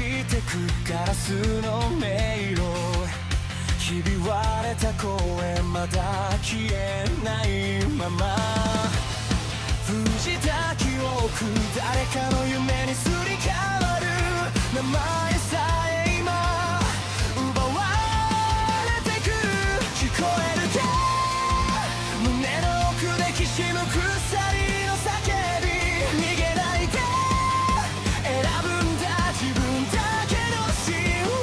してくガラスの迷路ひび割れた声まだ消えないまま藤た記憶誰かの夢にすり替わる名前さえ今奪われてく聞こえるか胸の奥できしむ鎖の叫び逃げないで選ぶんだ自分だけの芯を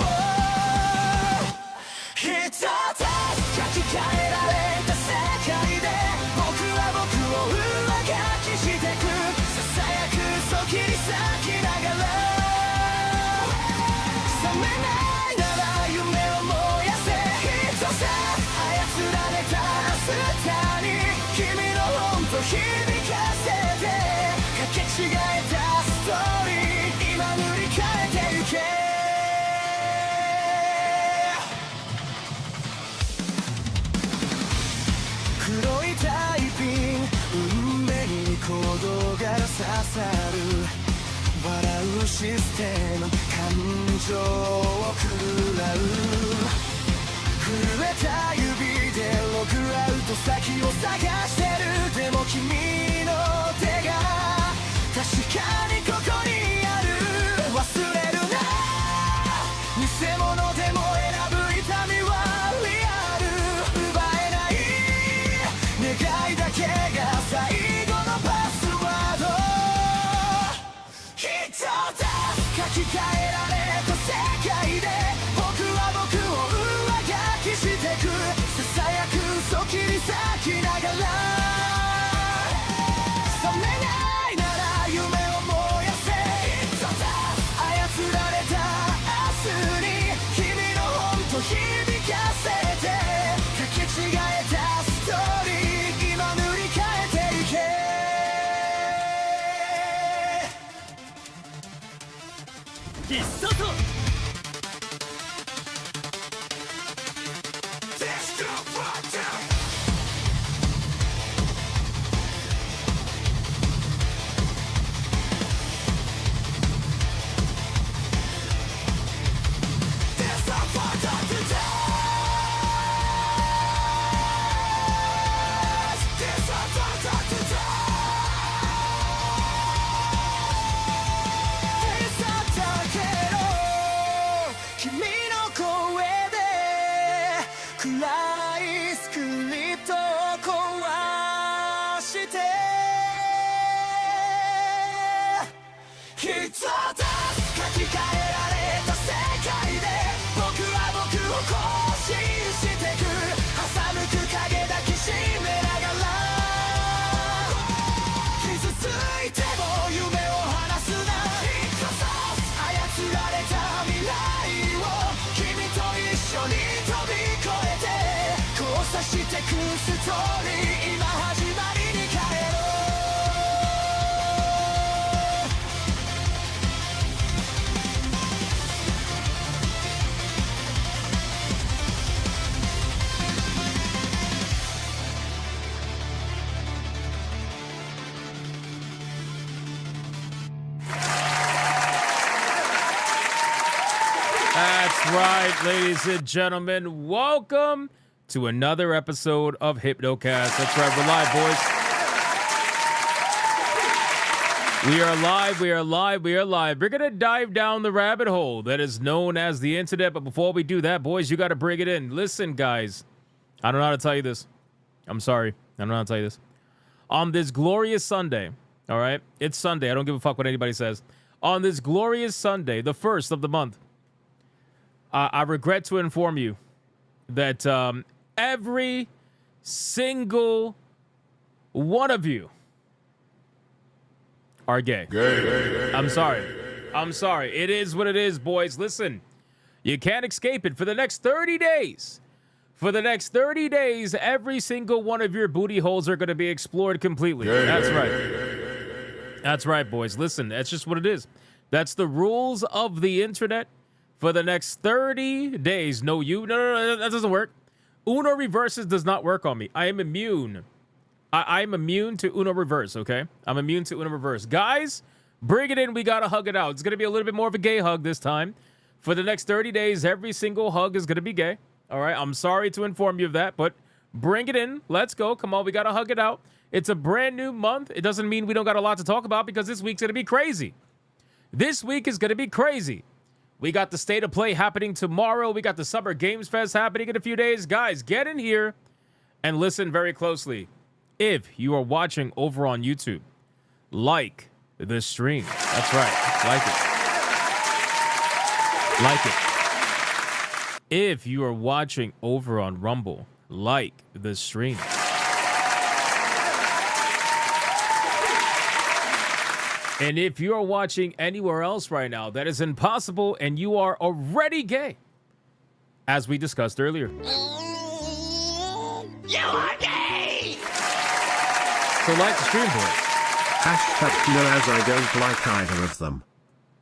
一つ書き換えられた世界で僕は僕を上書きしてくささやくそ切り裂きながら冷めないなら夢を燃やせ一つ操られた明日に君の本と響かせてかけ違えたストーリー今塗り替えてゆけ黒いタイピン運命に鼓動が刺さる笑うシステム感情を食らう震えた指でログアウト先を探してるでも君の手が確かにここにある忘れるな偽物でも選ぶ痛みはリアル奪えない願いだけが最後のパスワード一つ書き換えられた世界で僕は僕を上書きしてくささやく嘘切り裂きながら冷めないなら夢を燃やせ一つ操られた明日に君の本と響かせてかけ違えたストーリー今塗り替えていけ必殺君の声で暗いスクリプトを壊して一つ書き換えられた世界で僕は僕を更新してく挟むく影抱きしめながら傷ついても夢を離すな一つ操られた未来君と一緒に飛び越えて交差してくストーリー今始まりに帰ろうThat's right, ladies and gentlemen. Welcome to another episode of Hypnocast. That's right, we're live, boys. We are live, we are live, we are live. We're going to dive down the rabbit hole that is known as the internet. But before we do that, boys, you got to bring it in. Listen, guys, I don't know how to tell you this. I'm sorry. I don't know how to tell you this. On this glorious Sunday, all right? It's Sunday. I don't give a fuck what anybody says. On this glorious Sunday, the first of the month, I regret to inform you that every single one of you are gay. I'm sorry. I'm sorry. It is what it is, boys. Listen, you can't escape it. For the next 30 days, every single one of your booty holes are going to be explored completely. That's right. That's right, boys. Listen, that's just what it is. That's the rules of the internet. For the next 30 days, no, that doesn't work. Uno reverses does not work on me. I am immune. I am immune to Uno reverse, okay? I'm immune to Uno reverse. Guys, Bring it in. We got to hug it out. It's going to be a little bit more of a gay hug this time. For the next 30 days, every single hug is going to be gay. All right. I'm sorry to inform you of that, but bring it in. Let's go. Come on. We got to hug it out. It's a brand new month. It doesn't mean we don't got a lot to talk about because this week's going to be crazy. This week is going to be crazy. We got the State of Play happening tomorrow. We got the Summer Games Fest happening in a few days. Guys, get in here and listen very closely. If you are watching over on YouTube, like the stream. That's right. Like it. If you are watching over on Rumble, like the stream. And if you're watching anywhere else right now, that is impossible, and you are already gay, as we discussed earlier. You are gay! So like the stream, boys. Hashtag no, as I don't like either of them.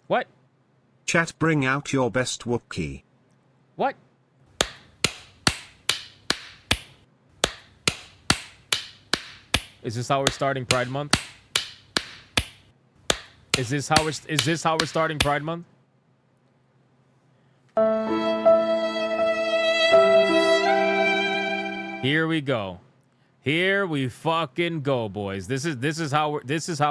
What? Chat, bring out your best Wookiee. What? Is this how we're starting Pride Month? Is this how we're starting Pride Month? Here we go. Here we fucking go, boys. This is how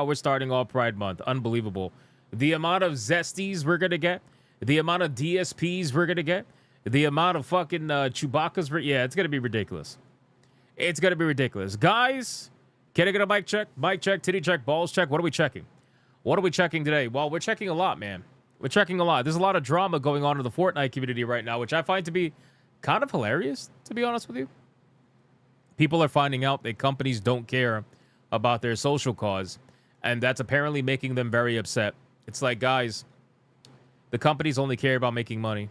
we're starting all Pride Month. Unbelievable. The amount of zesties we're gonna get, the amount of DSPs we're gonna get, the amount of fucking Chewbacca's. Yeah, it's gonna be ridiculous. It's gonna be ridiculous, guys. Can I get a mic check? Mic check, titty check, balls check. What are we checking? What are we checking today? Well, we're checking a lot, man. We're checking a lot. There's a lot of drama going on in the Fortnite community right now, which I find to be kind of hilarious, to be honest with you. People are finding out that companies don't care about their social cause, and that's apparently making them very upset. It's like, guys, the companies only care about making money.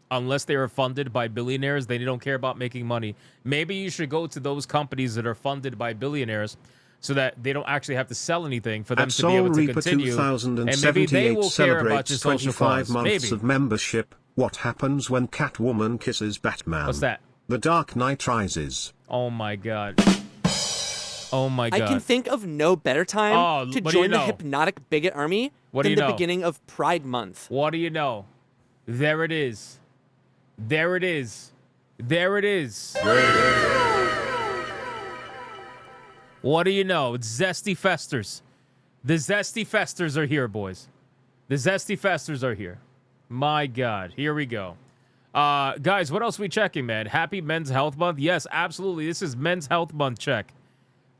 Unless they are funded by billionaires, they don't care about making money. Maybe you should go to those companies that are funded by billionaires so that they don't actually have to sell anything for them to be able to continue. And maybe they will care about your social cause. 25 months of membership. What happens when Catwoman kisses Batman? What's that? The Dark Knight Rises. Oh my god. Oh my god. I can think of no better time to join the Hypnotic Bigot Army than the beginning of Pride Month. What do you know? There it is. There it is. There it is. What do you know? It's Zesty Festers. The Zesty Festers are here, boys. The Zesty Festers are here. My God. Here we go. Guys, what else are we checking, man? Happy Men's Health Month? Yes, absolutely. This is Men's Health Month check.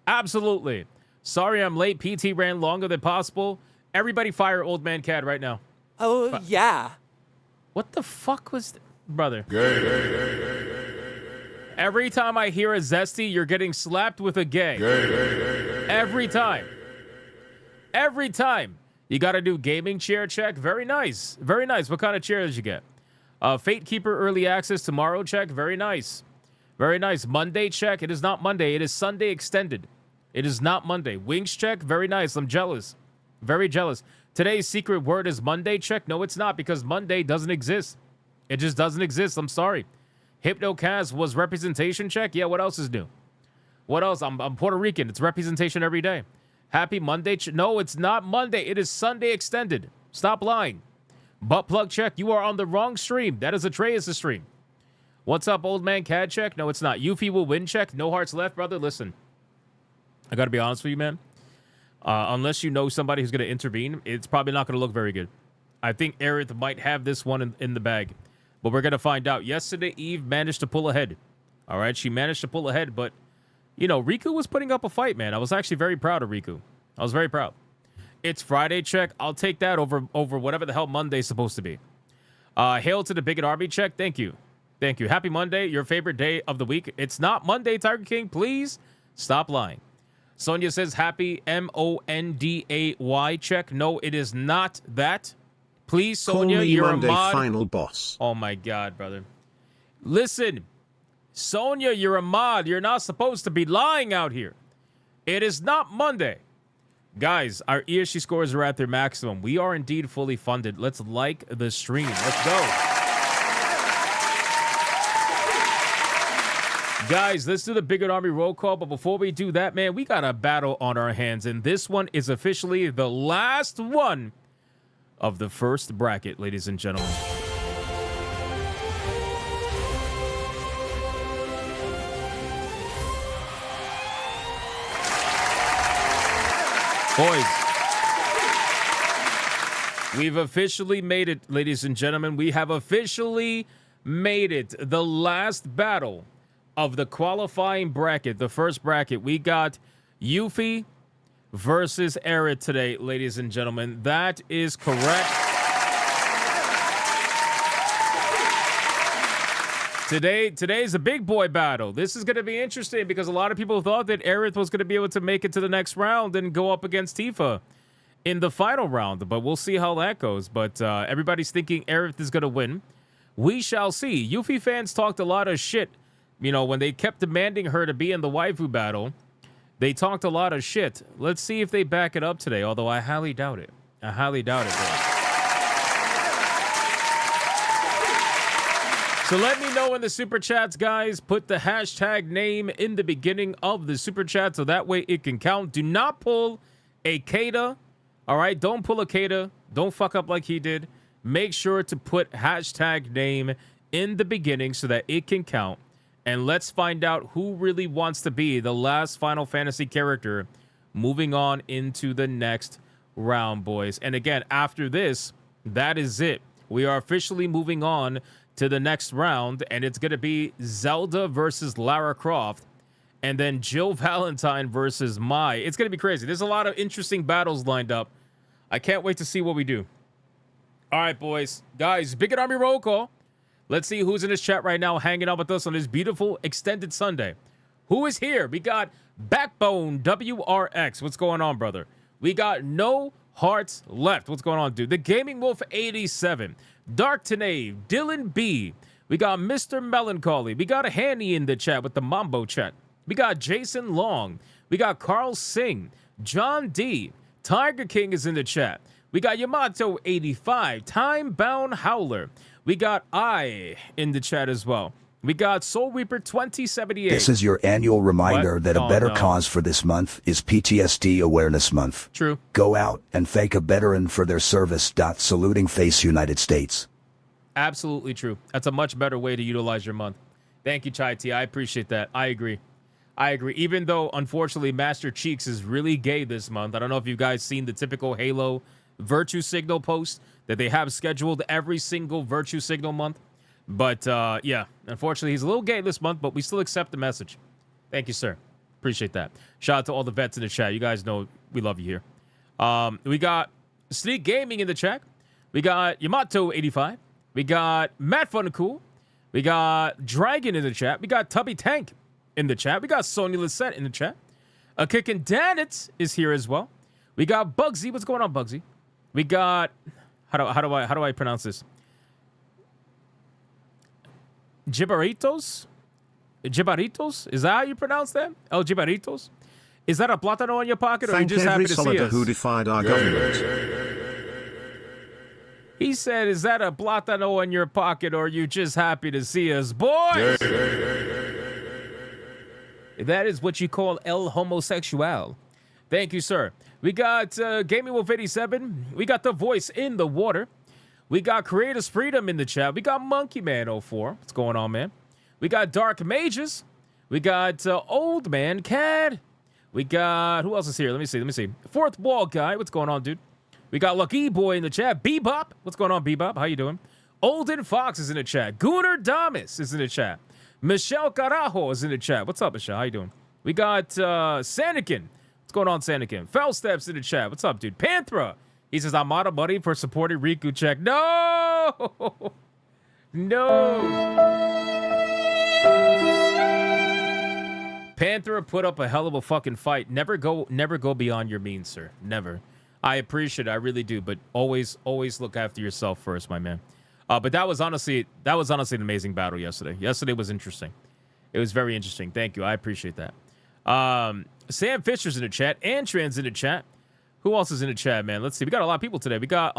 Absolutely. Sorry I'm late. PT ran longer than possible. Everybody fire Old Man Cad right now. Oh, yeah. What the fuck was... Brother. Every time I hear a Zesty, you're getting slapped with a gay. Every time. Every time. You got to do gaming chair check. Very nice. Very nice. What kind of chair did you get? Fate Keeper early access tomorrow check. Very nice. Very nice. Monday check. It is not Monday. It is Sunday extended. It is not Monday. Wings check. Very nice. I'm jealous. Very jealous. Today's secret word is Monday check. No, it's not, because Monday doesn't exist. It just doesn't exist. I'm sorry. Hypnocast was representation check. Yeah, what else is new? What else? I'm Puerto Rican. It's representation every day. Happy Monday. No, it's not Monday. It is Sunday extended. Stop lying. Butt plug check. You are on the wrong stream. That is Atreus' stream. What's up, Old Man Cad check? No, it's not. Yuffie will win check. No hearts left, brother. Listen, I got to be honest with you, man. Unless you know somebody who's going to intervene, it's probably not going to look very good. I think Aerith might have this one in the bag. But we're going to find out. Yesterday, Eve managed to pull ahead. All right, she managed to pull ahead. But, you know, Riku was putting up a fight, man. I was actually very proud of Riku. I was very proud. It's Friday check. I'll take that over whatever the hell Monday's supposed to be. Hail to the Bigot Army check. Thank you. Thank you. Happy Monday, your favorite day of the week. It's not Monday, Tiger King. Please stop lying. Sonia says happy Monday check. No, it is not that. Please, Sonia, Call me you're Monday a mod. Final boss. Oh my God, brother. Listen, Sonia, you're a mod. You're not supposed to be lying out here. It is not Monday. Guys, our ESG scores are at their maximum. We are indeed fully funded. Let's like the stream. Let's go. Guys, let's do the Bigot Army roll call. But before we do that, man, we got a battle on our hands. And this one is officially the last one of the first bracket, ladies and gentlemen. Boys, we've officially made it, ladies and gentlemen. We have officially made it. The last battle of the qualifying bracket, the first bracket. We got Yuffie versus Aerith today, ladies and gentlemen. That is correct. Today's a big boy battle. This is going to be interesting because a lot of people thought that Aerith was going to be able to make it to the next round and go up against Tifa in the final round. But we'll see how that goes. But everybody's thinking Aerith is going to win. We shall see. Yuffie fans talked a lot of shit. You know, when they kept demanding her to be in the waifu battle, they talked a lot of shit. Let's see if they back it up today, although I highly doubt it. I highly doubt it, bro. So let me know in the super chats, guys. Put the hashtag name in the beginning of the super chat so that way it can count. Do not pull a Kata. All right, don't pull a Kata. Don't fuck up like he did. Make sure to put hashtag name in the beginning so that it can count. And let's find out who really wants to be the last Final Fantasy character moving on into the next round, boys. And again, after this, that is it. We are officially moving on to the next round, and it's going to be Zelda versus Lara Croft, and then Jill Valentine versus Mai. It's going to be crazy. There's a lot of interesting battles lined up. I can't wait to see what we do. All right, boys. Guys, Bigot Army roll call. Let's see who's in this chat right now hanging out with us on this beautiful extended Sunday. Who is here? We got Backbone WRX. What's going on, brother? We got No Hearts Left. What's going on, dude? The Gaming Wolf 87. Dark Tanae. Dylan B. We got Mr. Melancholy. We got a Hanny in the chat with the Mambo chat. We got Jason Long. We got Carl Singh. John D. Tiger King is in the chat. We got Yamato 85. Time Bound Howler. We got I in the chat as well. We got Soul Reaper 2078. This is your annual reminder that a better cause for this month is PTSD Awareness Month. True. Go out and thank a veteran for their service. Saluting face United States. Absolutely true. That's a much better way to utilize your month. Thank you, Chai T. I appreciate that. I agree. Even though, unfortunately, Master Cheeks is really gay this month. I don't know if you guys seen the typical Halo virtue signal post that they have scheduled every single virtue signal month. But, yeah, unfortunately, he's a little gay this month, but we still accept the message. Thank you, sir. Appreciate that. Shout out to all the vets in the chat. You guys know we love you here. We got Sneak Gaming in the chat. We got Yamato 85. We got Matt Fun Cool. We got Dragon in the chat. We got Tubby Tank in the chat. We got Sonya Lisette in the chat. Kickin' Danitz is here as well. We got Bugsy. What's going on, Bugsy? We got how do I pronounce this? Jibaritos? Is that how you pronounce that? El Jibaritos? Is that a plátano in your pocket, or are you just happy to see us? Who defied our government. He said, is that a plátano in your pocket, or are you just happy to see us? Boys! That is what you call el homosexual. Thank you, sir. We got Gaming Wolf 87. We got The Voice in the Water. We got Creators Freedom in the chat. We got Monkey Man 04. What's going on, man? We got Dark Mages. We got Old Man Cad. We got, who else is here? Let me see. Fourth Wall Guy. What's going on, dude? We got Lucky Boy in the chat. Bebop. What's going on, Bebop? How you doing? Olden Fox is in the chat. Gunnar Damas is in the chat. Michelle Carajo is in the chat. What's up, Michelle? How you doing? We got Sanikin. What's going on, Sanikin? Fell Steps in the chat. What's up, dude? Panthra. He says, I'm out of money for supporting Riku Check. No! No! Panthera put up a hell of a fucking fight. Never go beyond your means, sir. Never. I appreciate it. I really do. But always look after yourself first, my man. But that was honestly an amazing battle yesterday. Yesterday was interesting. It was very interesting. Thank you. I appreciate that. Sam Fisher's in the chat. Antran's in the chat. Who else is in the chat, man? Let's see. We got a lot of people today. We got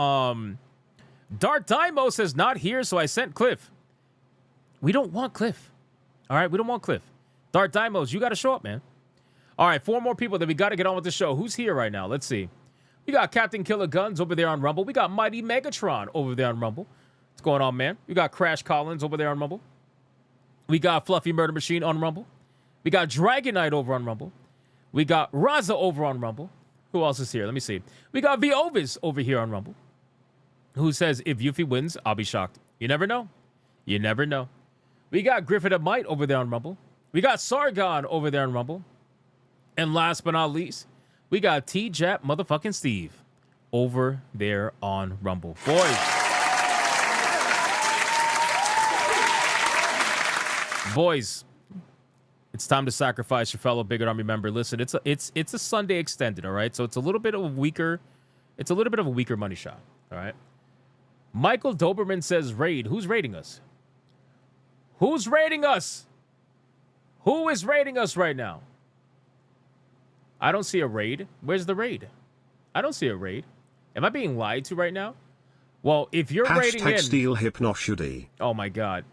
Dark Dymo says not here, so I sent Cliff. We don't want Cliff. All right, we don't want Cliff. Dart Dimos, you got to show up, man. All right, 4 more people that we got to get on with the show. Who's here right now? Let's see. We got Captain Killer Guns over there on Rumble. We got Mighty Megatron over there on Rumble. What's going on, man? We got Crash Collins over there on Rumble. We got Fluffy Murder Machine on Rumble. We got Dragonite over on Rumble. We got Raza over on Rumble. Who else is here? Let me see. We got Viovis over here on Rumble, who says, if Yuffie wins, I'll be shocked. You never know. You never know. We got Griffith of Might over there on Rumble. We got Sargon over there on Rumble. And last but not least, we got T-Jap motherfucking Steve over there on Rumble. Boys, it's time to sacrifice your fellow Bigot Army member. Listen, it's a Sunday extended, all right? So it's a little bit of a weaker money shot, all right? Michael Doberman says raid. Who's raiding us? Who's raiding us? Who is raiding us right now? I don't see a raid. Where's the raid? I don't see a raid. Am I being lied to right now? Well, if you're raiding in... steal Hypnosh. Oh, my God.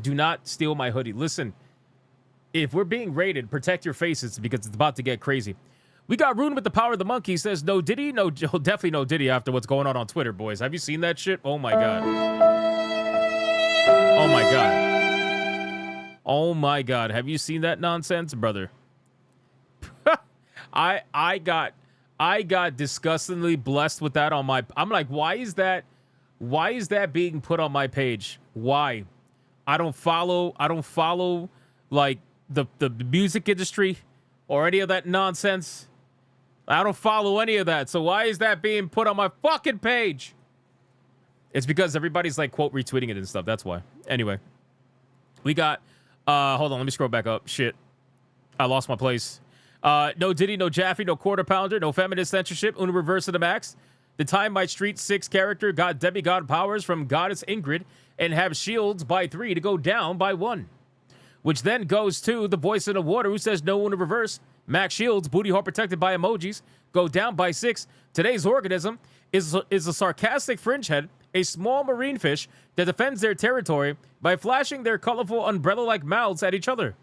Do not steal my hoodie. Listen, if we're being raided, protect your faces because it's about to get crazy. We got Rune with the power of the monkey. He says, no Diddy? No, definitely no Diddy after what's going on Twitter, boys. Have you seen that shit? Oh, my God. Oh, my God. Oh, my God. Have you seen that nonsense, brother? I got disgustingly blessed with that on my... I'm like, why is that being put on my page? Why? I don't follow like the music industry or any of that nonsense. I don't follow any of that. So why is that being put on my fucking page? It's because everybody's like quote retweeting it and stuff. That's why. Anyway, we got hold on, let me scroll back up. Shit. I lost my place. No Diddy, no Jaffe, no Quarter Pounder, no feminist censorship, Una Reverse of the Max. The time my Street 6 character got demigod powers from Goddess Ingrid and have shields by 3 to go down by 1. Which then goes to the voice in the water who says no Una Reverse. Max shields, booty hole protected by emojis, go down by 6. Today's organism is a sarcastic fringe head, a small marine fish that defends their territory by flashing their colorful umbrella-like mouths at each other.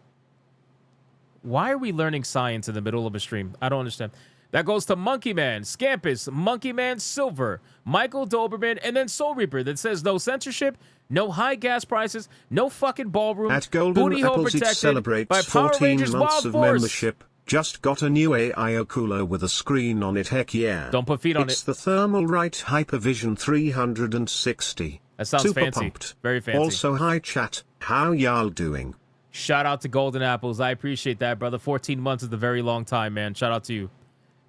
Why are we learning science in the middle of a stream? I don't understand. That goes to Monkey Man, Scampus, Monkey Man Silver, Michael Doberman, and then Soul Reaper that says no censorship, no high gas prices, no fucking ballroom, at Golden booty hole Apples, it protected celebrates by Power 14 Rangers months Wild of Force. membership. Just got a new AI Okulo with a screen on it. Heck yeah. Don't put feet on it's it. the Thermal Right Hypervision 360. That sounds Super fancy. Pumped. Very fancy. Also, hi chat. How y'all doing? Shout out to Golden Apples. I appreciate that, brother. 14 months is a very long time, man. Shout out to you.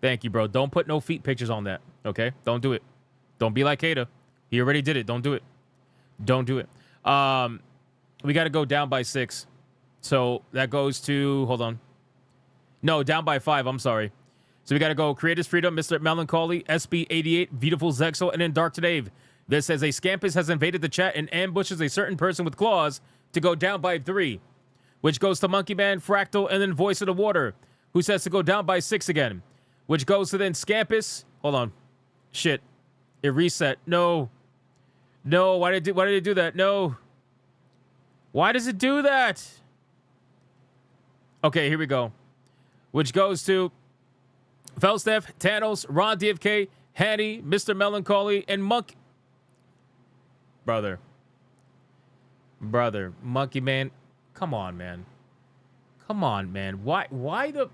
Thank you, bro. Don't put no feet pictures on that, okay? Don't do it. Don't be like Hater. He already did it. Don't do it. Don't do it. We got to go down by 6. So that goes to... Hold on. No, down by 5. I'm sorry. So we got to go Creators Freedom, Mr. Melancholy, SB88, Beautiful Zexo, and then Dark to Dave. This says a Scampus has invaded the chat and ambushes a certain person with claws to go down by 3. Which goes to Monkey Man, Fractal, and then Voice of the Water, who says to go down by 6 again. Which goes to then Scampus. Hold on. Shit. It reset. No. No. Why did it do that? No. Why does it do that? Okay, here we go. Which goes to Felstef, Thanos, Ron DFK, Hattie, Mr. Melancholy, and Monkey. Brother, Monkey Man. Come on, man. Come on, man. Why the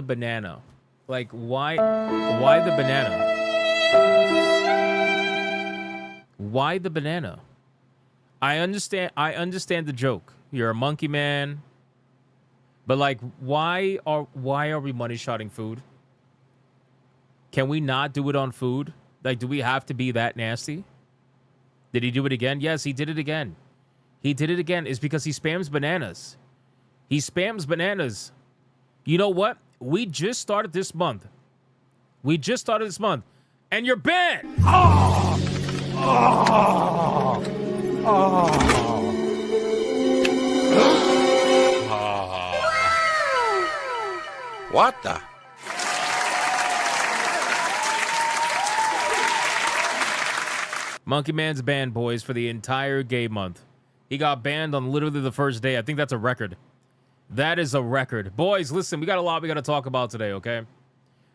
banana? Like, why the banana? Why the banana? I understand the joke. You're a monkey man. But like, why are we money shotting food? Can we not do it on food? Like, do we have to be that nasty? Did he do it again? Yes, he did it again. He did it again. It's because he spams bananas. He spams bananas. You know what? We just started this month. And you're banned. Oh! Oh! Oh! What the? Monkey Man's banned, boys, for the entire gay month. He got banned on literally the first day. I think that's a record. That is a record. Boys, listen, we got a lot we got to talk about today, okay?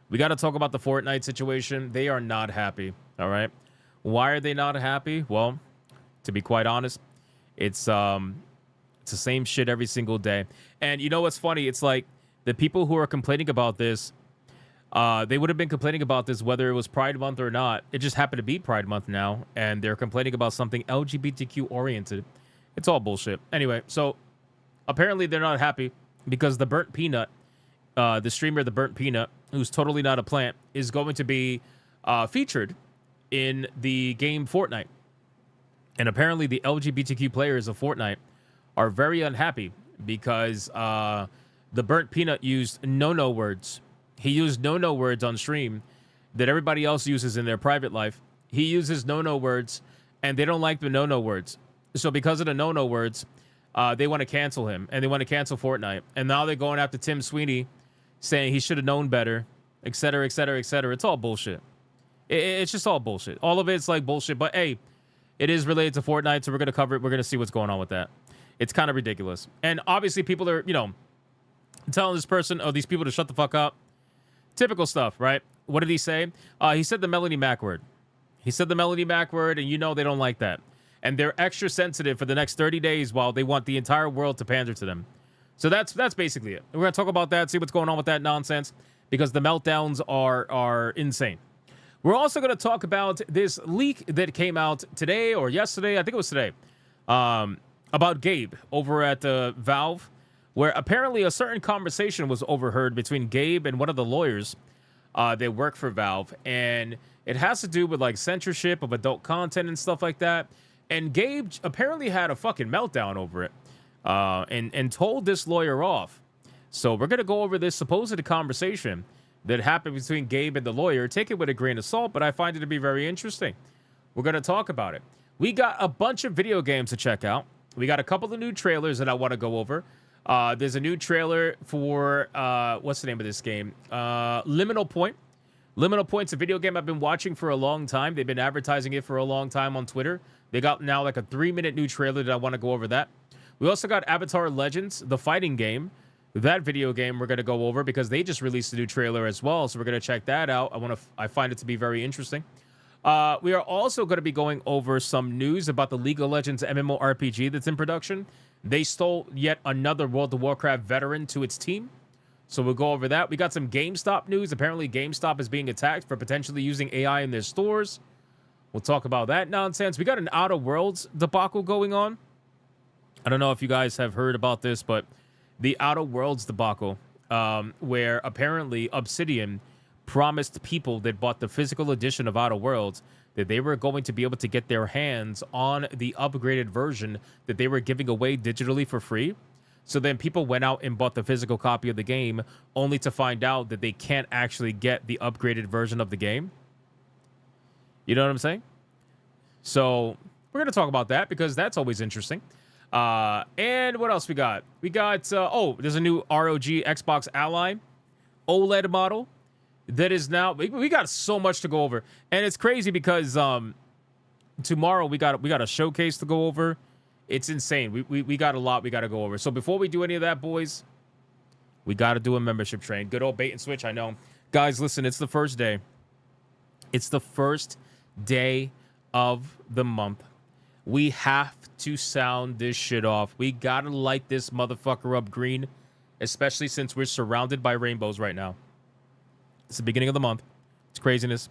We got to talk about the Fortnite situation. They are not happy, all right? Why are they not happy? Well, to be quite honest, it's the same shit every single day. And you know what's funny? It's like the people who are complaining about this, they would have been complaining about this whether it was Pride Month or not. It just happened to be Pride Month now, and they're complaining about something LGBTQ oriented. It's all bullshit. Anyway, so apparently they're not happy because TheBurntPeanut, the streamer TheBurntPeanut, who's totally not a plant, is going to be featured in the game Fortnite. And apparently the LGBTQ players of Fortnite are very unhappy because TheBurntPeanut used no-no words. He used no-no words on stream that everybody else uses in their private life. He uses no-no words, and they don't like the no-no words. So because of the no-no words, they want to cancel him, and they want to cancel Fortnite. And now they're going after Tim Sweeney, saying he should have known better, et cetera, et cetera, et cetera. It's all bullshit. It's just all bullshit. All of it's like bullshit. But, hey, it is related to Fortnite, so we're going to cover it. We're going to see what's going on with that. It's kind of ridiculous. And obviously people are, telling this person, these people to shut the fuck up. Typical stuff, right? What did he say? He said the Melody Mac word. He said the Melody Mac word, and they don't like that. And they're extra sensitive for the next 30 days while they want the entire world to pander to them. So that's basically it. We're going to talk about that, see what's going on with that nonsense, because the meltdowns are insane. We're also going to talk about this leak that came out today or yesterday, I think it was today, about Gabe over at Valve, where apparently a certain conversation was overheard between Gabe and one of the lawyers that work for Valve. And it has to do with like censorship of adult content and stuff like that. And Gabe apparently had a fucking meltdown over it and told this lawyer off. So we're going to go over this supposed conversation that happened between Gabe and the lawyer. Take it with a grain of salt, but I find it to be very interesting. We're going to talk about it. We got a bunch of video games to check out. We got a couple of new trailers that I want to go over. There's a new trailer for, what's the name of this game? Liminal Point. Liminal Point's a video game I've been watching for a long time. They've been advertising it for a long time on Twitter. They got now like a 3-minute new trailer that I want to go over that. We also got Avatar Legends, the fighting game. That video game we're going to go over because they just released a new trailer as well. So we're going to check that out. I find it to be very interesting. We are also going to be going over some news about the League of Legends MMORPG that's in production. They stole yet another World of Warcraft veteran to its team. So we'll go over that. We got some GameStop news. Apparently GameStop is being attacked for potentially using AI in their stores. We'll talk about that nonsense. We got an Outer Worlds debacle going on. I don't know if you guys have heard about this, but the Outer Worlds debacle, where apparently Obsidian promised people that bought the physical edition of Outer Worlds that they were going to be able to get their hands on the upgraded version that they were giving away digitally for free. So then people went out and bought the physical copy of the game only to find out that they can't actually get the upgraded version of the game. You know what I'm saying? So we're going to talk about that because that's always interesting. And what else we got? We got, there's a new ROG Xbox Ally OLED model that is now, we got so much to go over. And it's crazy because tomorrow we got a showcase to go over. It's insane. We got a lot we got to go over. So before we do any of that, boys, we got to do a membership train. Good old bait and switch, I know. Guys, listen, it's the first day. It's the first day of the month. We have to sound this shit off. We got to light this motherfucker up green, especially since we're surrounded by rainbows right now. It's the beginning of the month. It's craziness.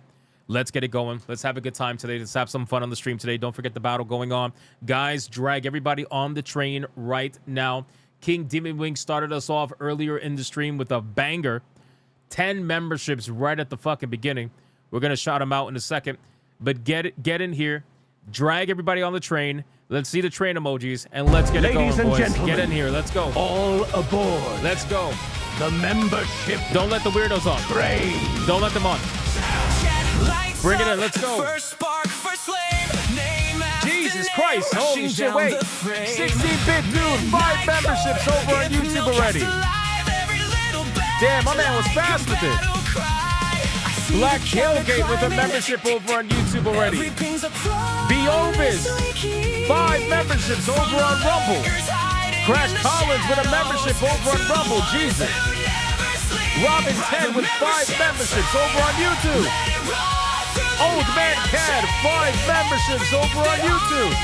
Let's get it going. Let's have a good time today. Let's have some fun on the stream today. Don't forget the battle going on. Guys, drag everybody on the train right now. King Demon Wing started us off earlier in the stream with a banger. 10 memberships right at the fucking beginning. We're going to shout them out in a second. But get in here. Drag everybody on the train. Let's see the train emojis. And let's get it going, boys. Ladies and gentlemen, get in here. Let's go. All aboard. Let's go. The membership. Don't let the weirdos on. Train. Don't let them on. Bring it in. Let's go. Jesus Christ. Holy shit. Wait. 16-bit dude. 5 memberships over on YouTube already. Damn, my man was fast with it. Black Tailgate with a membership over on YouTube already. Beovis, 5 memberships over on Rumble. Crash Collins with a membership over on Rumble. Jesus. Robin 10 with 5 memberships over on YouTube. Old Man Cad, 5 memberships over on YouTube.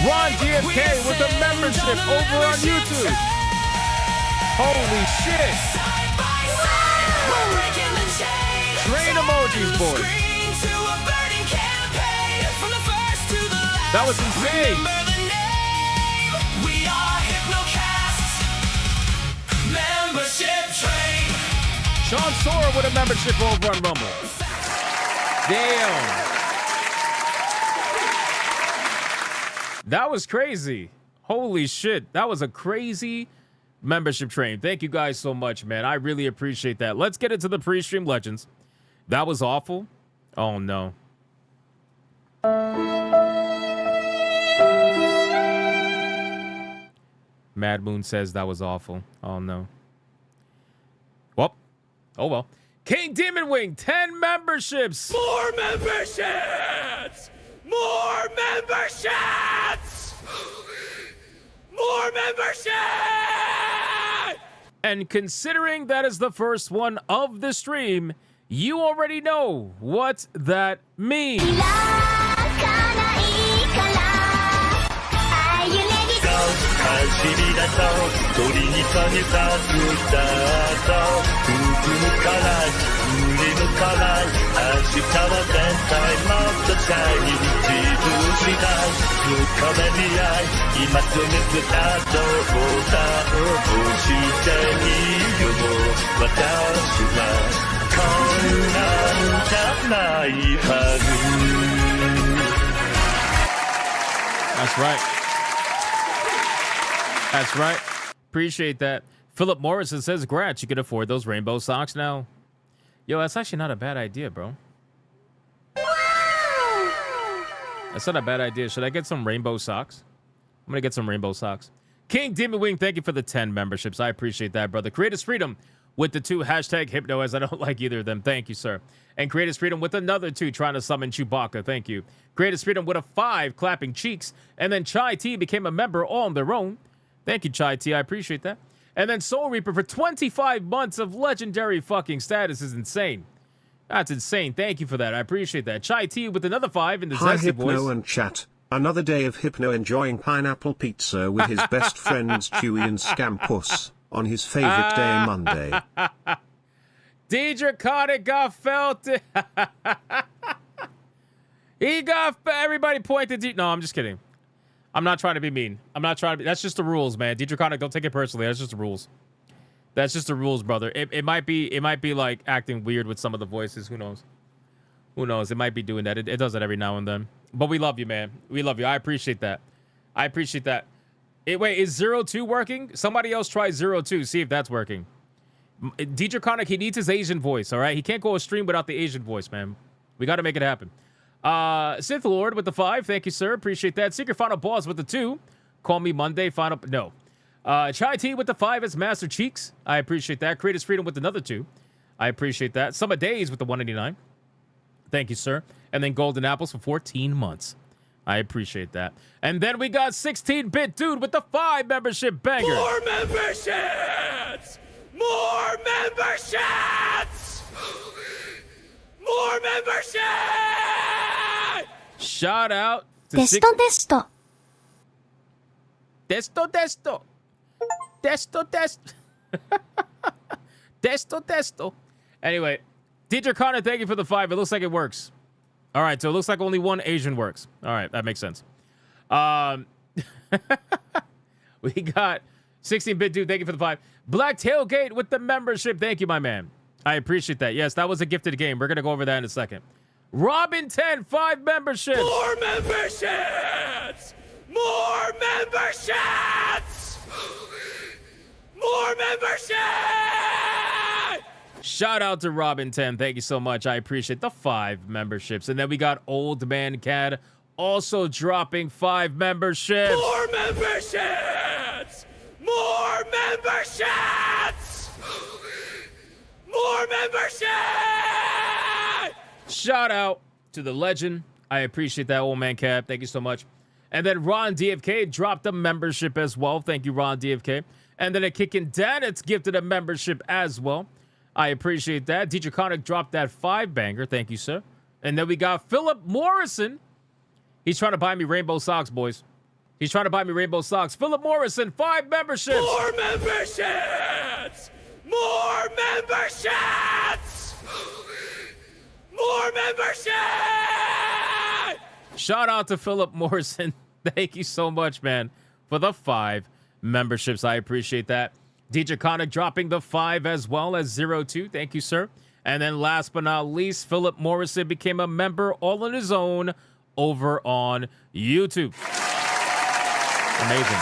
Ron GFK with a membership over on YouTube. Holy shit. Train emojis, boys. That was insane. We are Hypnocast. Membership train. Sean Sora with a membership over on Rumble. Damn. That was crazy. Holy shit. That was a crazy membership train. Thank you guys so much, man. I really appreciate that. Let's get into the pre-stream legends. That was awful. Oh, no. Mad Moon says that was awful. Oh, no. Well. Oh, well. King Demon Wing, 10 memberships. More memberships! More memberships! More memberships! And considering that is the first one of the stream, you already know what that means. That's right. That's right. Appreciate that. Philip Morrison says, "Grats, you can afford those rainbow socks now." Yo, that's actually not a bad idea, bro. That's not a bad idea. Should I get some rainbow socks? I'm going to get some rainbow socks. King Demon Wing, thank you for the 10 memberships. I appreciate that, brother. Creators Freedom with the 2 hashtag Hypno, as I don't like either of them. Thank you, sir. And Creators Freedom with another 2 trying to summon Chewbacca. Thank you. Creators Freedom with a 5 clapping cheeks. And then Chai T became a member all on their own. Thank you, Chai T. I appreciate that. And then Soul Reaper for 25 months of legendary fucking status is insane. That's insane. Thank you for that. I appreciate that. Chai T with another 5 in the Hi, zesty Hypno voice. and chat. Another day of Hypno enjoying pineapple pizza with his best friends Chewy and Scampus on his favorite day, Monday. Deidre Carter got felt. He got. Everybody pointed. No, I'm just kidding. I'm not trying to be mean. I'm not trying to be. That's just the rules, man. Deidre Carter, don't take it personally. That's just the rules. That's just the rules, brother. It might be like acting weird with some of the voices. Who knows? Who knows? It might be doing that. It does that every now and then. But we love you, man. We love you. I appreciate that. I appreciate that. Wait, is 02 working? Somebody else try 02. See if that's working. Deidre Connick, he needs his Asian voice, all right? He can't go a stream without the Asian voice, man. We got to make it happen. Sith Lord with the 5. Thank you, sir. Appreciate that. Secret Final Boss with the 2. Call me Monday. Final. No. Chai T with the 5 as Master Cheeks. I appreciate that. Creators Freedom with another 2. I appreciate that. Summer Days with the 189. Thank you, sir. And then Golden Apples for 14 months. I appreciate that. And then we got 16-Bit Dude with the 5 membership banger. More memberships! More memberships! More memberships! Shout out to Testo testo. Testo testo. Testo testo. Testo testo. Anyway, Deidre Connor, thank you for the 5. It looks like it works. All right, so it looks like only one Asian works. All right, that makes sense. We got 16-Bit Dude, thank you for the 5. Black Tailgate with the membership. Thank you, my man. I appreciate that. Yes, that was a gifted game. We're going to go over that in a second. Robin 10, 5 memberships. More memberships! More memberships! More memberships! Shout out to Robin 10. Thank you so much. I appreciate the 5 memberships. And then we got Old Man Cad also dropping 5 memberships. More memberships! More memberships! More More membership! Shout out to the legend. I appreciate that, old man Cap. Thank you so much. And then Ron DFK dropped a membership as well. Thank you, Ron DFK. And then a Kickin' Danitz gifted a membership as well. I appreciate that. DJ Conic dropped that 5-banger. Thank you, sir. And then we got Philip Morrison. He's trying to buy me rainbow socks, boys. He's trying to buy me rainbow socks. Philip Morrison, 5 memberships. More memberships! More memberships! More memberships! Shout out to Philip Morrison. Thank you so much, man, for the 5 memberships. I appreciate that. DJ Conic dropping the 5 as well as 02. Thank you, sir. And then last but not least, Philip Morrison became a member all on his own over on YouTube. Amazing.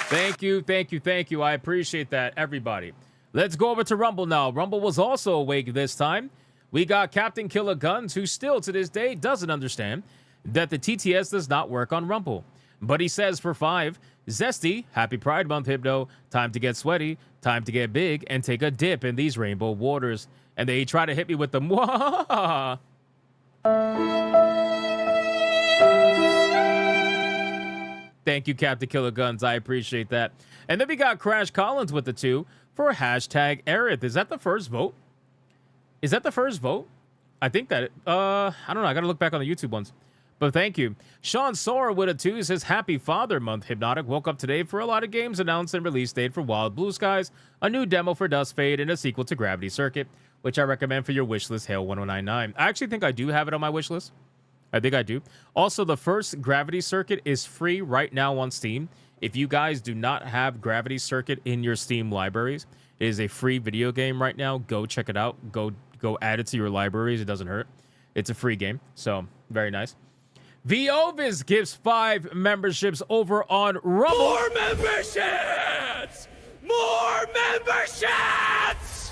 Thank you, thank you, thank you. I appreciate that, everybody. Let's go over to Rumble now. Rumble was also awake this time. We got Captain Killer Guns, who still to this day doesn't understand that the TTS does not work on Rumble. But he says for 5, Zesty, happy Pride Month, Hypno. Time to get sweaty, time to get big, and take a dip in these rainbow waters. And they try to hit me with the mwah. Thank you, Captain Killer Guns. I appreciate that. And then we got Crash Collins with the 2 for hashtag Aerith. Is that the first vote? Is that the first vote? I think that, I don't know. I got to look back on the YouTube ones. But thank you. Sean Sora with a 2 says, Happy Father Month, Hypnotic. Woke up today for a lot of games announced and release date for Wild Blue Skies, a new demo for Dust Fade, and a sequel to Gravity Circuit, which I recommend for your wishlist, Hail 1099. I actually think I do have it on my wishlist. I think I do. Also, the first Gravity Circuit is free right now on Steam. If you guys do not have Gravity Circuit in your Steam libraries, it is a free video game right now. Go check it out. Go add it to your libraries. It doesn't hurt. It's a free game. So, very nice. Viovis gives 5 memberships over on Rumble. More memberships! More memberships!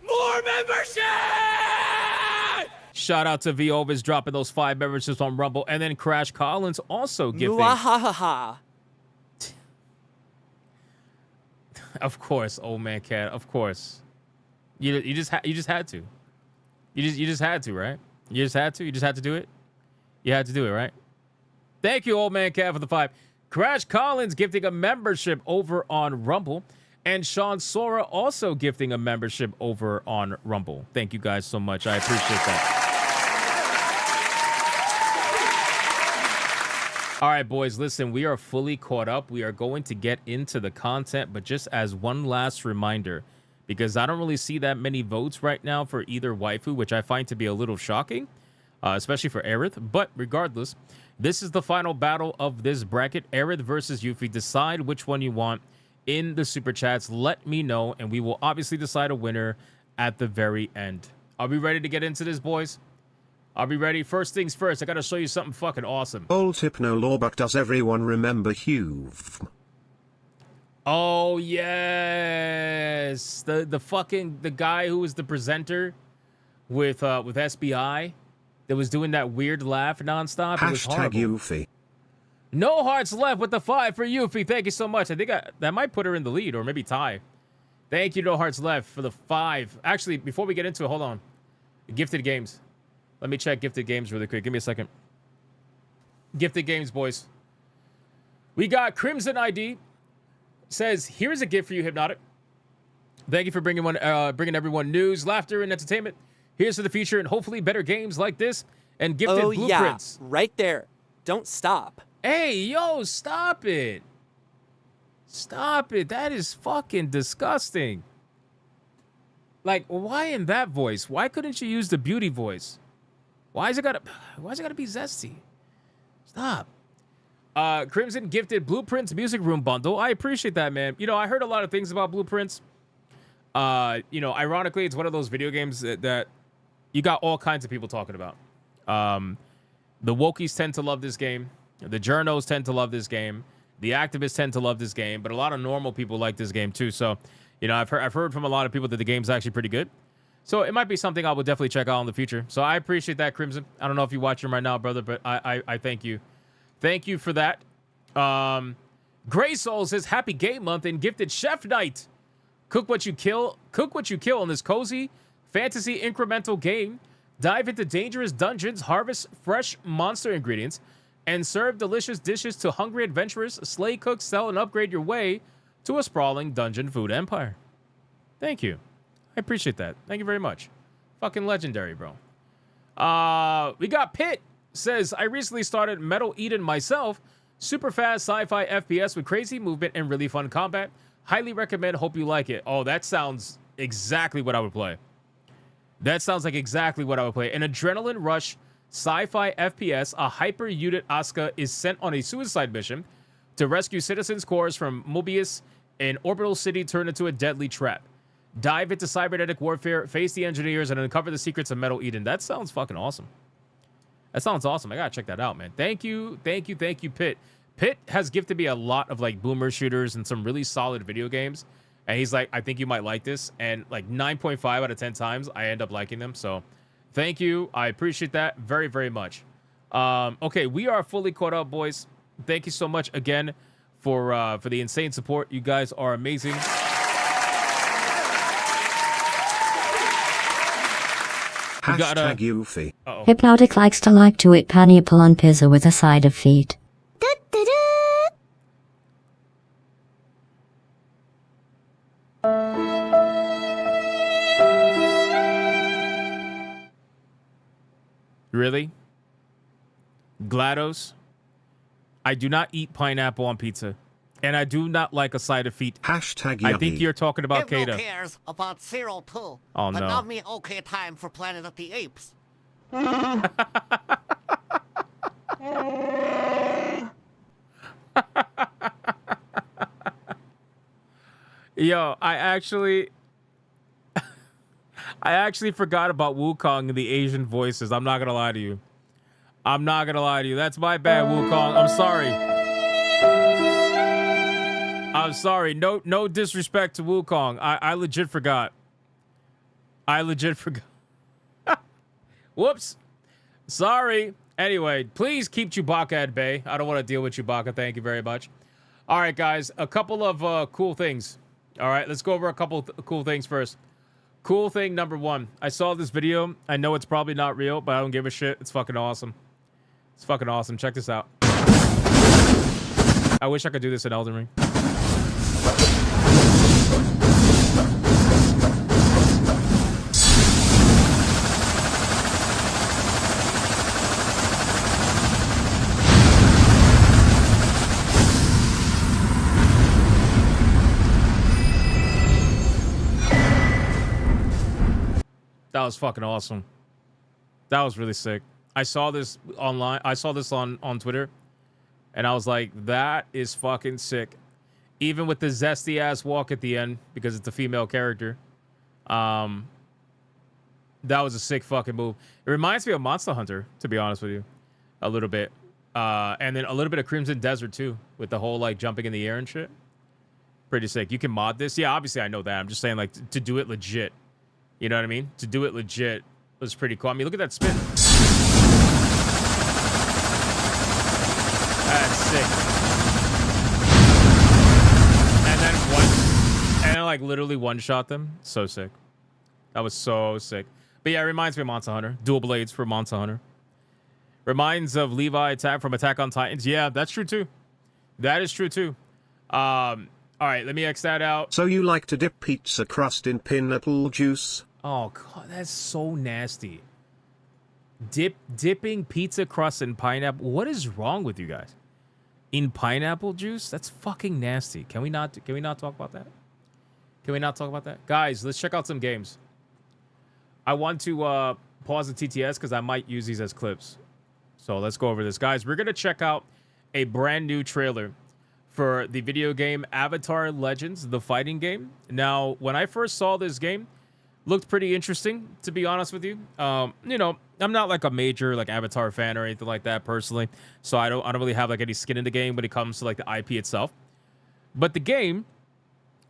More memberships! Shout out to Viovis dropping those 5 memberships on Rumble. And then Crash Collins also gifting. Of course, old man cat. Of course. You just had to. You just had to, right? You just had to. You just had to do it. You had to do it, right? Thank you, old man cat, for the 5. Crash Collins gifting a membership over on Rumble. And Sean Sora also gifting a membership over on Rumble. Thank you guys so much. I appreciate that. All right, boys, listen, we are fully caught up. We are going to get into the content, but just as one last reminder, because I don't really see that many votes right now for either waifu, which I find to be a little shocking, especially for Aerith. But regardless, this is the final battle of this bracket, Aerith versus Yuffie. Decide which one you want in the super chats. Let me know, and we will obviously decide a winner at the very end. Are we ready to get into this, boys? Are we ready? First things first, I gotta show you something fucking awesome. Old Hypno Lawbuck, does everyone remember Hugh? Oh yes, the guy who was the presenter with SBI that was doing that weird laugh nonstop. Hashtag Yuffie. No hearts left with the 5 for Yuffie. Thank you so much. I think that might put her in the lead, or maybe tie. Thank you, No Hearts Left, for the 5. Actually, before we get into it, hold on. Gifted Games. Let me check Gifted Games really quick. Give me a second. Gifted Games, boys. We got Crimson ID. Says, here's a gift for you, Hypnotic. Thank you for bringing everyone news, laughter, and entertainment. Here's to the future and hopefully better games like this and gifted blueprints. Yeah, right there. Don't stop. Hey, yo, stop it. Stop it. That is fucking disgusting. Like, why in that voice? Why couldn't you use the beauty voice? Why's it gotta be zesty? Stop. Crimson gifted Blueprints Music Room Bundle. I appreciate that, man. You know, I heard a lot of things about Blueprints. You know, ironically, it's one of those video games that you got all kinds of people talking about. The wokies tend to love this game. The journos tend to love this game. The activists tend to love this game, but a lot of normal people like this game too. So, you know, I've heard from a lot of people that the game's actually pretty good. So it might be something I will definitely check out in the future. So I appreciate that, Crimson. I don't know if you're watching right now, brother, but I thank you. Thank you for that. Gray Soul says happy game month and gifted chef night. Cook what you kill in this cozy fantasy incremental game. Dive into dangerous dungeons, harvest fresh monster ingredients, and serve delicious dishes to hungry adventurers. Slay, cook, sell, and upgrade your way to a sprawling dungeon food empire. Thank you. I appreciate that. Thank you very much. Fucking legendary, bro. We got Pitt. Says, I recently started Metal Eden myself. Super fast sci-fi FPS with crazy movement and really fun combat. Highly recommend. Hope you like it. Oh, that sounds exactly what I would play. That sounds like exactly what I would play. An adrenaline rush sci-fi FPS, a hyper-unit Asuka is sent on a suicide mission to rescue citizens' cores from Mobius, an orbital city turned into a deadly trap. Dive into cybernetic warfare, face the engineers, and uncover the secrets of Metal Eden. That sounds fucking awesome. That sounds awesome. I gotta check that out, man. Thank you, Pitt. Pitt has gifted me a lot of like boomer shooters and some really solid video games. And he's like, I think you might like this. And like 9.5 out of 10 times, I end up liking them. So thank you. I appreciate that very, very much. Okay, we are fully caught up, boys. Thank you so much again for the insane support. You guys are amazing. Hashtag Eufy. Hypnotic likes to eat pineapple on pizza with a side of feet. Really? GLaDOS? I do not eat pineapple on pizza. And I do not like a side of feet. Hashtag I think you're talking about Kata. Who cares about Cyril too? Oh, but no. not me okay time for Planet of the Apes. Yo, I actually forgot about Wukong and the Asian voices. I'm not gonna lie to you. That's my bad, Wukong. I'm sorry. No disrespect to Wukong. I legit forgot. Whoops. Sorry. Anyway, please keep Chewbacca at bay. I don't want to deal with Chewbacca. Thank you very much. All right, guys. A couple of cool things. All right, let's go over a couple cool things first. Cool thing number one. I saw this video. I know it's probably not real, but I don't give a shit. It's fucking awesome. It's fucking awesome. Check this out. I wish I could do this in Elden Ring. That was fucking awesome. That was really sick. I saw this online. I saw this on Twitter. And I was like, that is fucking sick. Even with the zesty ass walk at the end, because it's a female character. That was a sick fucking move. It reminds me of Monster Hunter, to be honest with you. A little bit. And then a little bit of Crimson Desert too. With the whole like jumping in the air and shit. Pretty sick. You can mod this. Yeah, obviously I know that. I'm just saying like to do it legit. You know what I mean? To do it legit was pretty cool. I mean, look at that spin. That's sick. And then like literally one-shot them. So sick. That was so sick. But yeah, it reminds me of Monster Hunter. Dual blades for Monster Hunter. Reminds of Levi from Attack on Titans. Yeah, that's true too. That is true too. All right, let me X that out. So you like to dip pizza crust in pineapple juice? Oh god, that's so nasty. Dipping pizza crust in pineapple. What is wrong with you guys? In pineapple juice? That's fucking nasty. Can we not talk about that? Can we not talk about that? Guys, let's check out some games. I want to pause the TTS because I might use these as clips. So let's go over this. Guys, we're gonna check out a brand new trailer for the video game Avatar Legends, the fighting game. Now, when I first saw this game, looked pretty interesting, to be honest with you. You know, I'm not like a major like Avatar fan or anything like that personally, so I don't really have like any skin in the game when it comes to like the IP itself. But the game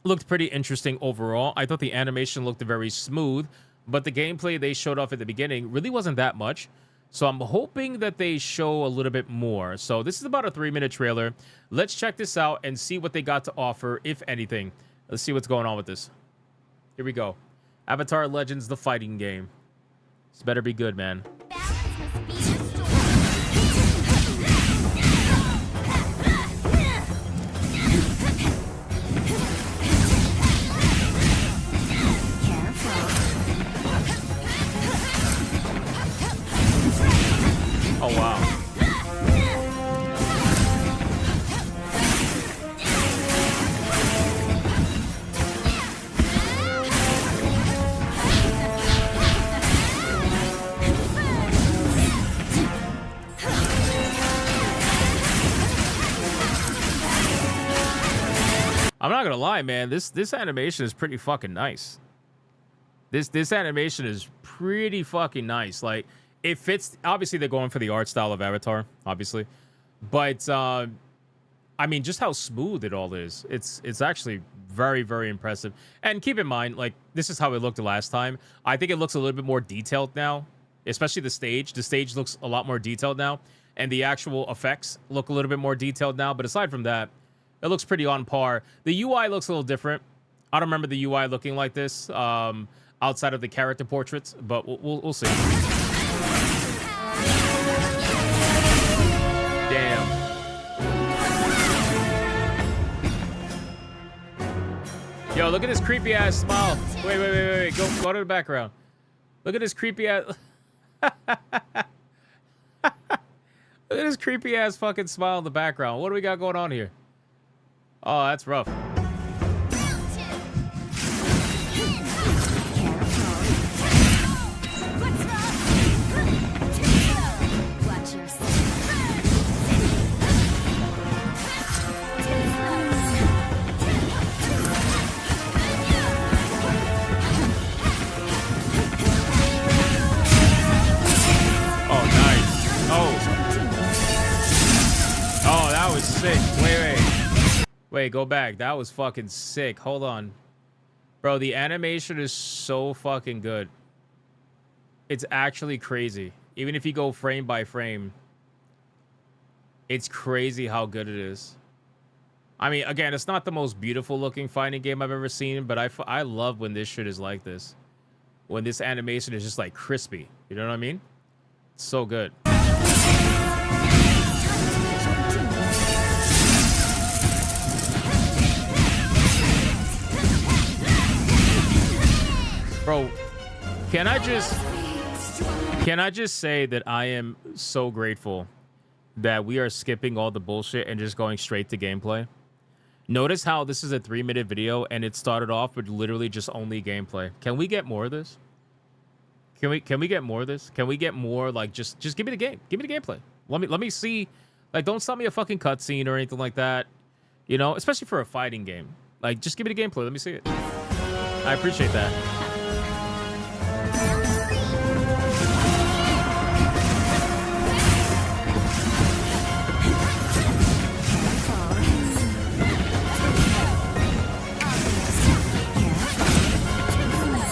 looked pretty interesting overall. I thought the animation looked very smooth, but the gameplay they showed off at the beginning really wasn't that much. So I'm hoping that they show a little bit more. So this is about a 3-minute trailer. Let's check this out and see what they got to offer, if anything. Let's see what's going on with this. Here we go. Avatar Legends, the fighting game. This better be good, man. Oh, wow. I'm not gonna lie, man. This animation is pretty fucking nice. This animation is pretty fucking nice. Like, it fits. Obviously, they're going for the art style of Avatar, obviously, but I mean, just how smooth it all is. It's actually very, very impressive. And keep in mind, like, this is how it looked the last time. I think it looks a little bit more detailed now, especially the stage. The stage looks a lot more detailed now, and the actual effects look a little bit more detailed now. But aside from that, it looks pretty on par. The UI looks a little different. I don't remember the UI looking like this outside of the character portraits, but we'll see. Damn. Yo, look at this creepy ass smile. Wait. Go to the background. Look at this creepy ass. Look at this creepy ass fucking smile in the background. What do we got going on here? Oh, that's rough. Oh, nice. Oh, that was sick. Wait, go back. That was fucking sick. Hold on. Bro, the animation is so fucking good. It's actually crazy. Even if you go frame by frame, it's crazy how good it is. I mean, again, it's not the most beautiful looking fighting game I've ever seen, but I love when this shit is like this. When this animation is just like crispy. You know what I mean? It's so good. Bro, can I just say that I am so grateful that we are skipping all the bullshit and just going straight to gameplay. Notice how this is a 3-minute video and it started off with literally just only gameplay. Can we get more of this? Can we get more of this? Can we get more, like, just give me the game. Give me the gameplay. Let me see. Like, don't sell me a fucking cutscene or anything like that. You know, especially for a fighting game. Like, just give me the gameplay. Let me see it. I appreciate that.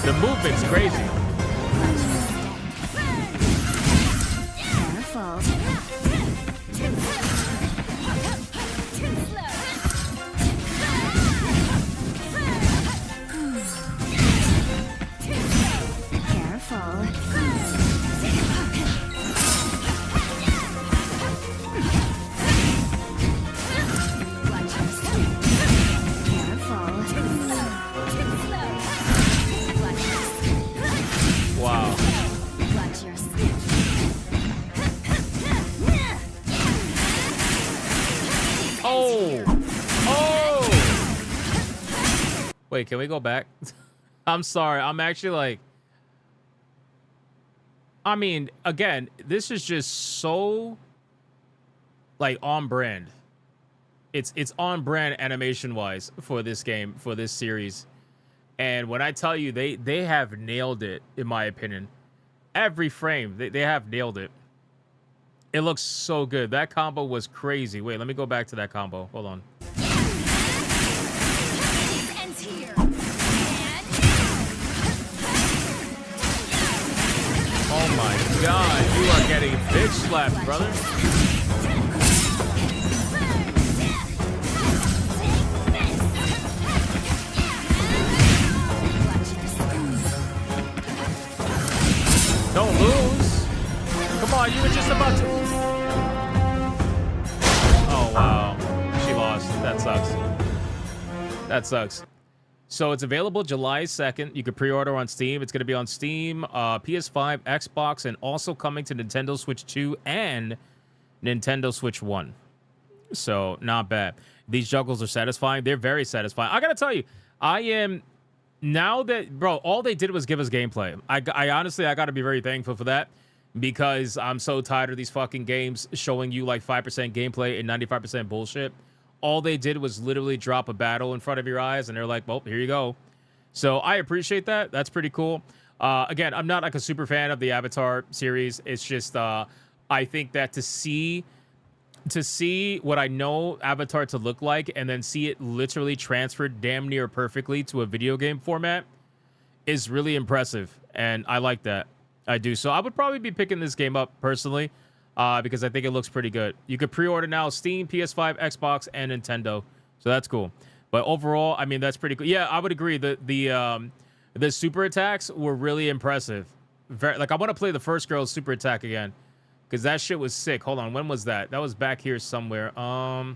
The movement's crazy. Wow. Oh! Wait, can we go back? I'm sorry. I'm actually like... I mean, again, this is just so... like, on brand. It's on brand animation-wise for this game, for this series. And when I tell you, they have nailed it, in my opinion. Every frame, they have nailed it. It looks so good. That combo was crazy. Wait, let me go back to that combo. Hold on. Oh Oh my god, you are getting bitch slapped, brother. Don't lose. Come on, you were just about to. Oh wow, she lost. That sucks. That sucks. So it's available July 2nd. You can pre-order on Steam. It's going to be on Steam, PS5, Xbox, and also coming to Nintendo Switch 2 and Nintendo Switch 1. So not bad. These juggles are satisfying. They're very satisfying. I got to tell you, I am now that, bro, all they did was give us gameplay. I honestly, I got to be very thankful for that because I'm so tired of these fucking games showing you like 5% gameplay and 95% bullshit. All they did was literally drop a battle in front of your eyes, and they're like, well, here you go. So I appreciate that. That's pretty cool. Again, I'm not like a super fan of the Avatar series. It's just I think that to see what I know Avatar to look like and then see it literally transferred damn near perfectly to a video game format is really impressive, and I like that. I do. So I would probably be picking this game up personally. Because I think it looks pretty good. You could pre-order now Steam, PS5, Xbox, and Nintendo. So that's cool. But overall, I mean, that's pretty cool. Yeah, I would agree. The super attacks were really impressive. Like, I want to play the first girl's super attack again. Because that shit was sick. Hold on, when was that? That was back here somewhere. I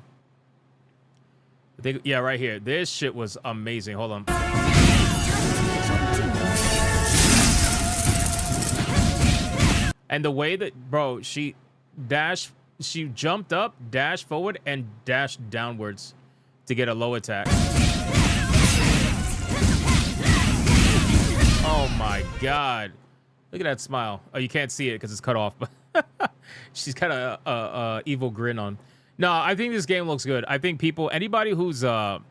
think, yeah, right here. This shit was amazing. Hold on. And the way that, bro, she jumped up, dashed forward, and dashed downwards to get a low attack. Oh my god. Look at that smile. Oh, you can't see it because it's cut off, but she's got a evil grin on. No, I think this game looks good. I think anybody who's like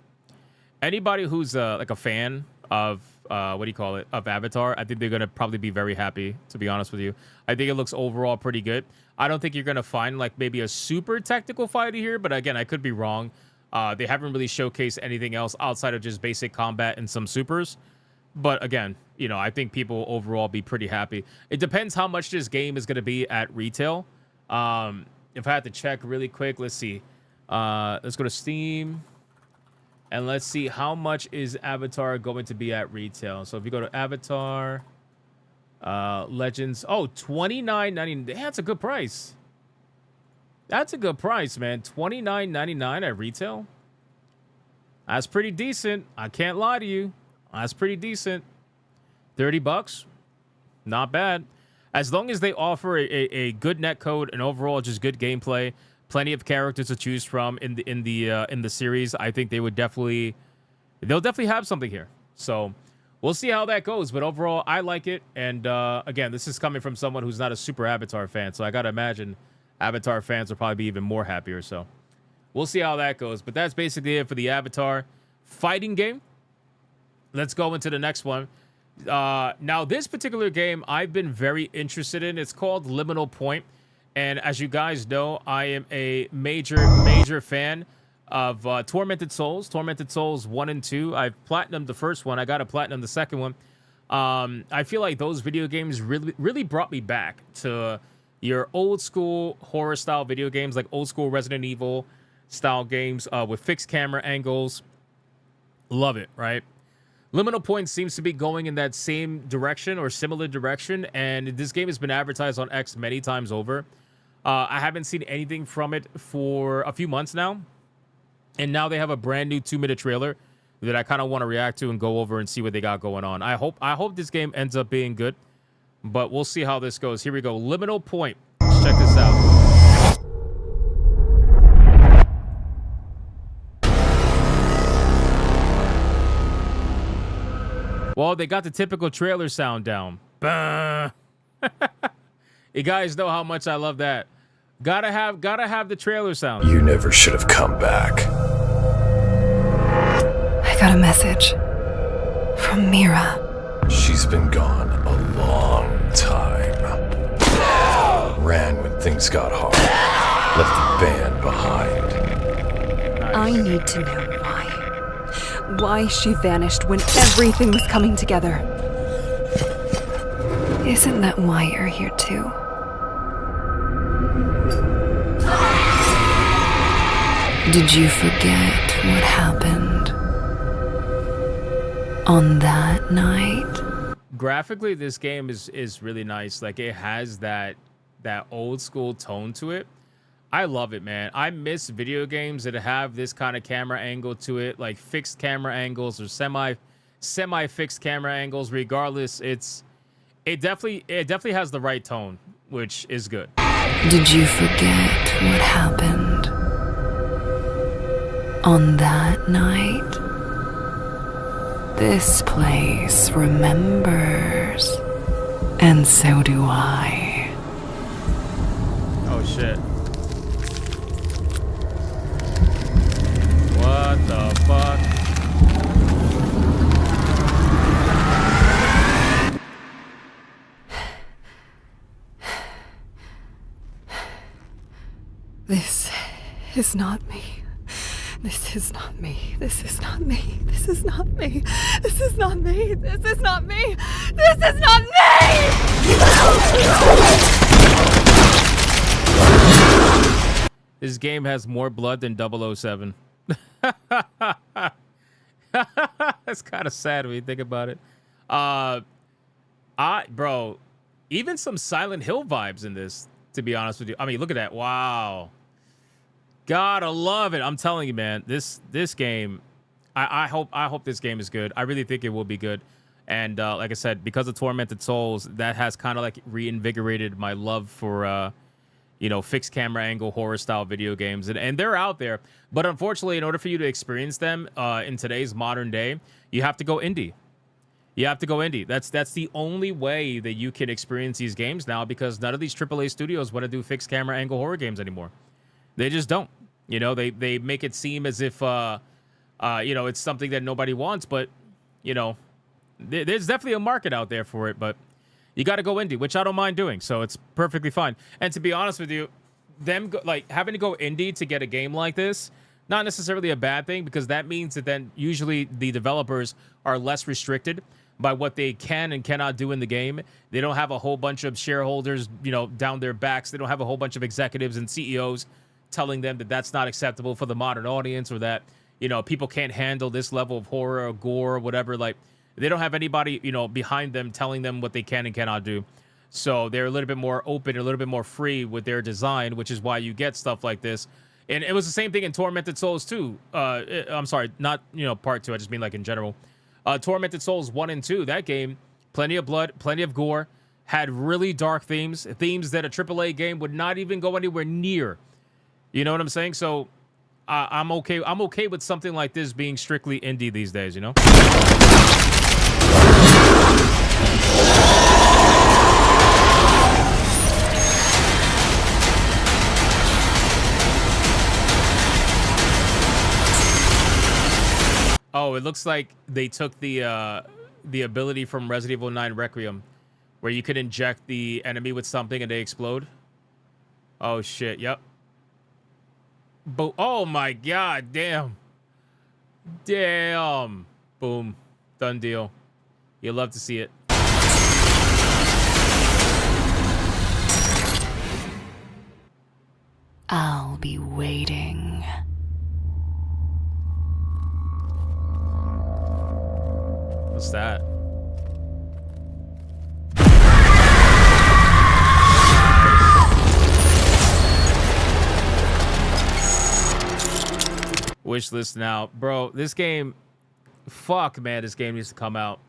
a fan of what do you call it, of Avatar, I think they're gonna probably be very happy, to be honest with you. I think it looks overall pretty good. I don't think you're gonna find like maybe a super technical fighter here, but again, I could be wrong. They haven't really showcased anything else outside of just basic combat and some supers. But again, you know, I think people overall be pretty happy. It depends how much this game is gonna be at retail. If I had to check really quick, let's see. Let's go to Steam. And let's see how much is Avatar going to be at retail. So if you go to Avatar, Legends, oh, $29.99. That's a good price. That's a good price, man. $29.99 at retail. That's pretty decent. I can't lie to you. That's pretty decent. $30. Not bad. As long as they offer a good netcode and overall just good gameplay, plenty of characters to choose from in the series, I think they'll definitely have something here. So we'll see how that goes. But overall, I like it. And again, this is coming from someone who's not a super Avatar fan, so I gotta imagine Avatar fans will probably be even more happier. So we'll see how that goes. But that's basically it for the Avatar fighting game. Let's go into the next one. Now, this particular game I've been very interested in. It's called Liminal Point. And as you guys know, I am a major fan of Tormented Souls. Tormented Souls 1 and 2. I've platinumed the first one. I got to platinum the second one. I feel like those video games really brought me back to your old school horror style video games, like old school Resident Evil style games with fixed camera angles. Love it, right? Liminal Point seems to be going in that same direction or similar direction, and this game has been advertised on X many times over. I haven't seen anything from it for a few months now, and now they have a brand new 2-minute trailer that I kind of want to react to and go over and see what they got going on. I hope this game ends up being good, but we'll see how this goes. Here we go. Liminal Point. Let's check this out. Well, they got the typical trailer sound down. You guys know how much I love that. Gotta have the trailer sound. You never should have come back. I got a message from Mira. She's been gone a long time. Ran when things got hard. Left the band behind. Nice. I need to know why. Why she vanished when everything was coming together. Isn't that why you're here too? Did you forget what happened on that night? Graphically, this game is really nice. Like, it has that old school tone to it. I love it, man. I miss video games that have this kind of camera angle to it, like fixed camera angles or semi fixed camera angles. Regardless, it definitely has the right tone, which is good. Did you forget what happened on that night? This place remembers, and so do I. Oh shit. What the fuck? This is not me. This is not me. This is not me. This is not me. This is not me. This is not me. This is not me! This game has more blood than 007. That's kind of sad when you think about it. Bro, even some Silent Hill vibes in this, to be honest with you. I mean, look at that. Wow. Gotta love it. I'm telling you, man, this game, I hope this game is good. I really think it will be good. And like I said, because of Tormented Souls, that has kind of like reinvigorated my love for fixed camera angle horror style video games, and they're out there. But unfortunately, in order for you to experience them in today's modern day, you have to go indie. You have to go indie. That's the only way that you can experience these games now, because none of these AAA studios want to do fixed camera angle horror games anymore. They just don't. They make it seem as if it's something that nobody wants, but there's definitely a market out there for it, but you got to go indie, which I don't mind doing, so it's perfectly fine. And to be honest with you, having to go indie to get a game like this, not necessarily a bad thing, because that means that then usually the developers are less restricted by what they can and cannot do in the game. They don't have a whole bunch of shareholders, down their backs. They don't have a whole bunch of executives and CEOs telling them that that's not acceptable for the modern audience, or that, people can't handle this level of horror or gore or whatever. Like, they don't have anybody, behind them telling them what they can and cannot do. So they're a little bit more open, a little bit more free with their design, which is why you get stuff like this. And it was the same thing in Tormented Souls 2. I'm sorry, not, part 2. I just mean like in general. Tormented Souls 1 and 2, that game, plenty of blood, plenty of gore, had really dark themes that a AAA game would not even go anywhere near. You know what I'm saying? So I'm okay. I'm okay with something like this being strictly indie these days, Oh, it looks like they took the ability from Resident Evil 9 Requiem, where you could inject the enemy with something and they explode. Oh shit! Yep. But oh my god! Damn. Boom. Done deal. You love to see it. I'll be waiting. What's that? Wish list now. Bro, this game, fuck, man, this game needs to come out.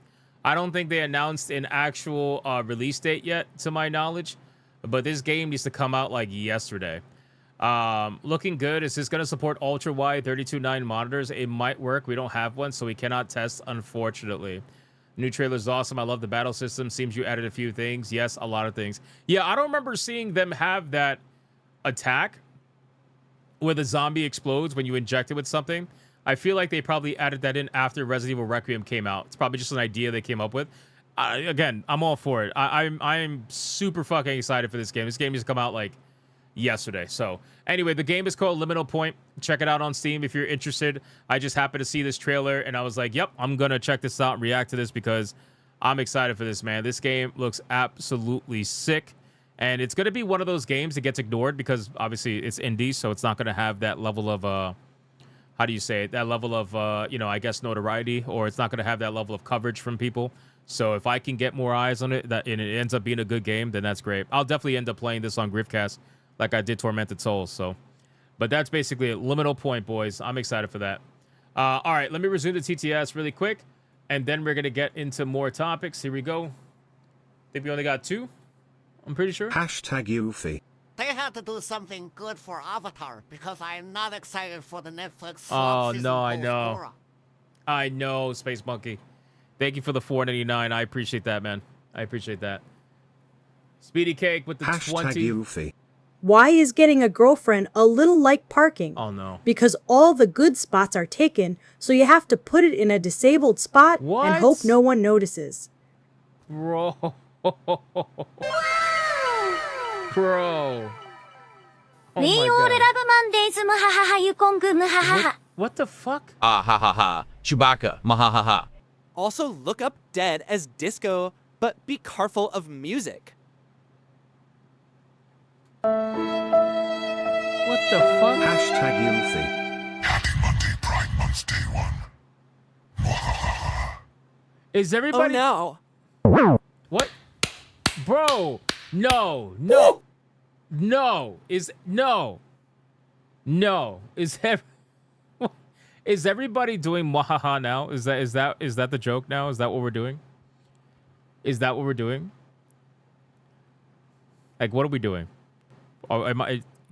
I don't think they announced an actual release date yet, to my knowledge, but this game needs to come out like yesterday. Looking good. Is this going to support ultra-wide 32:9 monitors? It might work. We don't have one, so we cannot test, unfortunately. New trailer is awesome. I love the battle system. Seems you added a few things. Yes, a lot of things. Yeah, I don't remember seeing them have that attack where the zombie explodes when you inject it with something. I feel like they probably added that in after Resident Evil Requiem came out. It's probably just an idea they came up with. Again, I'm all for it. I'm super fucking excited for this game. This game just come out like yesterday. So anyway, the game is called Liminal Point. Check it out on Steam if you're interested. I just happened to see this trailer and I was like, yep, I'm gonna check this out and react to this because I'm excited for this, man. This game looks absolutely sick. And it's going to be one of those games that gets ignored because obviously it's indie, so it's not going to have that level of, how do you say it? That level of, I guess notoriety, or it's not going to have that level of coverage from people. So if I can get more eyes on it and it ends up being a good game, then that's great. I'll definitely end up playing this on Griffcast like I did Tormented Souls. So, but that's basically a liminal point, boys. I'm excited for that. All right, let me resume the TTS really quick, and then we're going to get into more topics. Here we go. I think we only got 2. I'm pretty sure. Hashtag Yuffie. They had to do something good for Avatar because I am not excited for the Netflix. Oh, no, I know. Dora. I know, Space Monkey. Thank you for the $4.99. I appreciate that, man. I appreciate that. Speedy Cake with the Hashtag 20. Yuffie. Why is getting a girlfriend a little like parking? Oh, no. Because all the good spots are taken, so you have to put it in a disabled spot and hope no one notices. Bro. Bro. Oh my God. What the fuck? Ah ha ha ha. Chewbacca. Mahahaha. Also, look up Dead as disco, but be careful of music. What the fuck? Hashtag Yuffie. Happy Monday, Pride Month, day 1. Is everybody... Oh, no. What? Bro. No. No. No. No. No. Is everybody doing mwahaha now? Is that the joke now? Is that what we're doing? Is that what we're doing? Like, what are we doing?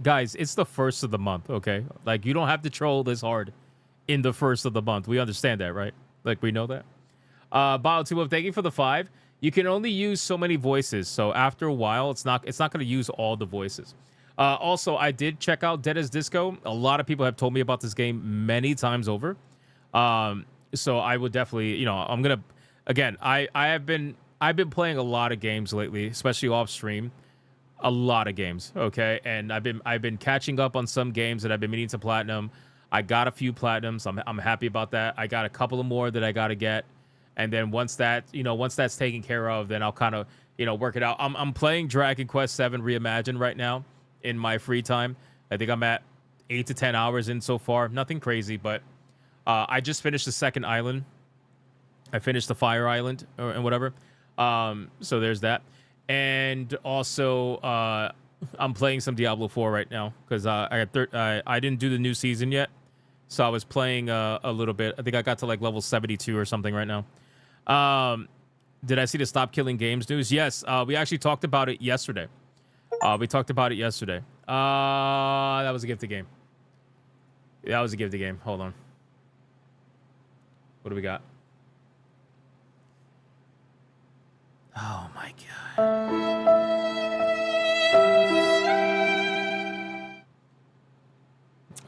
Guys, it's the 1st of the month, okay? Like, you don't have to troll this hard in the 1st of the month. We understand that, right? Like, we know that. Bio2, thank you for the 5. You can only use so many voices, so after a while, it's not going to use all the voices. Also, I did check out Dead as Disco. A lot of people have told me about this game many times over. So I would definitely, I'm gonna. Again, I've been playing a lot of games lately, especially off stream. A lot of games, okay, and I've been catching up on some games that I've been meaning to platinum. I got a few platinums. I'm happy about that. I got a couple of more that I got to get, and then once that's taken care of, then I'll kind of work it out. I'm playing Dragon Quest VII Reimagined right now in my free time. I think I'm at 8 to 10 hours in so far. Nothing crazy, but I just finished the second island. I finished the Fire Island and whatever. So there's that. And also, I'm playing some Diablo 4 right now because I didn't do the new season yet. So I was playing a little bit. I think I got to like level 72 or something right now. Did I see the Stop Killing Games news? Yes, we actually talked about it yesterday. That was a gifted game. That was a gifted game. Hold on. What do we got? Oh my God.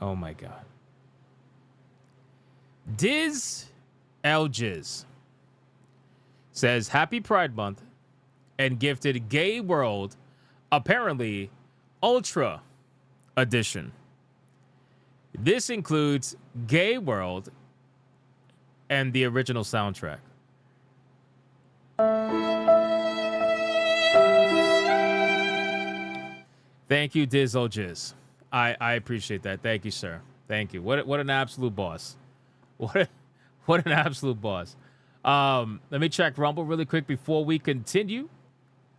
Oh my God. Diz Elgiz says Happy Pride Month and gifted Gay World, apparently Ultra Edition. This includes Gay World and the original soundtrack. Thank you, Dizzle Jizz. I appreciate that. Thank you, sir. Thank you. What an absolute boss. What an absolute boss. Let me check Rumble really quick before we continue.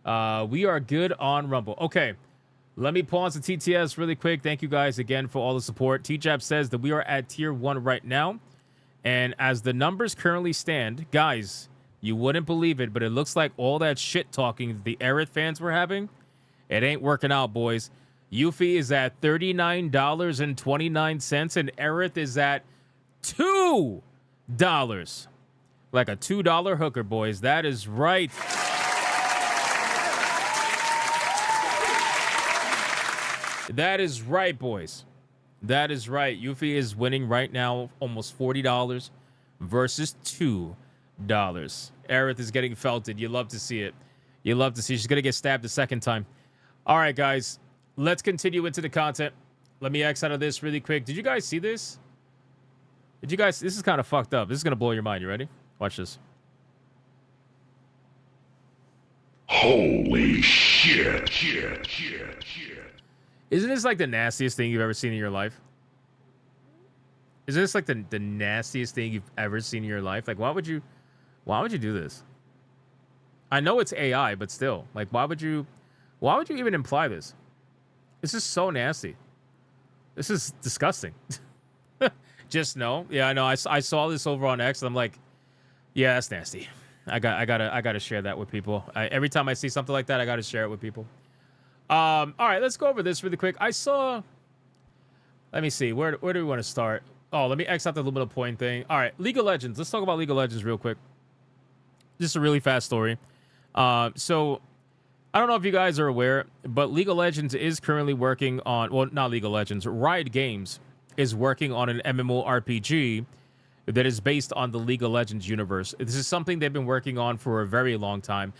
We are good on Rumble. Okay. Let me pause the TTS really quick. Thank you guys again for all the support. TJAP says that we are at tier 1 right now. And as the numbers currently stand, guys, you wouldn't believe it, but it looks like all that shit talking the Aerith fans were having, it ain't working out, boys. Yuffie is at $39.29, and Aerith is at $2. Like a $2 hooker, boys. That is right. That is right, boys. That is right. Yuffie is winning right now almost $40 versus $2. Aerith is getting felted. You love to see it. You love to see. She's going to get stabbed a second time. All right, guys. Let's continue into the content. Let me X out of this really quick. Did you guys see this? This is kind of fucked up. This is going to blow your mind. You ready? Watch this. Holy shit. Isn't this like the nastiest thing you've ever seen in your life? Is this like the nastiest thing you've ever seen in your life? Like, why would you do this? I know it's AI, but still, like, why would you even imply this? This is so nasty. This is disgusting. Just no. Yeah, I know. I saw this over on X, and I'm like, yeah, that's nasty. I gotta share that with people. Every time I see something like that, I gotta share it with people. All right, let's go over this really quick. I saw. Let me see. Where do we want to start? Oh, let me X out the little point thing. All right, League of Legends. Let's talk about League of Legends real quick. Just a really fast story. So I don't know if you guys are aware, but League of Legends is currently working on, well, not League of Legends, Riot Games is working on an MMORPG that is based on the League of Legends universe. This is something they've been working on for a very long time.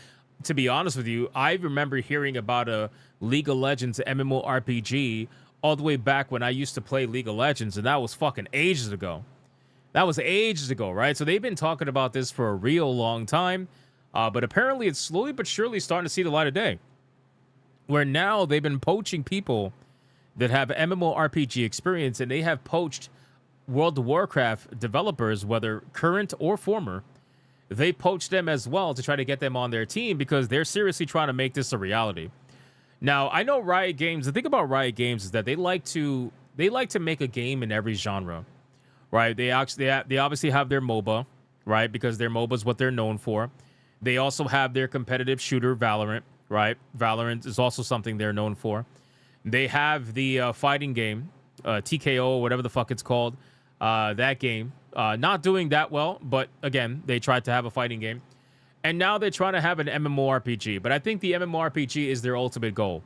To be honest with you, I remember hearing about a League of Legends MMORPG all the way back when I used to play League of Legends, and that was fucking ages ago. That was ages ago, right? So they've been talking about this for a real long time. But apparently it's slowly but surely starting to see the light of day, where now they've been poaching people that have MMORPG experience, and they have poached World of Warcraft developers, whether current or former. They poached them as well to try to get them on their team because they're seriously trying to make this a reality. Now, I know Riot Games, the thing about Riot Games is that they like to make a game in every genre, right? They obviously have their MOBA, right? Because their MOBA is what they're known for. They also have their competitive shooter, Valorant, right? Valorant is also something they're known for. They have the fighting game, TKO, whatever the fuck it's called. That game, not doing that well, but again, they tried to have a fighting game. And now they're trying to have an MMORPG. But I think the MMORPG is their ultimate goal.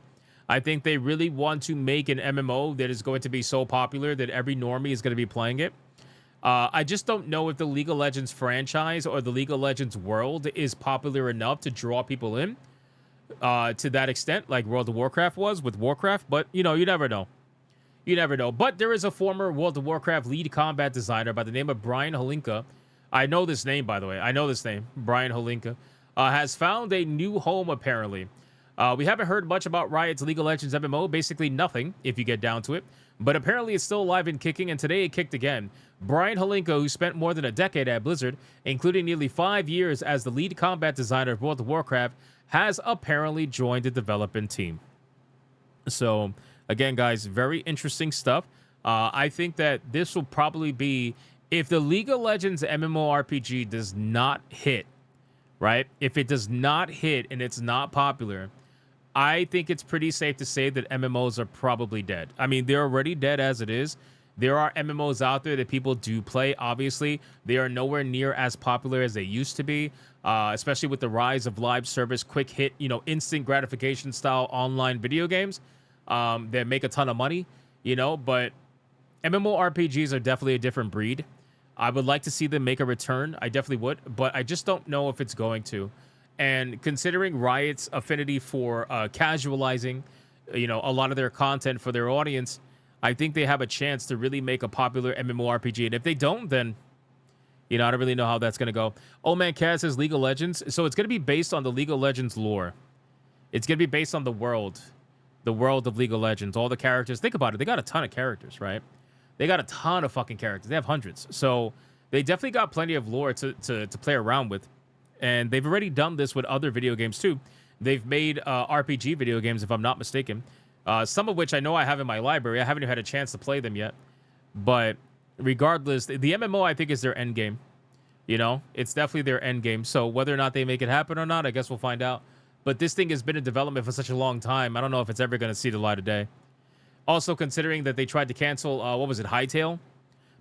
I think they really want to make an MMO that is going to be so popular that every normie is going to be playing it. I just don't know if the League of Legends franchise or the League of Legends world is popular enough to draw people in to that extent, like World of Warcraft was with Warcraft. But, you know, you never know. You never know. But there is a former World of Warcraft lead combat designer by the name of Brian Holinka. I know this name, by the way. I know this name. Brian Holinka has found a new home, apparently. We haven't heard much about Riot's League of Legends MMO. Basically nothing, if you get down to it. But apparently it's still alive and kicking, and today it kicked again. Brian Holinka, who spent more than a decade at Blizzard, including nearly 5 years as the lead combat designer of World of Warcraft, has apparently joined the development team. So, again, guys, very interesting stuff. I think that this will probably be, if the League of Legends MMORPG does not hit, right? If it does not hit and it's not popular, I think it's pretty safe to say that MMOs are probably dead. I mean, they're already dead as it is. There are MMOs out there that people do play. Obviously, they are nowhere near as popular as they used to be, especially with the rise of live service, quick hit, you know, instant gratification style online video games that make a ton of money, you know. But MMORPGs are definitely a different breed. I would like to see them make a return. I definitely would, but I just don't know if it's going to. And considering Riot's affinity for casualizing, you know, a lot of their content for their audience, I think they have a chance to really make a popular MMORPG. And if they don't, then, you know, I don't really know how that's going to go. Oh Man Cat says League of Legends. So it's going to be based on the League of Legends lore. It's going to be based on the world of League of Legends. All the characters. Think about it. They got a ton of characters, right? They got a ton of fucking characters. They have hundreds. So they definitely got plenty of lore to play around with. And they've already done this with other video games too. They've made RPG video games, if I'm not mistaken. Some of which I know I have in my library. I haven't even had a chance to play them yet. But regardless, the MMO, I think, is their end game. You know, it's definitely their end game. So whether or not they make it happen or not, I guess we'll find out. But this thing has been in development for such a long time. I don't know if it's ever going to see the light of day. Also, considering that they tried to cancel, what was it, Hytale?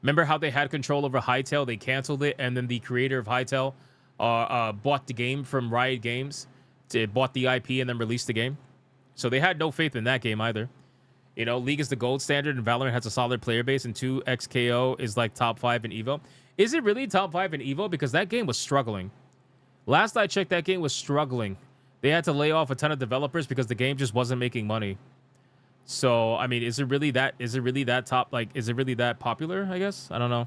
Remember how they had control over Hytale? They canceled it, and then the creator of Hytale bought the game from Riot Games. Bought the IP and then released the game. So they had no faith in that game either. You know, League is the gold standard, and Valorant has a solid player base, and 2XKO is like top 5 in Evo. Is it really top 5 in Evo? Because that game was struggling. Last I checked, that game was struggling. They had to lay off a ton of developers because the game just wasn't making money. So, I mean, is it really that top? Like, is it really that popular, I guess? I don't know.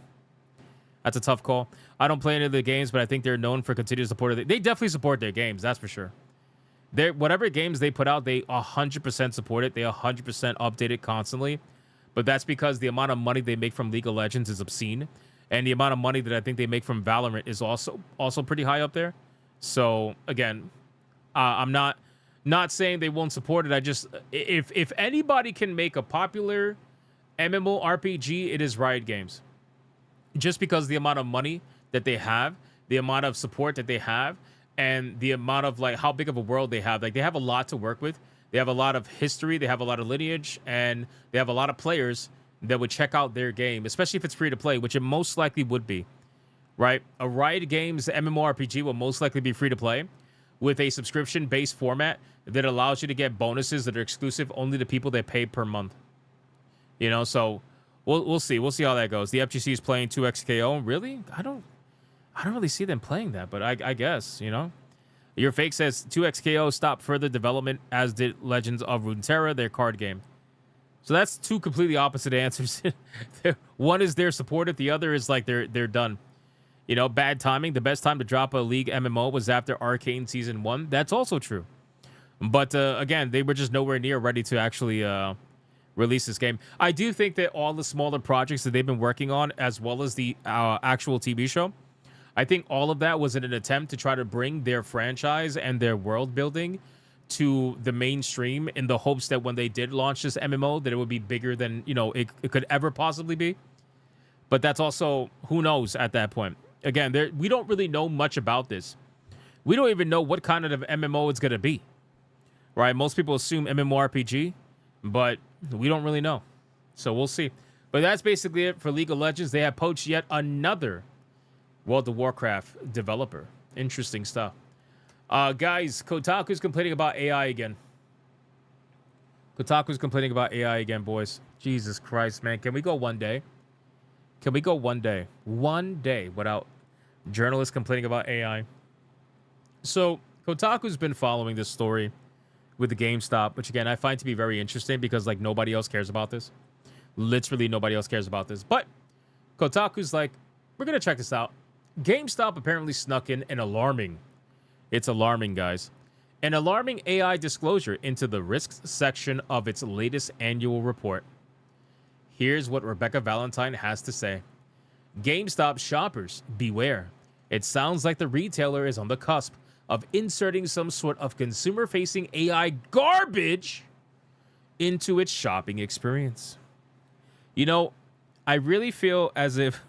That's a tough call. I don't play any of the games, but I think they're known for continued support. They definitely support their games, that's for sure. whatever games they put out, they 100% support it. They 100% update it constantly. But that's because the amount of money they make from League of Legends is obscene. And the amount of money that I think they make from Valorant is also pretty high up there. So, again, I'm not saying they won't support it. I just, if anybody can make a popular MMORPG, it is Riot Games. Just because the amount of money that they have, the amount of support that they have, and the amount of, like, how big of a world they have. Like, they have a lot to work with. They have a lot of history. They have a lot of lineage. And they have a lot of players that would check out their game, especially if it's free to play, which it most likely would be, right? A Riot Games MMORPG will most likely be free to play with a subscription-based format that allows you to get bonuses that are exclusive only to people that pay per month. You know, so we'll see. We'll see how that goes. The FGC is playing 2XKO. Really? I don't really see them playing that, but I guess, you know. Your Fake says 2XKO stopped further development, as did Legends of Runeterra, their card game. So that's two completely opposite answers. One is they're supportive. The other is like they're done. You know, bad timing. The best time to drop a League MMO was after Arcane Season 1. That's also true. But again, they were just nowhere near ready to actually release this game. I do think that all the smaller projects that they've been working on, as well as the actual TV show, I think all of that was in an attempt to try to bring their franchise and their world building to the mainstream in the hopes that when they did launch this MMO, that it would be bigger than, you know, it could ever possibly be. But that's also, who knows at that point. Again, we don't really know much about this. We don't even know what kind of MMO it's going to be, right? Most people assume MMORPG, but we don't really know. So we'll see. But that's basically it for League of Legends. They have poached yet another World of Warcraft developer. Interesting stuff. Guys, Kotaku's complaining about AI again. Kotaku's complaining about AI again, boys. Jesus Christ, man. Can we go one day? Can we go one day? One day without journalists complaining about AI? So, Kotaku's been following this story with the GameStop, which, again, I find to be very interesting because, like, nobody else cares about this. Literally nobody else cares about this. But Kotaku's like, we're going to check this out. GameStop apparently snuck in an alarming, it's alarming, guys, an alarming AI disclosure into the risks section of its latest annual report. Here's what Rebecca Valentine has to say. GameStop shoppers, beware. It sounds like the retailer is on the cusp of inserting some sort of consumer-facing AI garbage into its shopping experience. You know, I really feel as if,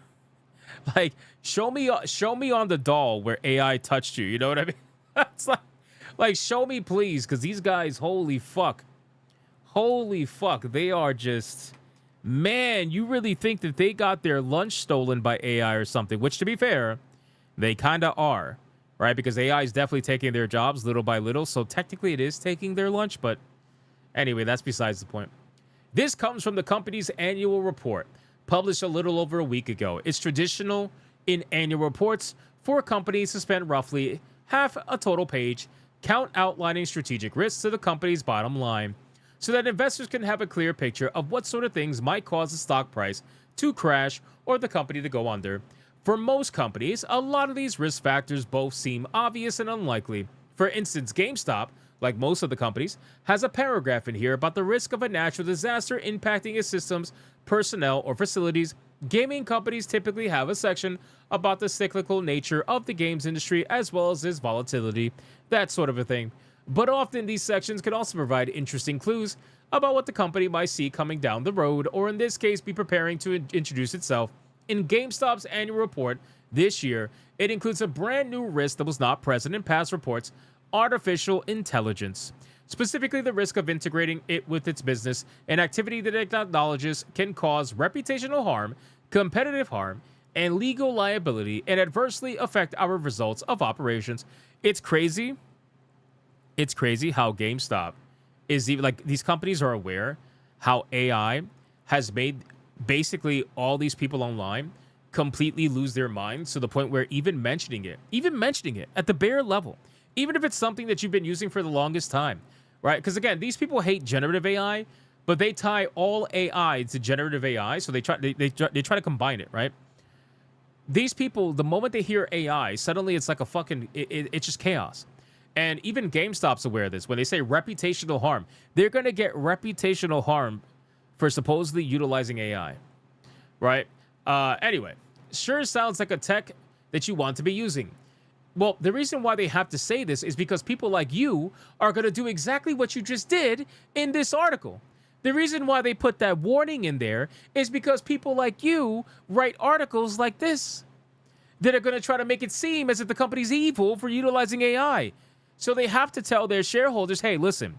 like, show me on the doll where AI touched you. You know what I mean? It's like show me, please, because these guys, holy fuck, they are just, man. You really think that they got their lunch stolen by AI or something? Which, to be fair, they kind of are, right? Because AI is definitely taking their jobs little by little. So technically, it is taking their lunch. But anyway, that's besides the point. This comes from the company's annual report, published a little over a week ago. It's traditional in annual reports for companies to spend roughly half a total page count outlining strategic risks to the company's bottom line so that investors can have a clear picture of what sort of things might cause the stock price to crash or the company to go under. For most companies, a lot of these risk factors both seem obvious and unlikely. For instance, GameStop, like most of the companies, has a paragraph in here about the risk of a natural disaster impacting its systems, personnel, or facilities. Gaming companies typically have a section about the cyclical nature of the games industry as well as its volatility, that sort of a thing. But often these sections can also provide interesting clues about what the company might see coming down the road, or in this case, be preparing to introduce itself. In GameStop's annual report this year, it includes a brand new risk that was not present in past reports: artificial intelligence. Specifically, the risk of integrating it with its business, an activity that it acknowledges can cause reputational harm, competitive harm, and legal liability, and adversely affect our results of operations. It's crazy. It's crazy how GameStop is even, like, these companies are aware how AI has made basically all these people online completely lose their minds to the point where even mentioning it at the bare level, even if it's something that you've been using for the longest time, right? Because again, these people hate generative AI, but they tie all AI to generative AI, so they try to combine it, right? These people, the moment they hear AI, suddenly it's like a fucking, it's just chaos. And even GameStop's aware of this. When they say reputational harm, they're going to get reputational harm for supposedly utilizing AI, right? Anyway, sure sounds like a tech that you want to be using. Well, the reason why they have to say this is because people like you are going to do exactly what you just did in this article. The reason why they put that warning in there is because people like you write articles like this that are going to try to make it seem as if the company's evil for utilizing AI. So they have to tell their shareholders, hey, listen,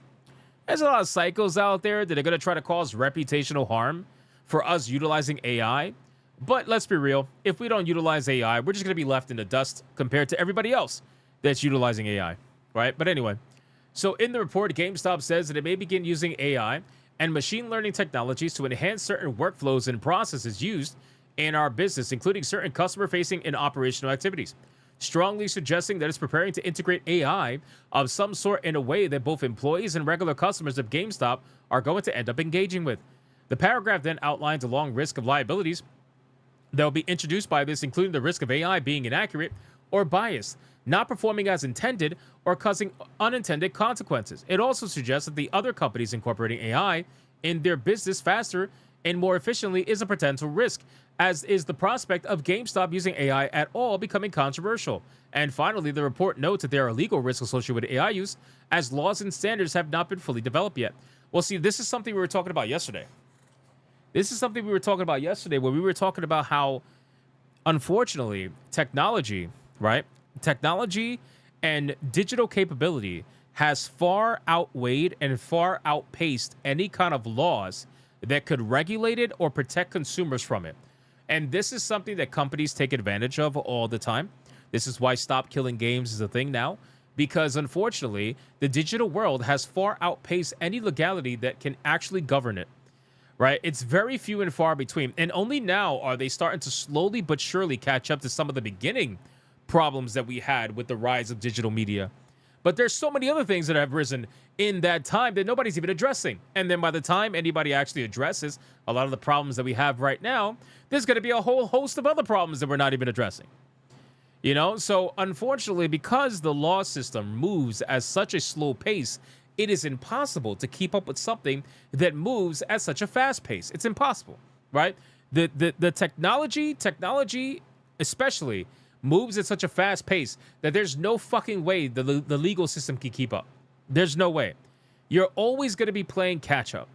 there's a lot of psychos out there that are going to try to cause reputational harm for us utilizing AI. But let's be real, if we don't utilize AI, we're just going to be left in the dust compared to everybody else that's utilizing AI, right? But anyway, so in the report, GameStop says that it may begin using AI and machine learning technologies to enhance certain workflows and processes used in our business, including certain customer-facing and operational activities, strongly suggesting that it's preparing to integrate AI of some sort in a way that both employees and regular customers of GameStop are going to end up engaging with. The paragraph then outlines a long list of liabilities that will be introduced by this, including the risk of AI being inaccurate or biased, not performing as intended, or causing unintended consequences. It also suggests that the other companies incorporating AI in their business faster and more efficiently is a potential risk, as is the prospect of GameStop using AI at all becoming controversial. And finally, the report notes that there are legal risks associated with AI use, as laws and standards have not been fully developed yet. Well, see, this is something we were talking about yesterday. This is something we were talking about yesterday, where we were talking about how, unfortunately, technology, right? Technology and digital capability has far outweighed and far outpaced any kind of laws that could regulate it or protect consumers from it. And this is something that companies take advantage of all the time. This is why Stop Killing Games is a thing now, because unfortunately, the digital world has far outpaced any legality that can actually govern it. Right? It's very few and far between. And only now are they starting to slowly but surely catch up to some of the beginning problems that we had with the rise of digital media. But there's so many other things that have risen in that time that nobody's even addressing. And then by the time anybody actually addresses a lot of the problems that we have right now, there's going to be a whole host of other problems that we're not even addressing. You know, so unfortunately, because the law system moves at such a slow pace, it is impossible to keep up with something that moves at such a fast pace. It's impossible, right? The technology especially moves at such a fast pace that there's no fucking way the legal system can keep up. There's no way. You're always going to be playing catch up.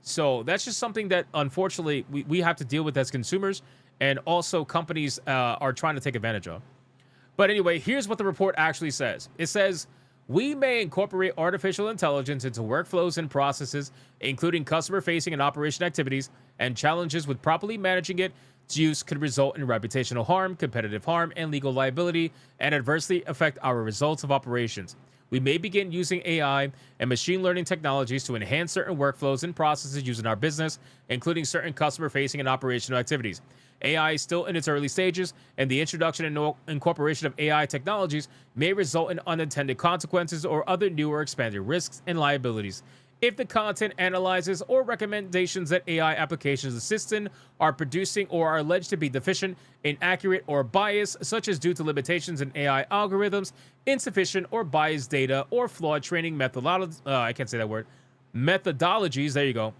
So that's just something that unfortunately we have to deal with as consumers, and also companies are trying to take advantage of. But anyway, here's what the report actually says. It says, we may incorporate artificial intelligence into workflows and processes, including customer-facing and operation activities, and challenges with properly managing it. Its use could result in reputational harm, competitive harm, and legal liability, and adversely affect our results of operations. We may begin using AI and machine learning technologies to enhance certain workflows and processes used in our business, including certain customer-facing and operational activities. AI is still in its early stages, and the introduction and incorporation of AI technologies may result in unintended consequences or other new or expanded risks and liabilities. If the content, analyzes, or recommendations that AI applications assist in are producing or are alleged to be deficient, inaccurate, or biased, such as due to limitations in AI algorithms, insufficient or biased data, or flawed training methodologies, methodologies, there you go,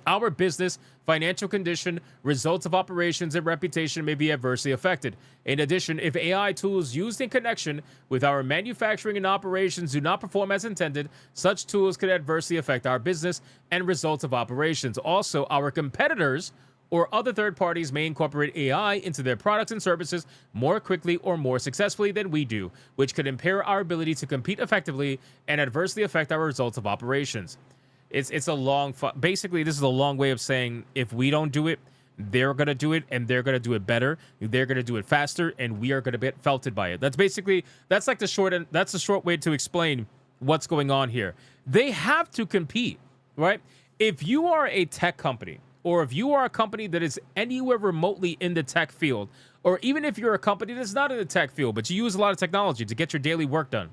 our business, financial condition, results of operations, and reputation may be adversely affected. In addition, if AI tools used in connection with our manufacturing and operations do not perform as intended, such tools could adversely affect our business and results of operations. Also, our competitors or other third parties may incorporate AI into their products and services more quickly or more successfully than we do, which could impair our ability to compete effectively and adversely affect our results of operations. It's a long, basically, this is a long way of saying if we don't do it, they're going to do it, and they're going to do it better. They're going to do it faster, and we are going to get felted by it. That's basically, that's like the short way to explain what's going on here. They have to compete, right? If you are a tech company, or if you are a company that is anywhere remotely in the tech field, or even if you're a company that's not in the tech field, but you use a lot of technology to get your daily work done,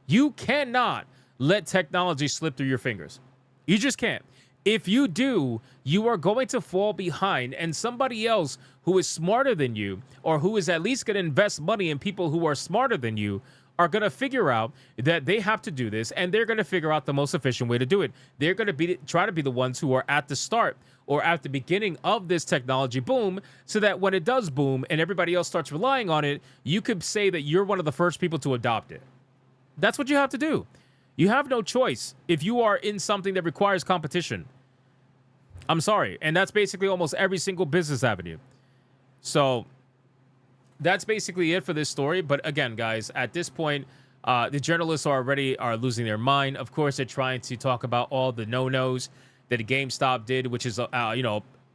you cannot let technology slip through your fingers. You just can't. If you do, you are going to fall behind, and somebody else who is smarter than you, or who is at least going to invest money in people who are smarter than you, are going to figure out that they have to do this, and they're going to figure out the most efficient way to do it. They're going to try to be the ones who are at the start or at the beginning of this technology boom, so that when it does boom and everybody else starts relying on it, you could say that you're one of the first people to adopt it. That's what you have to do. You have no choice if you are in something that requires competition. I'm sorry. And that's basically almost every single business avenue. So that's basically it for this story. But again, guys, at this point, the journalists are losing their mind. Of course, they're trying to talk about all the no-nos that GameStop did, which is,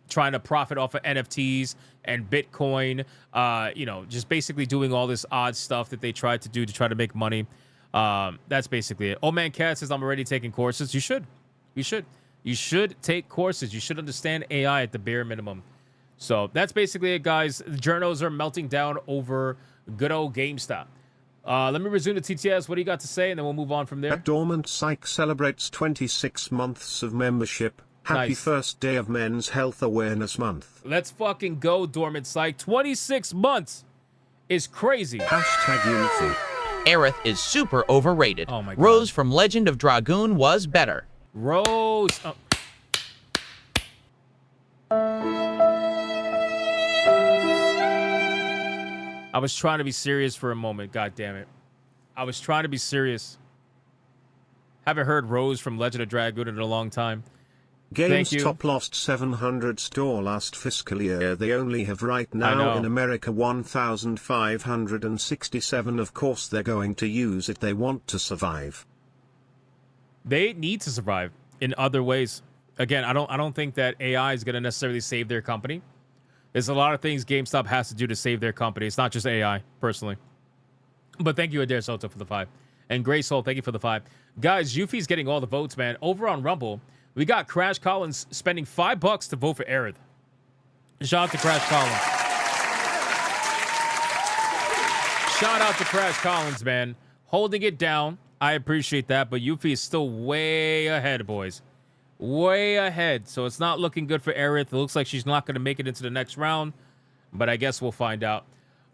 trying to profit off of NFTs and Bitcoin, just basically doing all this odd stuff that they tried to do to try to make money. That's basically it. Old Man Cat says, I'm already taking courses. You should. You should take courses. You should understand AI at the bare minimum. So that's basically it, guys. The journos are melting down over good old GameStop. Let me resume the TTS. What do you got to say? And then we'll move on from there. Dormant Psych celebrates 26 months of membership. Happy first day of Men's Health Awareness Month. Let's fucking go, Dormant Psych. 26 months is crazy. Hashtag Unity. Aerith is super overrated. Oh my God. Rose from Legend of Dragoon was better. Rose. Oh. I was trying to be serious for a moment. God damn it. I was trying to be serious. Haven't heard Rose from Legend of Dragoon in a long time. GameStop lost 700 store last fiscal year. They only have right now in America 1,567. Of course they're going to use it. They want to survive. They need to survive in other ways. Again, I don't think that AI is going to necessarily save their company. There's a lot of things GameStop has to do to save their company. It's not just AI, personally. But thank you, Adair Soto, for the 5. And Gray Soul, thank you for the 5. Guys, Yuffie's getting all the votes, man. Over on Rumble, we got Crash Collins spending $5 to vote for Aerith. Shout out to Crash Collins. Shout out to Crash Collins, man. Holding it down. I appreciate that, but Yuffie is still way ahead, boys. Way ahead. So it's not looking good for Aerith. It looks like she's not going to make it into the next round, but I guess we'll find out.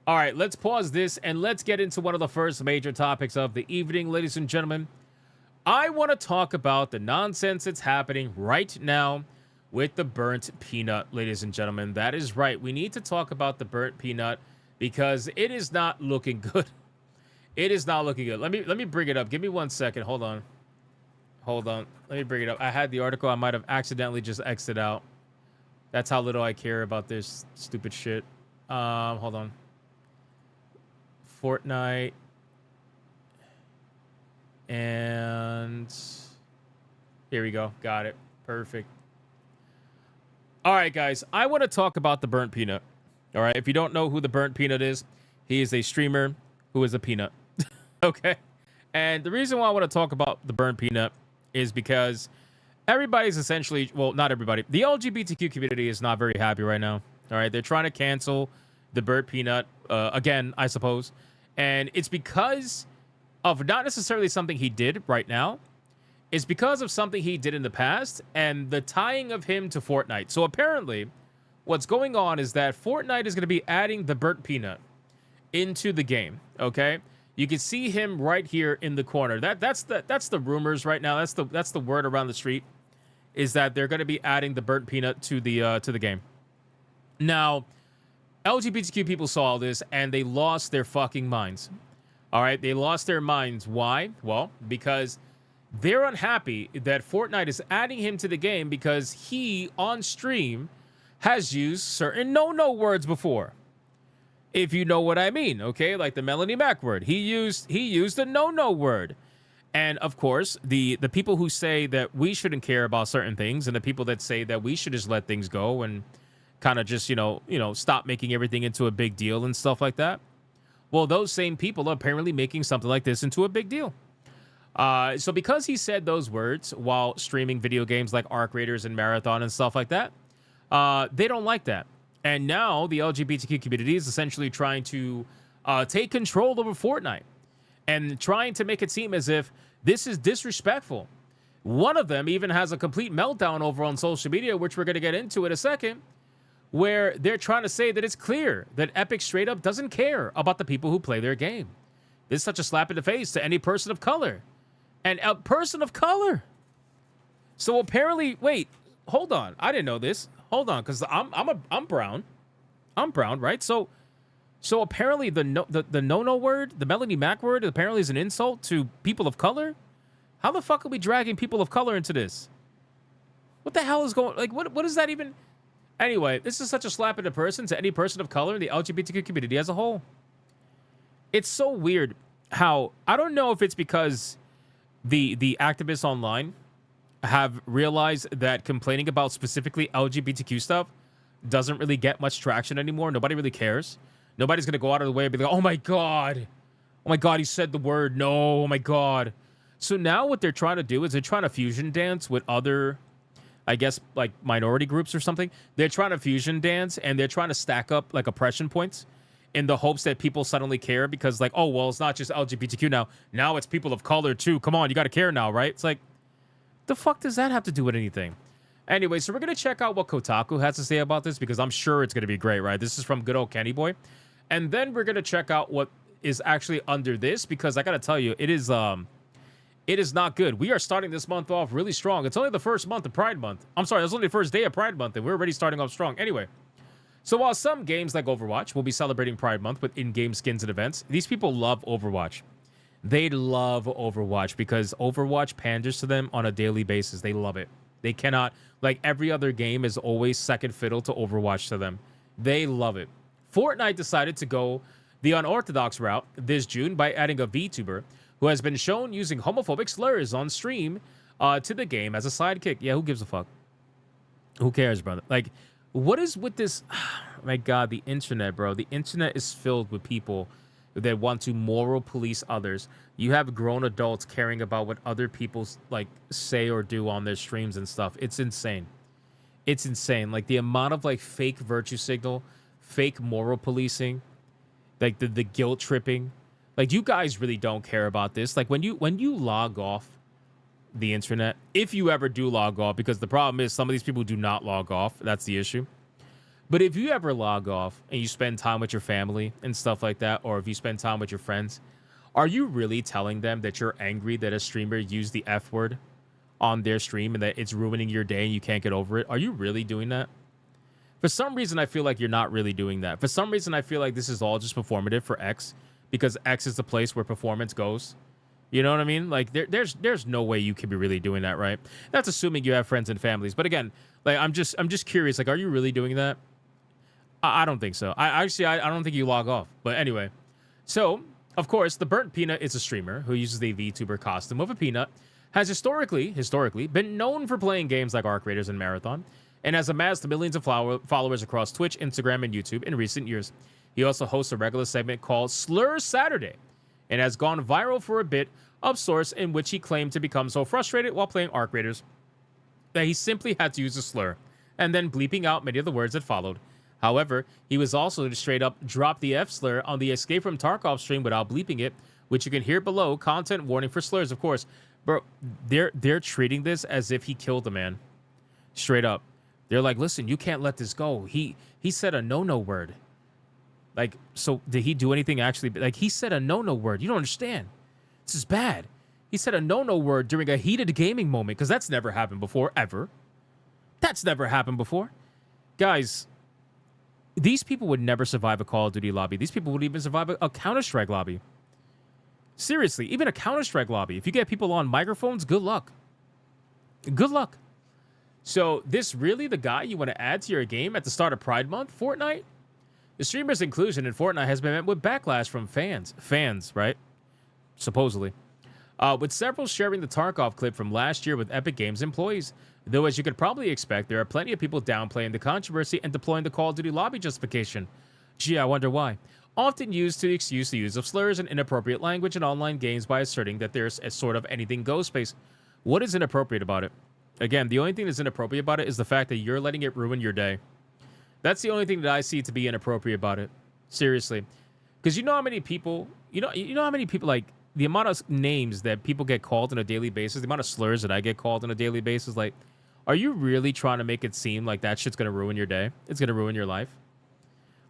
All right, let's pause this and let's get into one of the first major topics of the evening, ladies and gentlemen. I want to talk about the nonsense that's happening right now with the Burnt Peanut, ladies and gentlemen. That is right. We need to talk about the Burnt Peanut because it is not looking good. It is not looking good. Let me bring it up. Give me 1 second. Hold on. Let me bring it up. I had the article. I might have accidentally just exited out. That's how little I care about this stupid shit. Hold on. Fortnite. And here we go. Got it. Perfect. All right, guys. I want to talk about the Burnt Peanut. All right. If you don't know who the Burnt Peanut is, he is a streamer who is a peanut. Okay. And the reason why I want to talk about the Burnt Peanut is because everybody's essentially, well, not everybody. The LGBTQ community is not very happy right now. All right. They're trying to cancel the Burnt Peanut again, I suppose. And it's because of not necessarily something he did right now. It's because of something he did in the past and the tying of him to Fortnite. So apparently what's going on is that Fortnite is going to be adding the Burnt Peanut into the game. Okay. You can see him right here in the corner. That's the rumors right now. That's the word around the street, is that they're going to be adding the Burnt Peanut to the game. Now, LGBTQ people saw this and they lost their fucking minds. All right, they lost their minds. Why? Well, because they're unhappy that Fortnite is adding him to the game because he on stream has used certain no words before. If you know what I mean, okay? Like the Melanie Mac word. He used a no word. And of course, the people who say that we shouldn't care about certain things and the people that say that we should just let things go and kind of just, stop making everything into a big deal and stuff like that. Well, those same people are apparently making something like this into a big deal. So because he said those words while streaming video games like Arc Raiders and Marathon and stuff like that, they don't like that. And now the LGBTQ community is essentially trying to take control over Fortnite and trying to make it seem as if this is disrespectful. One of them even has a complete meltdown over on social media, which we're going to get into in a second, where they're trying to say that it's clear that Epic straight up doesn't care about the people who play their game. This is such a slap in the face to any person of color. And a person of color. So apparently, wait, hold on. I didn't know this. Hold on, because I'm brown. I'm brown, right? So apparently the no word, the Melanie Mac word, apparently is an insult to people of color. How the fuck are we dragging people of color into this? What the hell is going? Like, what is that even? Anyway, this is such a slap in the person to any person of color in the LGBTQ community as a whole. It's so weird how, I don't know if it's because the activists online have realized that complaining about specifically LGBTQ stuff doesn't really get much traction anymore. Nobody really cares. Nobody's going to go out of the way and be like, oh my God, he said the word. No, oh my God. So now what they're trying to do is they're trying to fusion dance with other, I guess, like minority groups or something. They're trying to fusion dance and they're trying to stack up like oppression points in the hopes that people suddenly care because like, oh, well, it's not just LGBTQ now. Now it's people of color too. Come on, you got to care now, right? It's like, the fuck does that have to do with anything? Anyway, so we're going to check out what Kotaku has to say about this because I'm sure it's going to be great, right? This is from good old Kenny Boy. And then we're going to check out what is actually under this because I got to tell you, it is not good. We are starting this month off really strong. It's only the first month of Pride Month. I'm sorry, it's only the first day of Pride Month, and we're already starting off strong. Anyway, so while some games like Overwatch will be celebrating Pride Month with in-game skins and events, these people love Overwatch. They love Overwatch because Overwatch panders to them on a daily basis. They love it. They cannot, like every other game is always second fiddle to Overwatch to them. They love it. Fortnite decided to go the unorthodox route this June by adding a VTuber who has been shown using homophobic slurs on stream to the game as a sidekick. Yeah, who gives a fuck? Who cares, brother? Like, what is with this? Oh my God, the internet, bro. The internet is filled with people that want to moral police others. You have grown adults caring about what other people like say or do on their streams and stuff. It's insane. It's insane. Like the amount of like fake virtue signal, fake moral policing, like the guilt tripping. Like you guys really don't care about this. Like when you log off the internet, if you ever do log off, because the problem is some of these people do not log off. That's the issue. But if you ever log off and you spend time with your family and stuff like that, or if you spend time with your friends, are you really telling them that you're angry that a streamer used the F word on their stream and that it's ruining your day and you can't get over it? Are you really doing that? For some reason, I feel like you're not really doing that. For some reason, I feel like this is all just performative for X because X is the place where performance goes. You know what I mean? Like there's no way you could be really doing that, right? That's assuming you have friends and families. But again, like I'm just curious. Like, are you really doing that? I don't think so. I don't think you log off. But anyway, so of course, TheBurntPeanut is a streamer who uses the VTuber costume of a peanut, has historically been known for playing games like Arc Raiders and Marathon, and has amassed millions of followers across Twitch, Instagram, and YouTube in recent years. He also hosts a regular segment called Slur Saturday, and has gone viral for a bit of sorts in which he claimed to become so frustrated while playing Arc Raiders that he simply had to use a slur, and then bleeping out many of the words that followed. However, he was also to straight up drop the F slur on the Escape from Tarkov stream without bleeping it, which you can hear below. Content warning for slurs, of course. Bro, they're treating this as if he killed a man. Straight up. They're like, listen, you can't let this go. He said a no-no word. Like, so did he do anything actually? Like, he said a no-no word. You don't understand. This is bad. He said a no-no word during a heated gaming moment, because that's never happened before, ever. That's never happened before. Guys, these people would never survive a Call of Duty lobby. These people would even survive a Counter-Strike lobby. Seriously, even a Counter-Strike lobby. If you get people on microphones, good luck. Good luck. So, this really the guy you want to add to your game at the start of Pride Month? Fortnite? The streamer's inclusion in Fortnite has been met with backlash from fans. Fans, right? Supposedly. With several sharing the Tarkov clip from last year with Epic Games employees. Though, as you could probably expect, there are plenty of people downplaying the controversy and deploying the Call of Duty lobby justification. Gee, I wonder why. Often used to excuse the use of slurs and inappropriate language in online games by asserting that there's a sort of anything goes space. What is inappropriate about it? Again, the only thing that's inappropriate about it is the fact that you're letting it ruin your day. That's the only thing that I see to be inappropriate about it. Seriously. Because you know how many people, you know how many people, like, the amount of names that people get called on a daily basis, the amount of slurs that I get called on a daily basis, like, are you really trying to make it seem like that shit's going to ruin your day? It's going to ruin your life?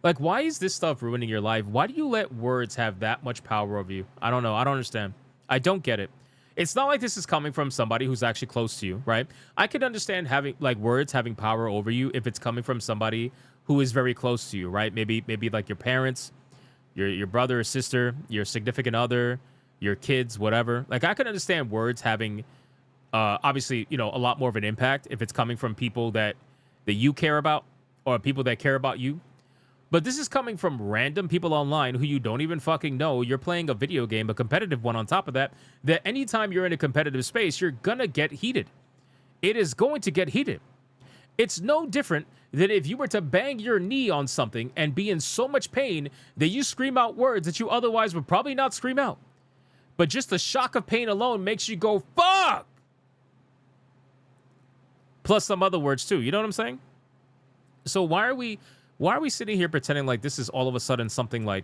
Like, why is this stuff ruining your life? Why do you let words have that much power over you? I don't know. I don't understand. I don't get it. It's not like this is coming from somebody who's actually close to you, right? I could understand having like words having power over you if it's coming from somebody who is very close to you, right? Maybe like your parents, your brother or sister, your significant other, your kids, whatever. Like, I could understand words having obviously, you know, a lot more of an impact if it's coming from people that you care about or people that care about you. But this is coming from random people online who you don't even fucking know. You're playing a video game, a competitive one on top of that, that anytime you're in a competitive space, you're gonna get heated. It is going to get heated. It's no different than if you were to bang your knee on something and be in so much pain that you scream out words that you otherwise would probably not scream out. But just the shock of pain alone makes you go, fuck! Plus some other words too, you know what I'm saying? So why are we sitting here pretending like this is all of a sudden something like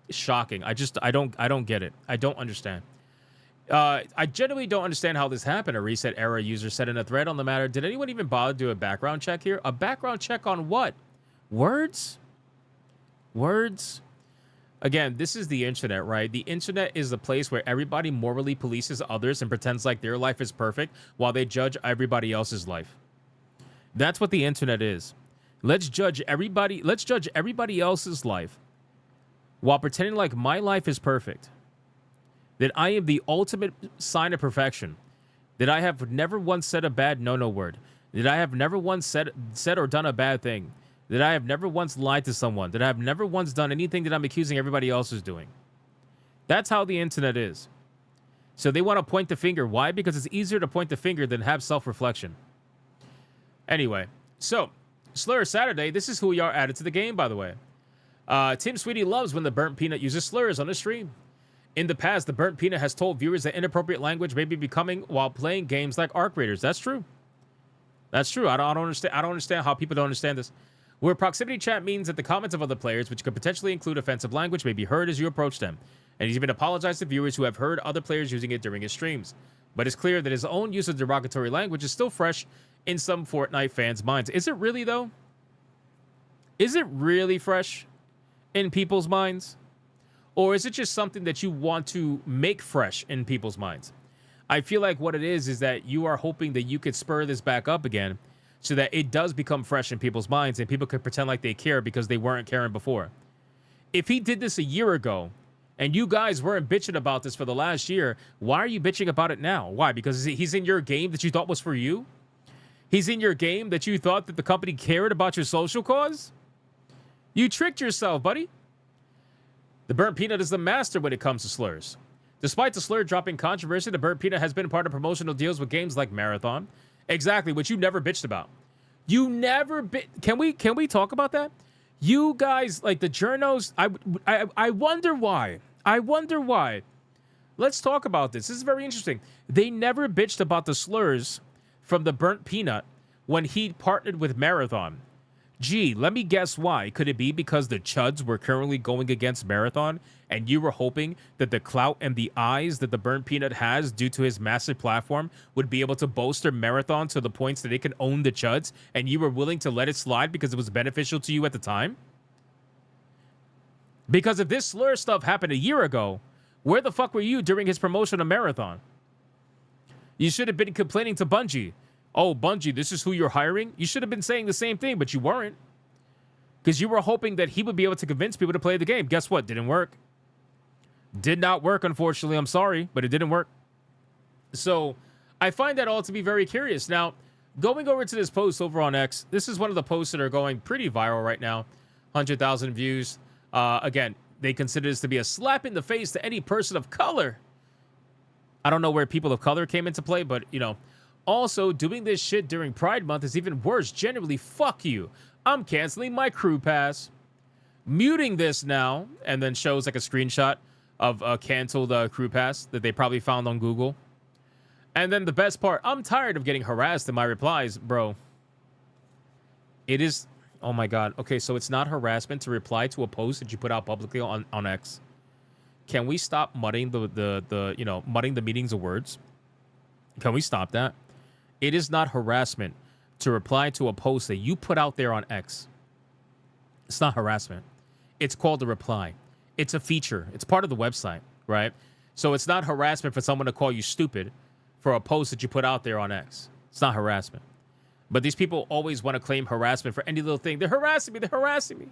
shocking? I don't get it. I don't understand. I genuinely don't understand how this happened. A reset error user said in a thread on the matter. Did anyone even bother to do a background check here? A background check on what? Words? Words? Again, this is the internet, right? The internet is the place where everybody morally polices others and pretends like their life is perfect while they judge everybody else's life. That's what the internet is. Let's judge everybody else's life while pretending like my life is perfect. That I am the ultimate sign of perfection. That I have never once said a bad no word. That I have never once said or done a bad thing. That I have never once lied to someone. That I have never once done anything that I'm accusing everybody else is doing. That's how the internet is. So they want to point the finger. Why? Because it's easier to point the finger than have self-reflection. Anyway, so Slur Saturday. This is who we are added to the game, by the way. Tim Sweetie loves when the Burnt Peanut uses slurs on his stream. In the past, the Burnt Peanut has told viewers that inappropriate language may be becoming while playing games like Arc Raiders. That's true. That's true. I don't understand how people don't understand this. Where proximity chat means that the comments of other players, which could potentially include offensive language, may be heard as you approach them. And he's even apologized to viewers who have heard other players using it during his streams. But it's clear that his own use of derogatory language is still fresh in some Fortnite fans' minds. Is it really, though? Is it really fresh in people's minds? Or is it just something that you want to make fresh in people's minds? I feel like what it is that you are hoping that you could spur this back up again so that it does become fresh in people's minds and people could pretend like they care because they weren't caring before. If he did this a year ago and you guys weren't bitching about this for the last year, why are you bitching about it now? Why? Because he's in your game that you thought was for you? He's in your game that you thought that the company cared about your social cause? You tricked yourself, buddy. The Burnt Peanut is the master when it comes to slurs. Despite the slur dropping controversy, the Burnt Peanut has been part of promotional deals with games like Marathon. Exactly, which you never bitched about. You never Can we talk about that? You guys, like the journos, I wonder why. I wonder why. Let's talk about this. This is very interesting. They never bitched about the slurs from the Burnt Peanut when he partnered with Marathon. Gee, let me guess why. Could it be because the Chuds were currently going against Marathon and you were hoping that the clout and the eyes that the Burnt Peanut has due to his massive platform would be able to bolster Marathon to the points that it can own the Chuds and you were willing to let it slide because it was beneficial to you at the time? Because if this slur stuff happened a year ago, where the fuck were you during his promotion of Marathon? You should have been complaining to Bungie. Oh, Bungie, this is who you're hiring? You should have been saying the same thing, but you weren't. Because you were hoping that he would be able to convince people to play the game. Guess what? Didn't work. Did not work, unfortunately. I'm sorry, but it didn't work. So I find that all to be very curious. Now, going over to this post over on X, this is one of the posts that are going pretty viral right now. 100,000 views. Again, they consider this to be a slap in the face to any person of color. I don't know where people of color came into play, but, you know. Also, doing this shit during Pride Month is even worse. Generally, fuck you. I'm canceling my crew pass. Muting this now, and then shows like a screenshot of a canceled crew pass that they probably found on Google. And then the best part, I'm tired of getting harassed in my replies, bro. It is, oh my God. Okay, so it's not harassment to reply to a post that you put out publicly on X. Can we stop mudding mudding the meanings of words? Can we stop that? It is not harassment to reply to a post that you put out there on X. It's not harassment. it's called a reply. It's a feature. It's part of the website, right? So it's not harassment for someone to call you stupid for a post that you put out there on X. It's not harassment. But these people always want to claim harassment for any little thing. They're harassing me. They're harassing me.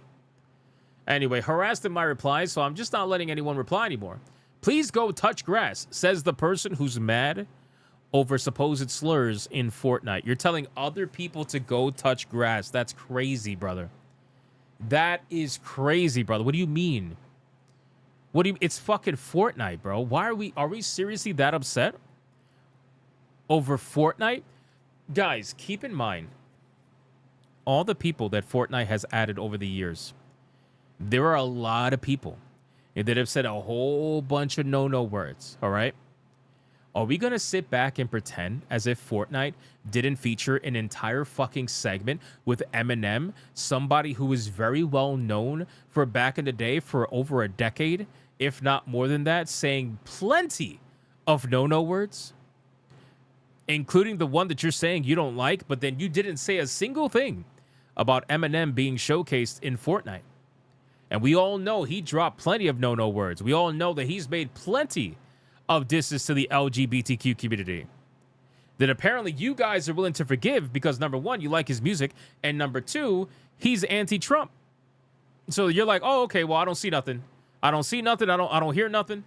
Anyway, harassed in my replies, so I'm just not letting anyone reply anymore. Please go touch grass, says the person who's mad over supposed slurs in Fortnite. You're telling other people to go touch grass. That's crazy, brother. That is crazy, brother. What do you mean? What do you? It's fucking Fortnite, bro. Why are we seriously that upset over Fortnite? Guys, keep in mind all the people that Fortnite has added over the years. There are a lot of people that have said a whole bunch of no words, all right? Are we going to sit back and pretend as if Fortnite didn't feature an entire fucking segment with Eminem, somebody who is very well known for back in the day for over a decade, if not more than that, saying plenty of no words, including the one that you're saying you don't like, but then you didn't say a single thing about Eminem being showcased in Fortnite. And we all know he dropped plenty of no words. We all know that he's made plenty of disses to the LGBTQ community that apparently you guys are willing to forgive because, number one, you like his music, and number two, he's anti-Trump. So you're like, oh, okay, well, I don't see nothing. I don't see nothing. I don't hear nothing.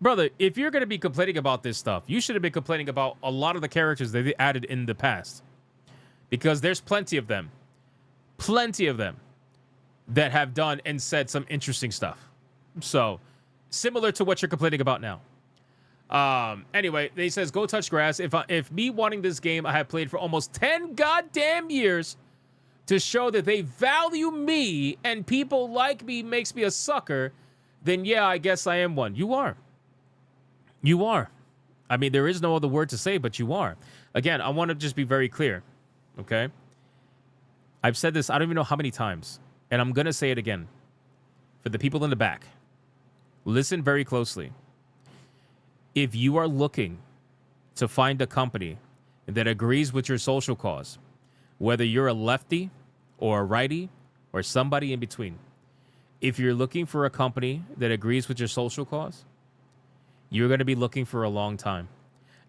Brother, if you're going to be complaining about this stuff, you should have been complaining about a lot of the characters that they added in the past, because there's plenty of them that have done and said some interesting stuff. So similar to what you're complaining about now. Anyway, he says, go touch grass. If me wanting this game I have played for almost 10 goddamn years to show that they value me and people like me makes me a sucker, then yeah, I guess I am one. You are. You are. I mean, there is no other word to say, but you are. Again, I want to just be very clear, okay? I've said this, I don't even know how many times, and I'm going to say it again. For the people in the back, listen very closely. If you are looking to find a company that agrees with your social cause, whether you're a lefty or a righty or somebody in between, if you're looking for a company that agrees with your social cause, you're going to be looking for a long time.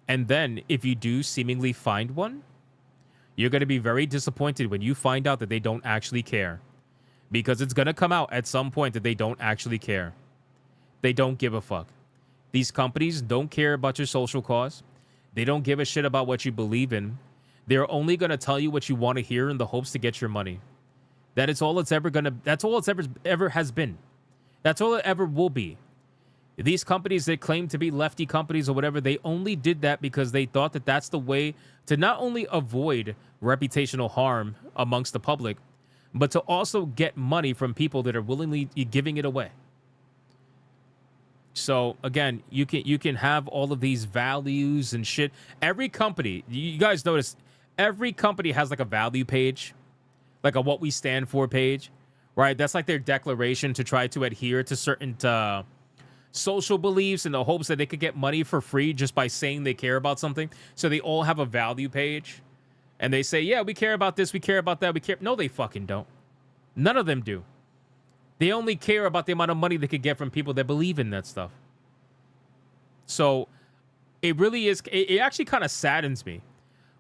And then if you do seemingly find one, you're going to be very disappointed when you find out that they don't actually care. Because it's going to come out at some point that they don't actually care. They don't give a fuck. These companies don't care about your social cause. They don't give a shit about what you believe in. They're only going to tell you what you want to hear in the hopes to get your money. That is all it's ever going to, that's all it's ever has been. That's all it ever will be. These companies that claim to be lefty companies or whatever, they only did that because they thought that that's the way to not only avoid reputational harm amongst the public, but to also get money from people that are willingly giving it away. So again, you can have all of these values and shit. Every company, you guys notice, every company has like a value page, like a what we stand for page, right? That's like their declaration to try to adhere to certain social beliefs in the hopes that they could get money for free just by saying they care about something. So they all have a value page. And they say, yeah, we care about this, we care about that, we care. No, they fucking don't. None of them do. They only care about the amount of money they could get from people that believe in that stuff. So it really is, it actually kind of saddens me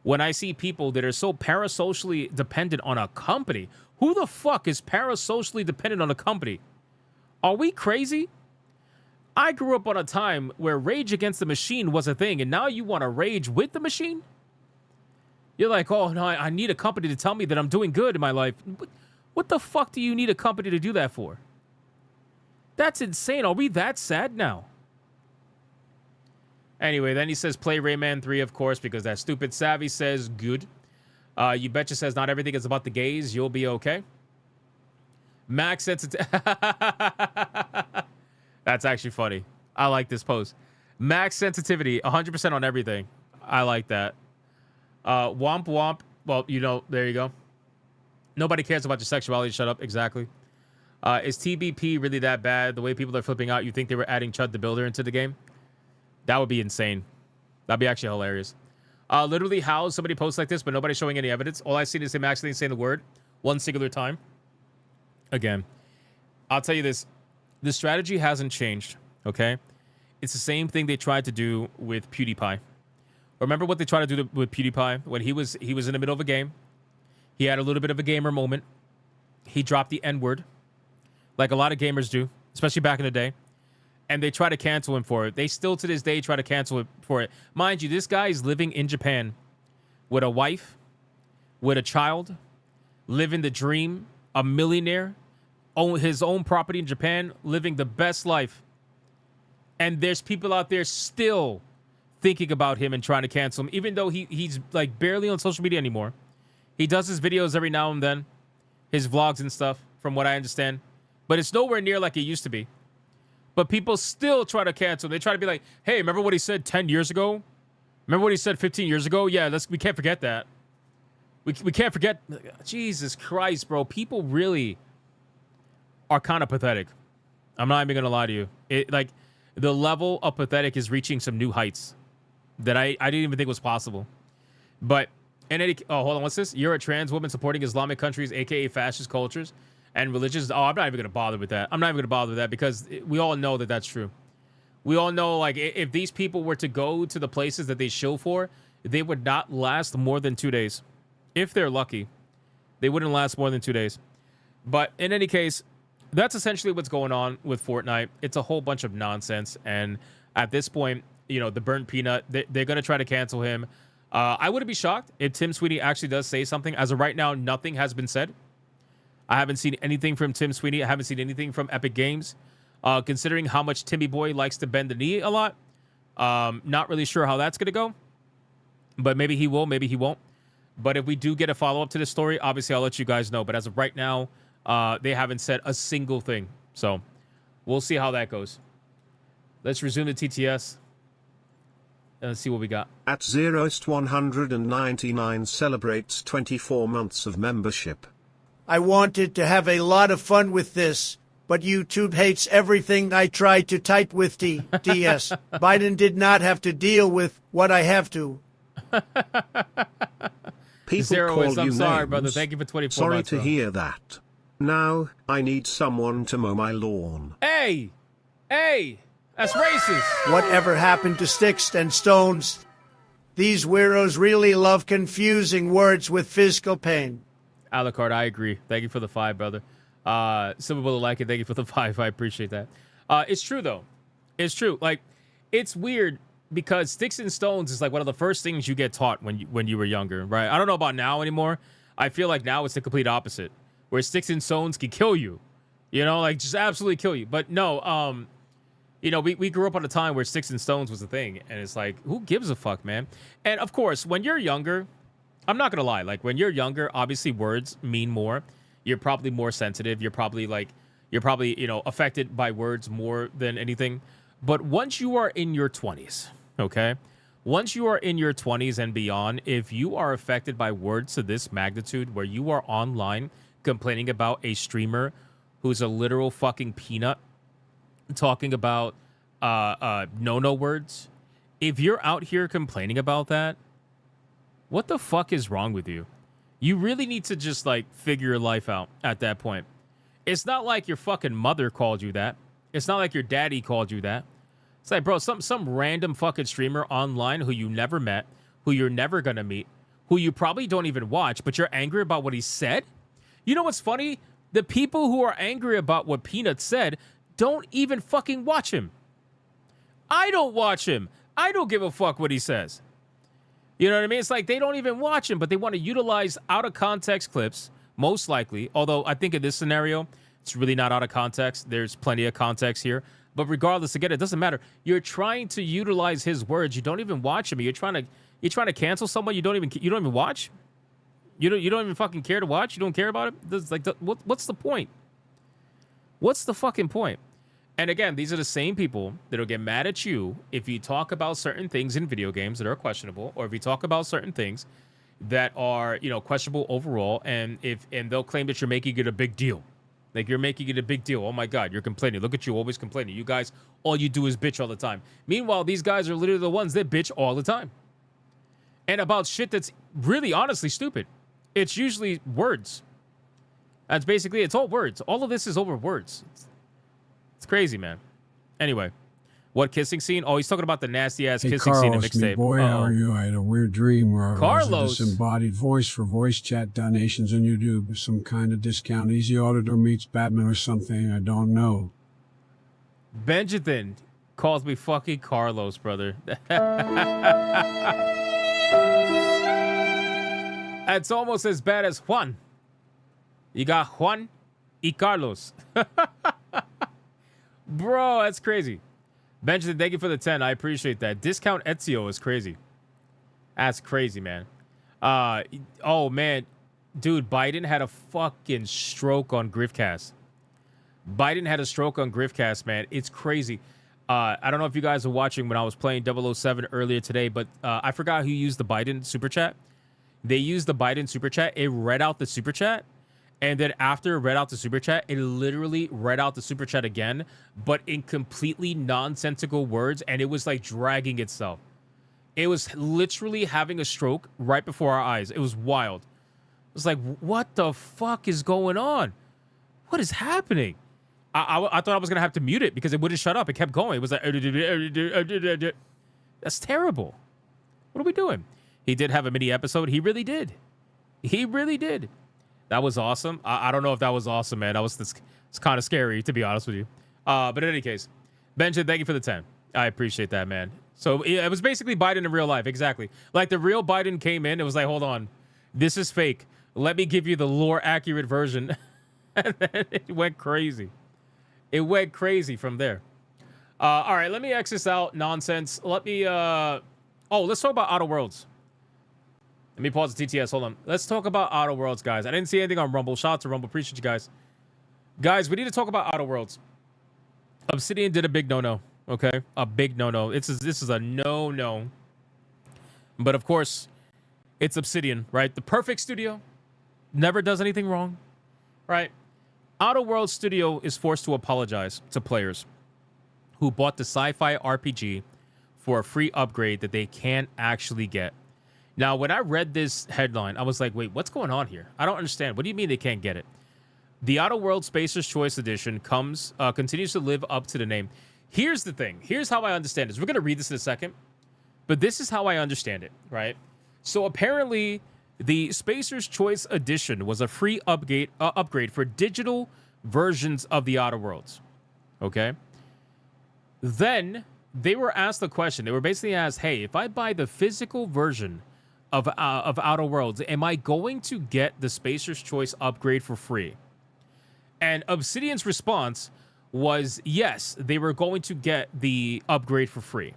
when I see people that are so parasocially dependent on a company. Who the fuck is parasocially dependent on a company? Are we crazy? I grew up on a time where Rage Against the Machine was a thing, and now you want to rage with the machine? You're like, oh, no, I need a company to tell me that I'm doing good in my life. What the fuck do you need a company to do that for? That's insane. Are we that sad now? Anyway, then he says, play Rayman 3, of course, because that stupid Savvy says, good. You betcha says, not everything is about the gays. You'll be okay. Max sensitivity. That's actually funny. I like this post. Max sensitivity, 100% on everything. I like that. Womp womp. Well, you know, there you go. Nobody cares about your sexuality. Shut up. Exactly. Is TBP really that bad? The way people are flipping out, you think they were adding Chud the Builder into the game? That would be insane. That'd be actually hilarious. Literally, how somebody posts like this, but nobody's showing any evidence. All I've seen is him actually saying the word one singular time. Again, I'll tell you this. The strategy hasn't changed, okay? It's the same thing they tried to do with PewDiePie. Remember what they tried to do with PewDiePie? When he was in the middle of a game. He had a little bit of a gamer moment. He dropped the N-word, like a lot of gamers do, especially back in the day. And they try to cancel him for it. They still, to this day, try to cancel him for it. Mind you, this guy is living in Japan with a wife, with a child, living the dream, a millionaire, own his own property in Japan, living the best life. And there's people out there still thinking about him and trying to cancel him, even though he's like barely on social media anymore. He does his videos every now and then, his vlogs and stuff, from what I understand. But it's nowhere near like it used to be. But people still try to cancel him. They try to be like, hey, remember what he said 10 years ago? Remember what he said 15 years ago? Yeah, we can't forget that. We can't forget. Jesus Christ, bro. People really are kind of pathetic. I'm not even going to lie to you. The level of pathetic is reaching some new heights that I didn't even think was possible. But, hold on, what's this? You're a trans woman supporting Islamic countries, a.k.a. fascist cultures and religions. Oh, I'm not even going to bother with that. I'm not even going to bother with that because we all know that that's true. We all know, like, if these people were to go to the places that they shill for, they would not last more than 2 days. If they're lucky, they wouldn't last more than 2 days. But in any case, that's essentially what's going on with Fortnite. It's a whole bunch of nonsense. And at this point, TheBurntPeanut, they're going to try to cancel him. I wouldn't be shocked if Tim Sweeney actually does say something. As of right now, nothing has been said. I haven't seen anything from Tim Sweeney. I haven't seen anything from Epic Games. Considering how much Timmy Boy likes to bend the knee a lot. Not really sure how that's going to go. But maybe he will, maybe he won't. But if we do get a follow-up to this story, obviously I'll let you guys know. But as of right now, they haven't said a single thing. So we'll see how that goes. Let's resume the TTS. And let's see what we got. At Zeroist 199 celebrates 24 months of membership. I wanted to have a lot of fun with this, but YouTube hates everything I tried to type with TTS. Biden did not have to deal with what I have to. People Zero call is, I'm you sorry, names. brother. Thank you for 24 Sorry months, to bro. hear that. Now, I need someone to mow my lawn. Hey! That's racist. Whatever happened to sticks and stones? These weirdos really love confusing words with physical pain. Alucard, I agree. Thank you for the 5, brother. Some people like it. Thank you for the 5. I appreciate that. It's true, though. It's true. Like, it's weird because sticks and stones is like one of the first things you get taught when you were younger, right? I don't know about now anymore. I feel like now it's the complete opposite, where sticks and stones can kill you. Like just absolutely kill you. But no, we grew up on a time where sticks and stones was a thing, and it's like, who gives a fuck, man? And of course, when you're younger, I'm not gonna lie, like when you're younger, obviously words mean more. You're probably more sensitive. You're probably affected by words more than anything. But once you are in your 20s, okay? Once you are in your 20s and beyond, if you are affected by words to this magnitude where you are online complaining about a streamer who's a literal fucking peanut talking about no words, if you're out here complaining about that, what the fuck is wrong with you? You really need to just like figure your life out at that point. It's not like your fucking mother called you that. It's not like your daddy called you that. It's like, bro, some random fucking streamer online who you never met, who you're never gonna meet, who you probably don't even watch, but you're angry about what he said? You know what's funny? The people who are angry about what Peanut said don't even fucking watch him. I don't watch him. I don't give a fuck what he says. You know what I mean? It's like they don't even watch him, but they want to utilize out-of-context clips, most likely. Although I think in this scenario, it's really not out of context. There's plenty of context here. But regardless, again, it doesn't matter. You're trying to utilize his words. You don't even watch him. You're trying to cancel someone you don't even watch. You don't even fucking care to watch. You don't care about it. This, like, what's the point? What's the fucking point? And again, these are the same people that'll get mad at you if you talk about certain things in video games that are questionable, or if you talk about certain things that are, questionable overall, and they'll claim that you're making it a big deal. Like, you're making it a big deal. Oh my God, you're complaining. Look at you, always complaining. You guys, all you do is bitch all the time. Meanwhile, these guys are literally the ones that bitch all the time. And about shit that's really honestly stupid. It's usually words. That's basically, it's all words. All of this is over words. It's crazy, man. Anyway, what kissing scene? Oh, he's talking about the nasty ass kissing scene in mixtape. Boy, how are you? I had a weird dream where I was a Carlos. disembodied voice for voice chat donations on YouTube. Some kind of discount. Easy Auditor meets Batman or something. I don't know. Benjamin calls me fucking Carlos, brother. It's almost as bad as Juan. You got Juan y Carlos. Bro, that's crazy. Benjamin, thank you for the 10. I appreciate that. Discount Ezio is crazy. That's crazy, man. Oh, man. Dude, Biden had a fucking stroke on Griffcast. Biden had a stroke on Griffcast, man. It's crazy. I don't know if you guys are watching when I was playing 007 earlier today, but I forgot who used the Biden super chat. They used the Biden super chat. It read out the super chat. And then after it read out the super chat, it literally read out the super chat again, but in completely nonsensical words. And it was like dragging itself. It was literally having a stroke right before our eyes. It was wild. It was like, what the fuck is going on? What is happening? I thought I was going to have to mute it because it wouldn't shut up. It kept going. It was like, that's terrible. What are we doing? He did have a mini episode. He really did. He really did. That was awesome. I don't know if that was awesome, man. It's kind of scary, to be honest with you. But in any case, Benjamin, thank you for the 10. I appreciate that, man. So it was basically Biden in real life. Exactly. Like the real Biden came in. It was like, hold on. This is fake. Let me give you the lore accurate version. And then it went crazy. It went crazy from there. All right, let me X this out. Nonsense. Let me... let's talk about Outer Worlds. Let me pause the TTS. Hold on. Let's talk about Outer Worlds, guys. I didn't see anything on Rumble. Shout out to Rumble. Appreciate you guys. Guys, we need to talk about Outer Worlds. Obsidian did a big no-no, okay? A big no-no. This is a no-no. But, of course, it's Obsidian, right? The perfect studio. Never does anything wrong, right? Outer Worlds Studio is forced to apologize to players who bought the sci-fi RPG for a free upgrade that they can't actually get. Now, when I read this headline, I was like, wait, what's going on here? I don't understand. What do you mean they can't get it? The Outer Worlds Spacer's Choice Edition continues to live up to the name. Here's the thing. Here's how I understand this. We're going to read this in a second, but this is how I understand it, right? So apparently, the Spacer's Choice Edition was a free upgrade for digital versions of the Outer Worlds, okay? Then they were asked the question. They were basically asked, hey, if I buy the physical version of Outer Worlds, am I going to get the Spacer's Choice upgrade for free? And Obsidian's response was yes, they were going to get the upgrade for free.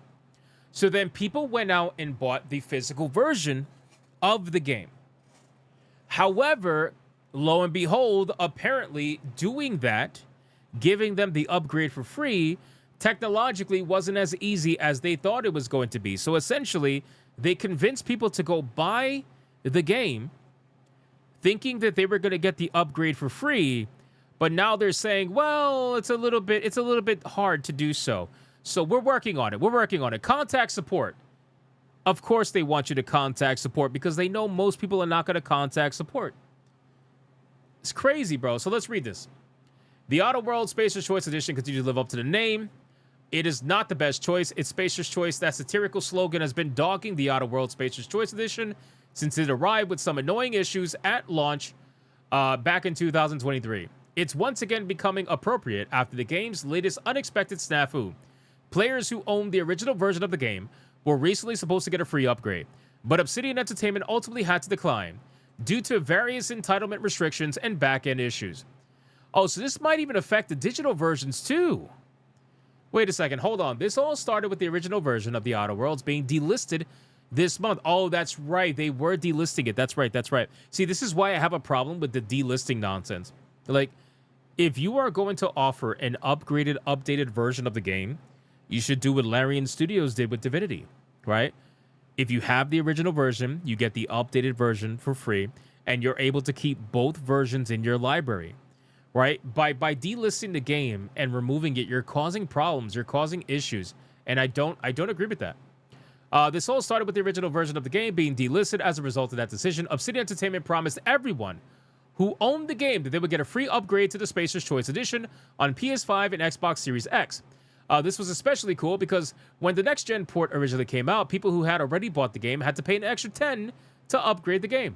So then people went out and bought the physical version of the game. However, lo and behold, apparently doing that, giving them the upgrade for free, technologically wasn't as easy as they thought it was going to be. So essentially, they convinced people to go buy the game thinking that they were going to get the upgrade for free, but now they're saying, well, it's a little bit hard to do so. So we're working on it. We're working on it. Contact support. Of course they want you to contact support because they know most people are not going to contact support. It's crazy, bro. So let's read this. The Outer Worlds Spacer's Choice Edition continues to live up to the name. It is not the best choice. It's Spacer's Choice. That satirical slogan has been dogging the Outer Worlds Spacer's Choice Edition since it arrived with some annoying issues at launch back in 2023. It's once again becoming appropriate after the game's latest unexpected snafu. Players who owned the original version of the game were recently supposed to get a free upgrade, but Obsidian Entertainment ultimately had to decline due to various entitlement restrictions and back-end issues. Oh, so this might even affect the digital versions too. Wait a second, hold on. This all started with the original version of the Outer Worlds being delisted this month. Oh, that's right. They were delisting it. That's right. That's right. See, this is why I have a problem with the delisting nonsense. Like, if you are going to offer an upgraded, updated version of the game, you should do what Larian Studios did with Divinity, right? If you have the original version, you get the updated version for free, and you're able to keep both versions in your library, right? By delisting the game and removing it, you're causing problems, you're causing issues, and I don't agree with that. This all started with the original version of the game being delisted as a result of that decision. Obsidian Entertainment promised everyone who owned the game that they would get a free upgrade to the Spacer's Choice Edition on PS5 and Xbox Series X. This was especially cool because when the next-gen port originally came out, people who had already bought the game had to pay an extra $10 to upgrade the game.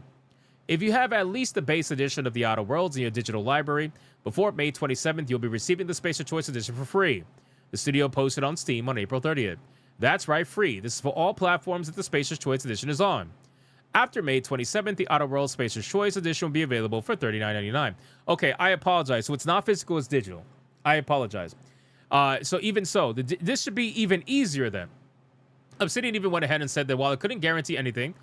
If you have at least the base edition of The Outer Worlds in your digital library, before May 27th, you'll be receiving the Spacer Choice Edition for free. The studio posted on Steam on April 30th. That's right, free. This is for all platforms that the Spacer's Choice Edition is on. After May 27th, the Outer Worlds Spacer's Choice Edition will be available for $39.99. Okay, I apologize. So it's not physical, it's digital. I apologize. So even so, this should be even easier then. Obsidian even went ahead and said that while it couldn't guarantee anything,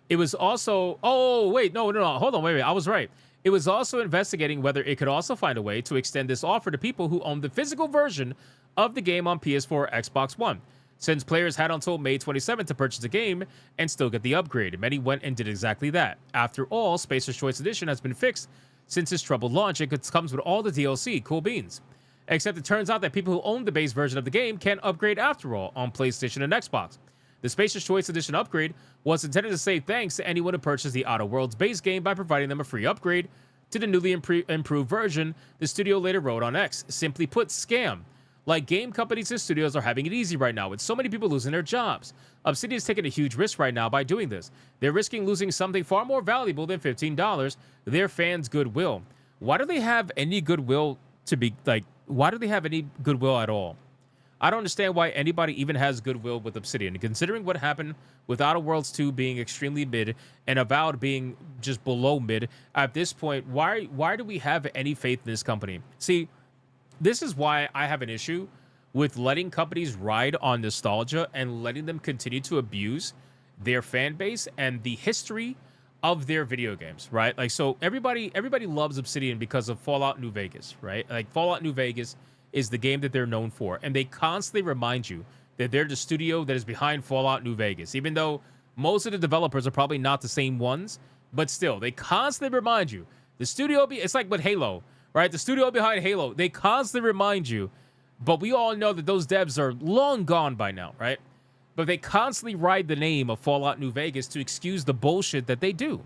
it was also... Oh, wait, no. Hold on, wait. I was right. It was also investigating whether it could also find a way to extend this offer to people who own the physical version of the game on PS4 or Xbox One, since players had until May 27th to purchase the game and still get the upgrade. Many went and did exactly that. After all, Spacer's Choice Edition has been fixed since its troubled launch. It comes with all the DLC, cool beans. Except it turns out that people who own the base version of the game can't upgrade after all on PlayStation and Xbox. The Spacer's Choice Edition upgrade was intended to say thanks to anyone who purchased the Outer Worlds base game by providing them a free upgrade to the newly improved version, the studio later wrote on X. Simply put, scam. Like, game companies and studios are having it easy right now with so many people losing their jobs. Obsidian's taking a huge risk right now by doing this. They're risking losing something far more valuable than $15, their fans' goodwill. Why do they have any goodwill why do they have any goodwill at all? I don't understand why anybody even has goodwill with Obsidian. Considering what happened with Outer Worlds 2 being extremely mid and Avowed being just below mid, at this point, why do we have any faith in this company? See, this is why I have an issue with letting companies ride on nostalgia and letting them continue to abuse their fan base and the history of their video games, right? Like, so everybody loves Obsidian because of Fallout New Vegas, right? Like, Fallout New Vegas is the game that they're known for, and they constantly remind you that they're the studio that is behind Fallout New Vegas, even though most of the developers are probably not the same ones, but still, they constantly remind you. The studio, it's like with Halo, right? The studio behind Halo, they constantly remind you, but we all know that those devs are long gone by now, right? But they constantly ride the name of Fallout New Vegas to excuse the bullshit that they do.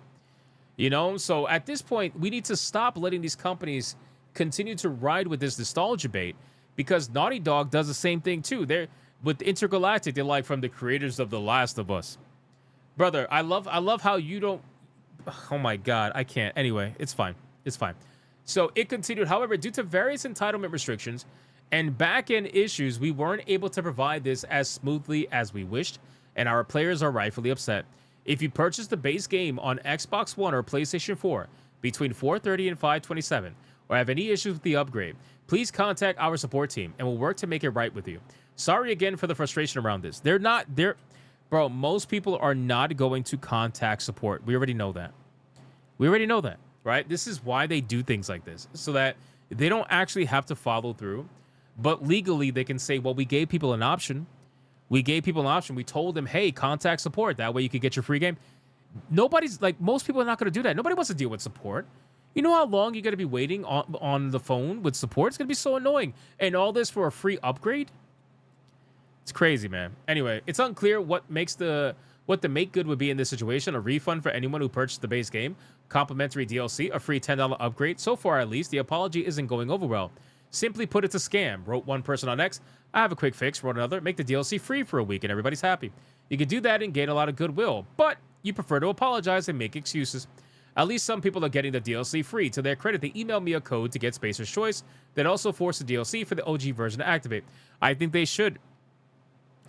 You know, so at this point, we need to stop letting these companies continue to ride with this nostalgia bait, because Naughty Dog does the same thing too. They're with Intergalactic, they're like, from the creators of The Last of Us. Brother, I love how you don't... Oh my God, I can't. Anyway, it's fine. It's fine. So it continued. However, due to various entitlement restrictions and back-end issues, we weren't able to provide this as smoothly as we wished, and our players are rightfully upset. If you purchase the base game on Xbox One or PlayStation 4 between 4:30 and 5:27, or have any issues with the upgrade, please contact our support team and we'll work to make it right with you. Sorry again for the frustration around this. Bro, most people are not going to contact support. We already know that. Right? This is why they do things like this, so that they don't actually have to follow through. But legally, they can say, well, we gave people an option. We told them, hey, contact support. That way you could get your free game. Most people are not going to do that. Nobody wants to deal with support. You know how long you're going to be waiting on the phone with support? It's going to be so annoying. And all this for a free upgrade? It's crazy, man. Anyway, it's unclear what the make good would be in this situation. A refund for anyone who purchased the base game, complimentary DLC, a free $10 upgrade. So far, at least, the apology isn't going over well. Simply put, it's a scam, wrote one person on X. I have a quick fix, wrote another. Make the DLC free for a week and everybody's happy. You can do that and gain a lot of goodwill, but you prefer to apologize and make excuses. At least some people are getting the DLC free. To their credit, they emailed me a code to get Spacer's Choice that also forced the DLC for the OG version to activate. I think they should.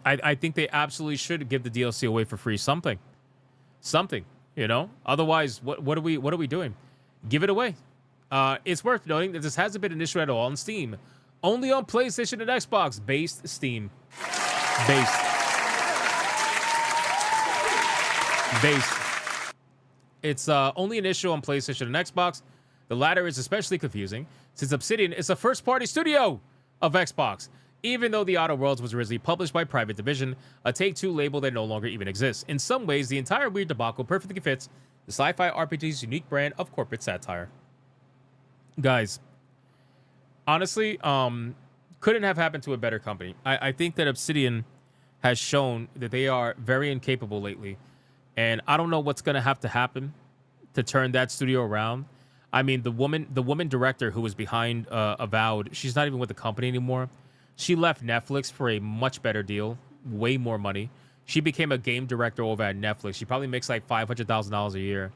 I think they absolutely should give the DLC away for free. Something, you know? Otherwise, what are we doing? Give it away. It's worth noting that this hasn't been an issue at all on Steam. Only on PlayStation and Xbox based Steam. Based. It's only an issue on PlayStation and Xbox. The latter is especially confusing since Obsidian is a first-party studio of Xbox, even though The Outer Worlds was originally published by Private Division, a Take-Two label that no longer even exists. In some ways, the entire weird debacle perfectly fits the sci-fi RPG's unique brand of corporate satire. Guys, honestly, couldn't have happened to a better company. I think that Obsidian has shown that they are very incapable lately. And I don't know what's going to have to happen to turn that studio around. I mean, the woman director who was behind Avowed, she's not even with the company anymore. She left Netflix for a much better deal, way more money. She became a game director over at Netflix. She probably makes like $500,000 a year.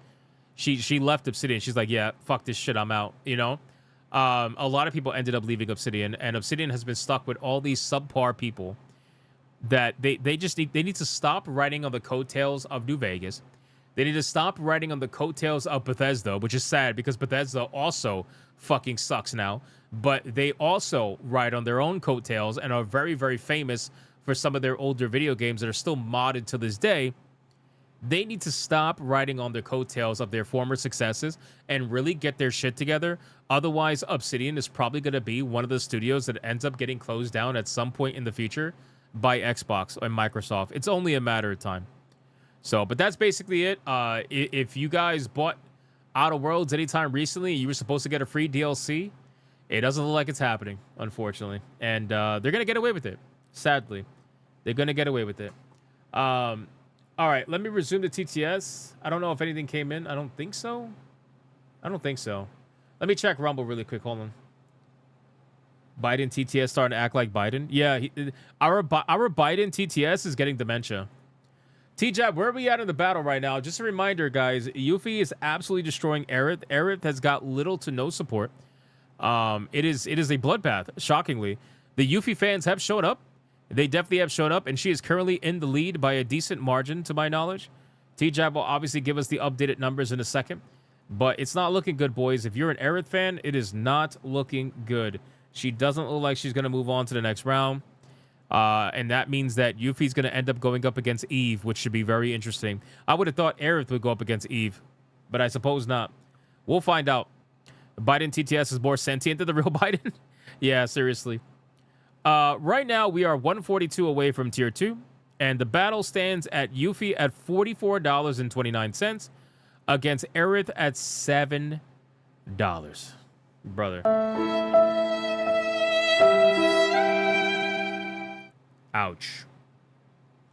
She left Obsidian. She's like, yeah, fuck this shit, I'm out. You know, a lot of people ended up leaving Obsidian, and Obsidian has been stuck with all these subpar people that they need to stop riding on the coattails of New Vegas. They need to stop riding on the coattails of Bethesda, which is sad because Bethesda also fucking sucks now. But they also ride on their own coattails and are very, very famous for some of their older video games that are still modded to this day. They need to stop riding on their coattails of their former successes and really get their shit together. Otherwise, Obsidian is probably going to be one of the studios that ends up getting closed down at some point in the future by Xbox or Microsoft. It's only a matter of time. So, but that's basically it. If you guys bought Outer Worlds anytime recently, you were supposed to get a free DLC. It doesn't look like it's happening, unfortunately. And they're going to get away with it. Sadly, they're going to get away with it. All right, let me resume the TTS. I don't know if anything came in. I don't think so. Let me check Rumble really quick. Hold on. Biden TTS starting to act like Biden. Yeah, our Biden TTS is getting dementia. T-Jab, where are we at in the battle right now? Just a reminder, guys, Yuffie is absolutely destroying Aerith. Aerith has got little to no support. It is a bloodbath, shockingly. The Yuffie fans have showed up. They definitely have showed up, and she is currently in the lead by a decent margin, to my knowledge. T-Jab will obviously give us the updated numbers in a second, but it's not looking good, boys. If you're an Aerith fan, it is not looking good. She doesn't look like she's going to move on to the next round. And that means that Yuffie's going to end up going up against Eve, which should be very interesting. I would have thought Aerith would go up against Eve, but I suppose not. We'll find out. Biden TTS is more sentient than the real Biden. Yeah, seriously. Right now, we are 142 away from Tier 2, and the battle stands at Yuffie at $44.29 against Aerith at $7. Brother. Ouch.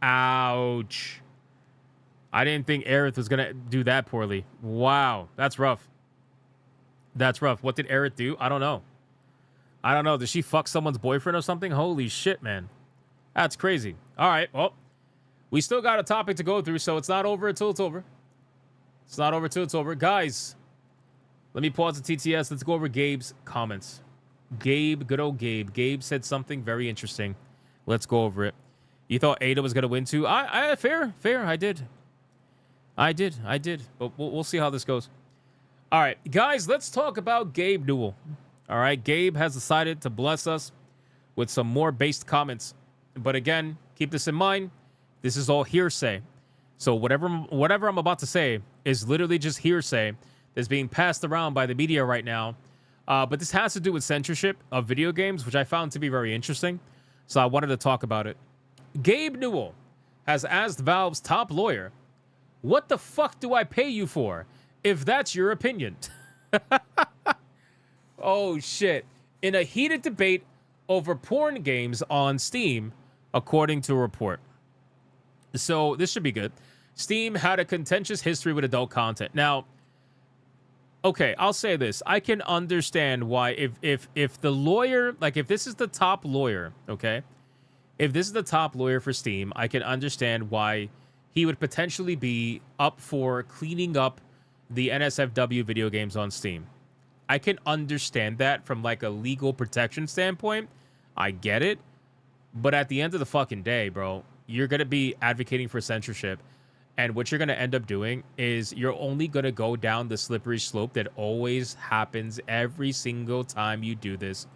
Ouch. I didn't think Aerith was going to do that poorly. Wow. That's rough. That's rough. What did Aerith do? I don't know. Did she fuck someone's boyfriend or something? Holy shit, man. That's crazy. All right. Well, we still got a topic to go through, so it's not over until it's over. It's not over until it's over. Guys, let me pause the TTS. Let's go over Gabe's comments. Gabe, good old Gabe. Gabe said something very interesting. Let's go over it. You thought Ada was going to win too? Fair. I did. But we'll see how this goes. All right, guys, let's talk about Gabe Newell. All right, Gabe has decided to bless us with some more based comments. But again, keep this in mind. This is all hearsay. So whatever I'm about to say is literally just hearsay that's being passed around by the media right now. But this has to do with censorship of video games, which I found to be very interesting. So I wanted to talk about it. Gabe Newell has asked Valve's top lawyer, "What the fuck do I pay you for, if that's your opinion?" Oh, shit. In a heated debate over porn games on Steam, according to a report. So this should be good. Steam had a contentious history with adult content. Now, okay, I'll say this. I can understand why if the lawyer, like if this is the top lawyer, okay? If this is the top lawyer for Steam, I can understand why he would potentially be up for cleaning up the NSFW video games on Steam. I can understand that from like a legal protection standpoint. I get it. But at the end of the fucking day, bro, you're going to be advocating for censorship. And what you're going to end up doing is you're only going to go down the slippery slope that always happens every single time you do this.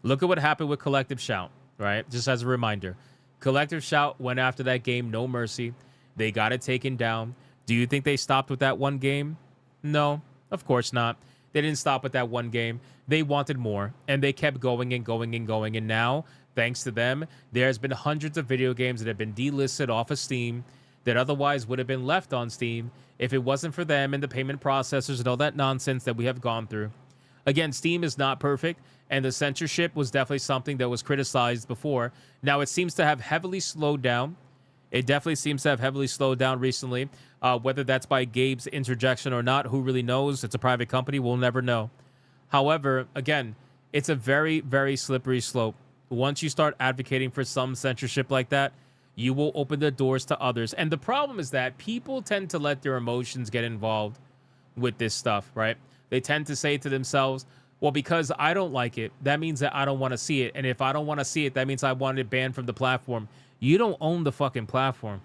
Look at what happened with Collective Shout, right? Just as a reminder. Collective Shout went after that game, no mercy. They got it taken down. Do you think they stopped with that one game? No, of course not. They didn't stop with that one game. They wanted more, and they kept going and going and going. And now, thanks to them, there's been hundreds of video games that have been delisted off of Steam that otherwise would have been left on Steam if it wasn't for them and the payment processors and all that nonsense that we have gone through. Again, Steam is not perfect, and the censorship was definitely something that was criticized before. Now, it seems to have heavily slowed down. It definitely seems to have heavily slowed down recently. Whether that's by Gabe's interjection or not, who really knows? It's a private company. We'll never know. However, again, it's a very, very slippery slope. Once you start advocating for some censorship like that, you will open the doors to others. And the problem is that people tend to let their emotions get involved with this stuff, right? They tend to say to themselves, well, because I don't like it, that means that I don't want to see it. And if I don't want to see it, that means I want it banned from the platform. You don't own the fucking platform.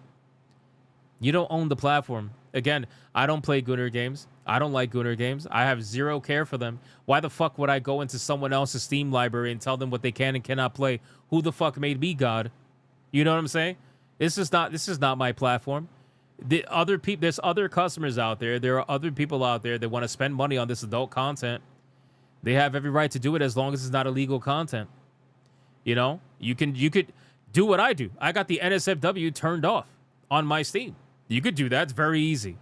You don't own the platform. Again, I don't play Gunner games. I don't like Gunner games. I have zero care for them. Why the fuck would I go into someone else's Steam library and tell them what they can and cannot play? Who the fuck made me God? You know what I'm saying? This is not my platform. There's other customers out there. There are other people out there that want to spend money on this adult content. They have every right to do it as long as it's not illegal content. You know, you could do what I do. I got the NSFW turned off on my Steam. You could do that. It's very easy.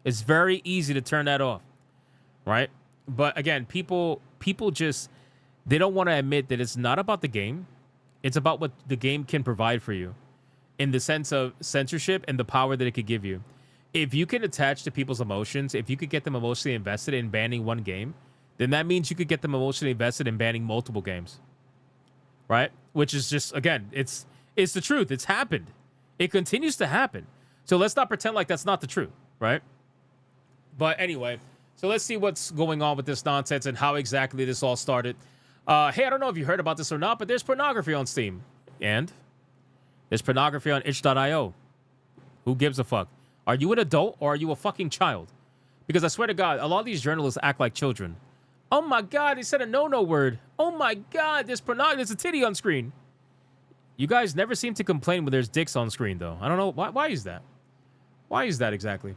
It's very easy to turn that off, right? But again, people just, they don't want to admit that it's not about the game. It's about what the game can provide for you in the sense of censorship and the power that it could give you. If you can attach to people's emotions, if you could get them emotionally invested in banning one game, then that means you could get them emotionally invested in banning multiple games, right? Which is just, again, it's the truth. It's happened. It continues to happen. So let's not pretend like that's not the truth, right? But anyway, so let's see what's going on with this nonsense and how exactly this all started. Hey, I don't know if you heard about this or not, but there's pornography on Steam. And there's pornography on itch.io. Who gives a fuck? Are you an adult or are you a fucking child? Because I swear to God, a lot of these journalists act like children. Oh my God, he said a no-no word. Oh my God, there's a titty on screen. You guys never seem to complain when there's dicks on screen, though. I don't know. Why is that? Why is that exactly?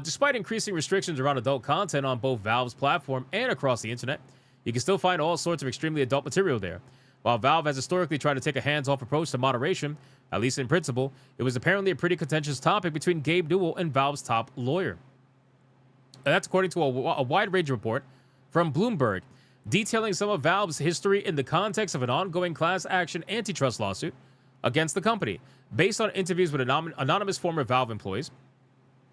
Despite increasing restrictions around adult content on both Valve's platform and across the internet, you can still find all sorts of extremely adult material there. While Valve has historically tried to take a hands-off approach to moderation, at least in principle, it was apparently a pretty contentious topic between Gabe Newell and Valve's top lawyer. And that's according to a wide-range report from Bloomberg, detailing some of Valve's history in the context of an ongoing class action antitrust lawsuit against the company. Based on interviews with anonymous former Valve employees,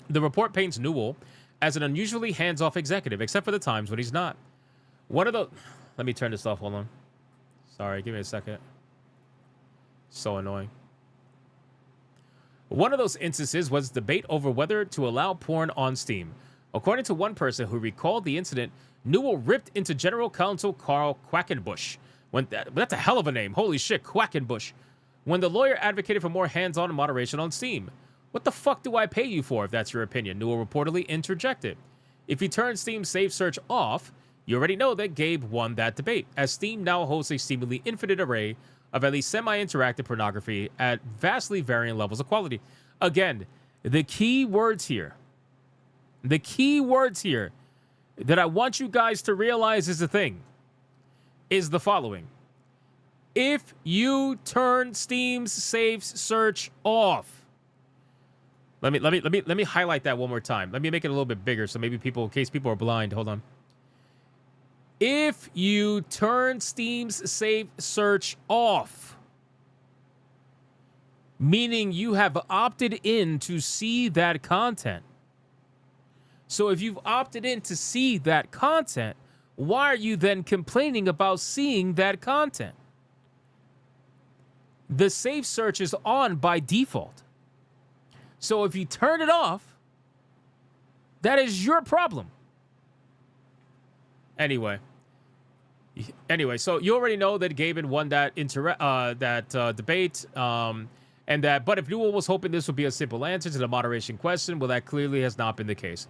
the report paints Newell as an unusually hands-off executive, except for the times when he's not. One of the... Let me turn this off. Hold on. Sorry, give me a second. So annoying. One of those instances was debate over whether to allow porn on Steam. According to one person who recalled the incident, Newell ripped into General Counsel Carl Quackenbush. That's a hell of a name. Holy shit, Quackenbush. When the lawyer advocated for more hands-on moderation on Steam. What the fuck do I pay you for if that's your opinion? Newell reportedly interjected. If you turn Steam's safe search off, you already know that Gabe won that debate, as Steam now hosts a seemingly infinite array of at least semi-interactive pornography at vastly varying levels of quality. Again, the key words here that I want you guys to realize is the thing, is the following. If you turn Steam's safe search off, let me highlight that one more time. Let me make it a little bit bigger so maybe in case people are blind. Hold on. If you turn Steam's safe search off, meaning you have opted in to see that content. So if you've opted in to see that content, why are you then complaining about seeing that content? The safe search is on by default. So if you turn it off, that is your problem. Anyway, so you already know that Gabe won that debate, and that. But if Newell was hoping this would be a simple answer to the moderation question, well, that clearly has not been the case.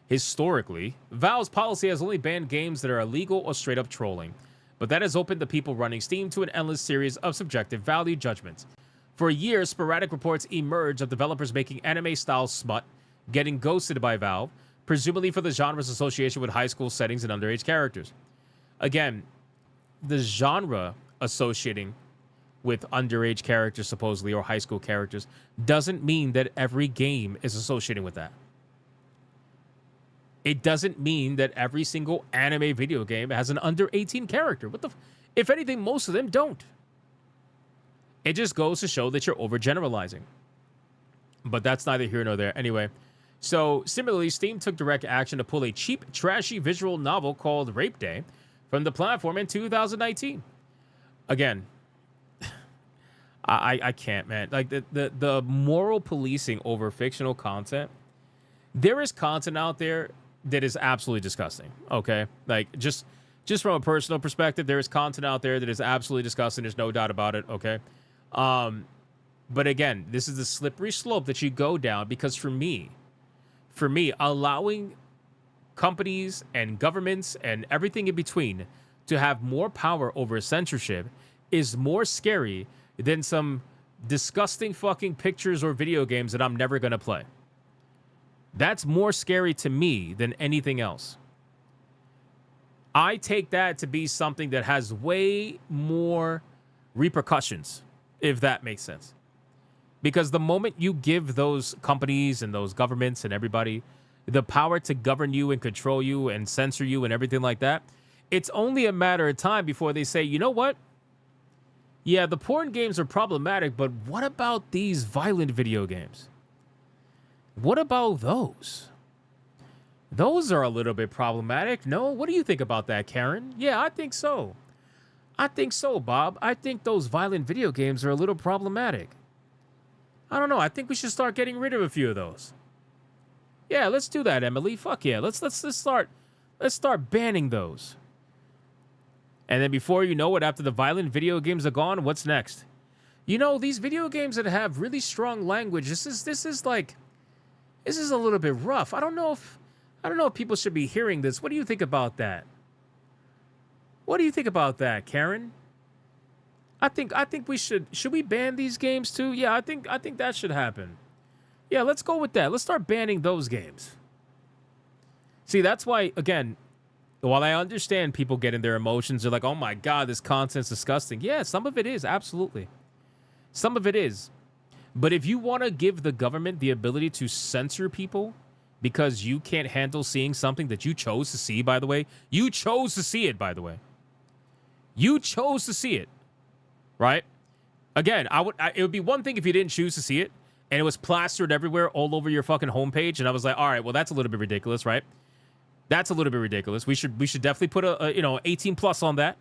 Historically, Valve's policy has only banned games that are illegal or straight up trolling, but that has opened the people running Steam to an endless series of subjective value judgments. For years, sporadic reports emerged of developers making anime-style smut getting ghosted by Valve, presumably for the genre's association with high school settings and underage characters. Again, the genre associating with underage characters, supposedly, or high school characters, doesn't mean that every game is associating with that. It doesn't mean that every single anime video game has an under 18 character. If anything, most of them don't. It just goes to show that you're overgeneralizing. But that's neither here nor there. Anyway, So similarly, Steam took direct action to pull a cheap, trashy visual novel called Rape Day from the platform in 2019. Again, I can't, man. Like the moral policing over fictional content. There is content out there that is absolutely disgusting. Okay, like just from a personal perspective, there is content out there that is absolutely disgusting. There's no doubt about it. Okay, but again, this is the slippery slope that you go down because for me, allowing companies and governments and everything in between to have more power over censorship is more scary than some disgusting fucking pictures or video games that I'm never going to play. That's more scary to me than anything else. I take that to be something that has way more repercussions, if that makes sense. Because the moment you give those companies and those governments and everybody the power to govern you and control you and censor you and everything like that, it's only a matter of time before they say, you know what? Yeah, the porn games are problematic, but what about these violent video games? What about those? Those are a little bit problematic. No? What do you think about that, Karen? Yeah, I think so. I think so, Bob. I think those violent video games are a little problematic. I don't know. I think we should start getting rid of a few of those. Yeah, let's do that, Emily. Fuck yeah. Let's start banning those. And then before you know it, after the violent video games are gone, what's next? You know, these video games that have really strong language, this is a little bit rough. I don't know if people should be hearing this. What do you think about that? What do you think about that, Karen? I think we should we ban these games too? Yeah, I think that should happen. Yeah, let's go with that. Let's start banning those games. See, that's why, again, while I understand people getting their emotions, they're like, oh my God, this content's disgusting. Yeah, some of it is, absolutely. Some of it is. But if you want to give the government the ability to censor people because you can't handle seeing something that you chose to see, by the way, you chose to see it, by the way. You chose to see it, right? Again, it would be one thing if you didn't choose to see it and it was plastered everywhere all over your fucking homepage, and I was like, all right, well, that's a little bit ridiculous, right? That's a little bit ridiculous. We should definitely put a 18 plus on that.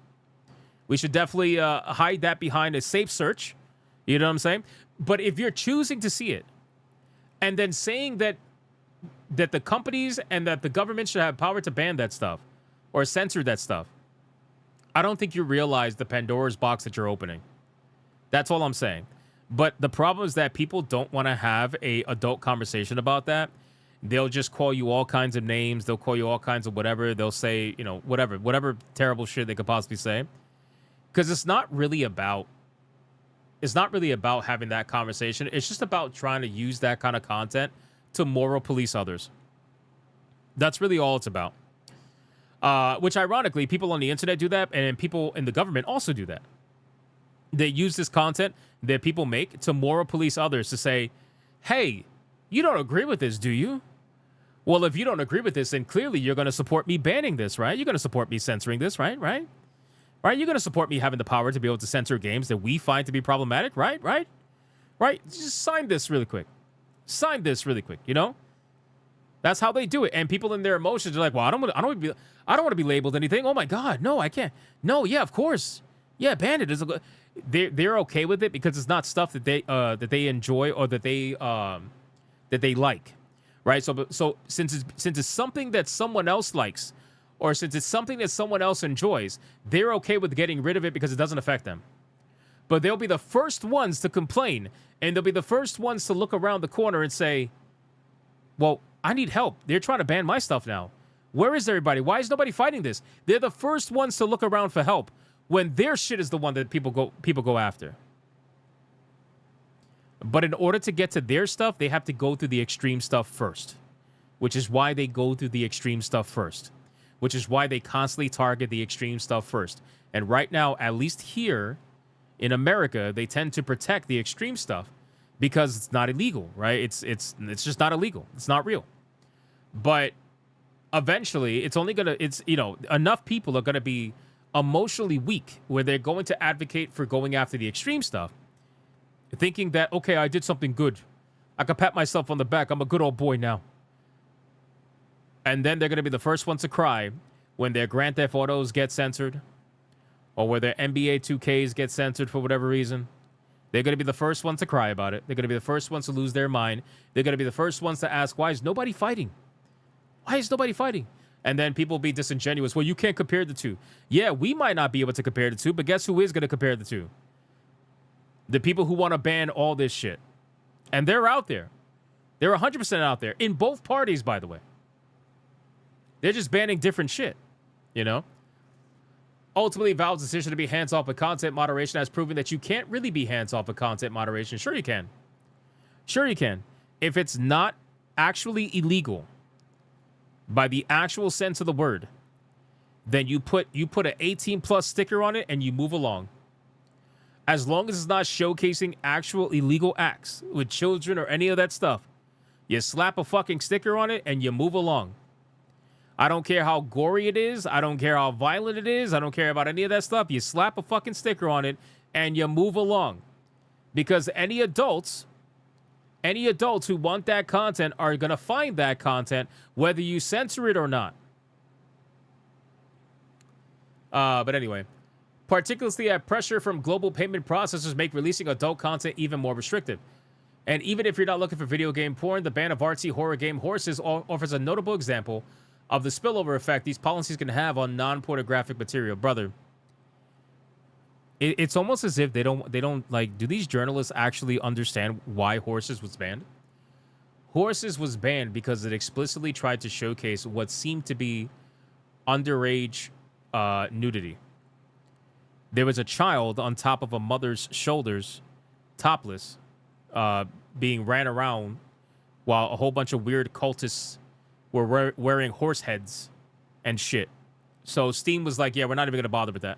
We should definitely hide that behind a safe search. You know what I'm saying? But if you're choosing to see it and then saying that the companies and that the government should have power to ban that stuff or censor that stuff, I don't think you realize the Pandora's box that you're opening. That's all I'm saying. But the problem is that people don't want to have a adult conversation about that. They'll just call you all kinds of names. They'll call you all kinds of whatever. They'll say, whatever terrible shit they could possibly say. Because it's not really about having that conversation. It's just about trying to use that kind of content to moral police others. That's really all it's about. Which ironically, people on the internet do that, and people in the government also do that. They use this content that people make to moral police others to say, hey, you don't agree with this, do you? Well, if you don't agree with this, then clearly you're going to support me banning this, right? You're going to support me censoring this, right? Right? You're going to support me having the power to be able to censor games that we find to be problematic, right? Just sign this really quick. You know? That's how they do it. And people in their emotions are like, well, I don't want to be labeled anything. Oh my God, no, I can't. No, yeah, of course. Yeah, ban it. They're okay with it because it's not stuff that they enjoy or that they like, right? So since it's something that someone else likes, or since it's something that someone else enjoys, they're okay with getting rid of it because it doesn't affect them. But they'll be the first ones to complain, and they'll be the first ones to look around the corner and say, well, I need help. They're trying to ban my stuff now. Where is everybody? Why is nobody fighting this? They're the first ones to look around for help when their shit is the one that people go after. But in order to get to their stuff, they have to go through the extreme stuff first, which is why they go through the extreme stuff first, which is why they constantly target the extreme stuff first. And right now, at least here in America, they tend to protect the extreme stuff because it's not illegal, right? It's just not illegal. It's not real. But eventually, enough people are going to be emotionally weak where they're going to advocate for going after the extreme stuff, thinking that, okay, I did something good. I can pat myself on the back. I'm a good old boy now. And then they're going to be the first ones to cry when their Grand Theft Autos get censored or where their NBA 2Ks get censored for whatever reason. They're going to be the first ones to cry about it. They're going to be the first ones to lose their mind. They're going to be the first ones to ask, why is nobody fighting? Why is nobody fighting? And then people will be disingenuous. Well, you can't compare the two. Yeah, we might not be able to compare the two, but guess who is going to compare the two? The people who want to ban all this shit. And they're out there. They're 100% out there. In both parties, by the way. They're just banning different shit. You know? Ultimately, Valve's decision to be hands-off with content moderation has proven that you can't really be hands-off with content moderation. Sure you can. Sure you can. If it's not actually illegal by the actual sense of the word, then you put an 18+ sticker on it and you move along. As long as it's not showcasing actual illegal acts with children or any of that stuff, you slap a fucking sticker on it and you move along. I don't care how gory it is. I don't care how violent it is. I don't care about any of that stuff. You slap a fucking sticker on it and you move along. Because any adults who want that content are going to find that content whether you censor it or not. But anyway, particularly at pressure from global payment processors make releasing adult content even more restrictive. And even if you're not looking for video game porn, the ban of artsy horror game Horses offers a notable example of the spillover effect these policies can have on non-pornographic material. Brother, it's almost as if they don't like, do these journalists actually understand why Horses was banned? Horses was banned because it explicitly tried to showcase what seemed to be underage nudity. There was a child on top of a mother's shoulders, topless, being ran around while a whole bunch of weird cultists were wearing horse heads and shit. So Steam was like, yeah, we're not even going to bother with that.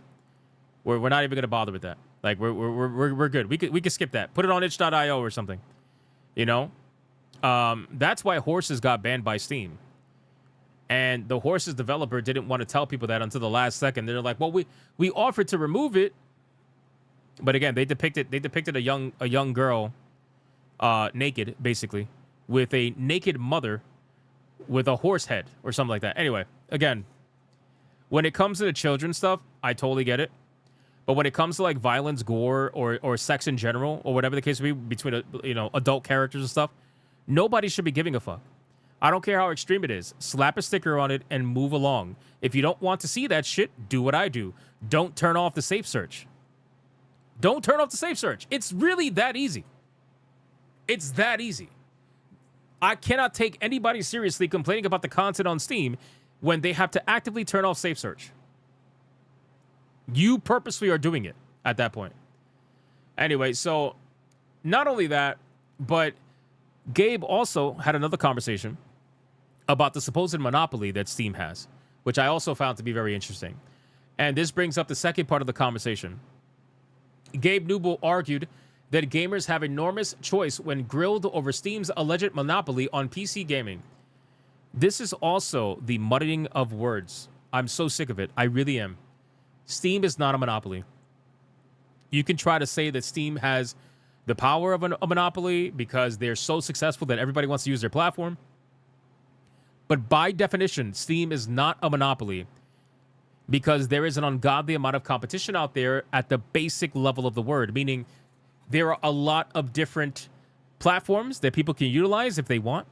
We're not even going to bother with that. Like, we're good. We could skip that. Put it on itch.io or something. You know? That's why Horses got banned by Steam. And the Horses developer didn't want to tell people that until the last second. They're like, well, we offered to remove it. But again, they depicted a young girl naked, basically, with a naked mother with a horse head or something like that. Anyway, again, when it comes to the children stuff, I totally get it. But when it comes to like violence, gore, or sex in general, or whatever the case may be between adult characters and stuff, nobody should be giving a fuck. I don't care how extreme it is. Slap a sticker on it and move along. If you don't want to see that shit, do what I do. Don't turn off the safe search. Don't turn off the safe search. It's really that easy. It's that easy. I cannot take anybody seriously complaining about the content on Steam when they have to actively turn off safe search. You purposely are doing it at that point. Anyway, so not only that, but Gabe also had another conversation about the supposed monopoly that Steam has, which I also found to be very interesting. And this brings up the second part of the conversation. Gabe Newell argued that gamers have enormous choice when grilled over Steam's alleged monopoly on PC gaming. This is also the muddying of words. I'm so sick of it. I really am. Steam is not a monopoly. You can try to say that Steam has the power of a monopoly because they're so successful that everybody wants to use their platform. But by definition, Steam is not a monopoly because there is an ungodly amount of competition out there at the basic level of the word, meaning there are a lot of different platforms that people can utilize if they want.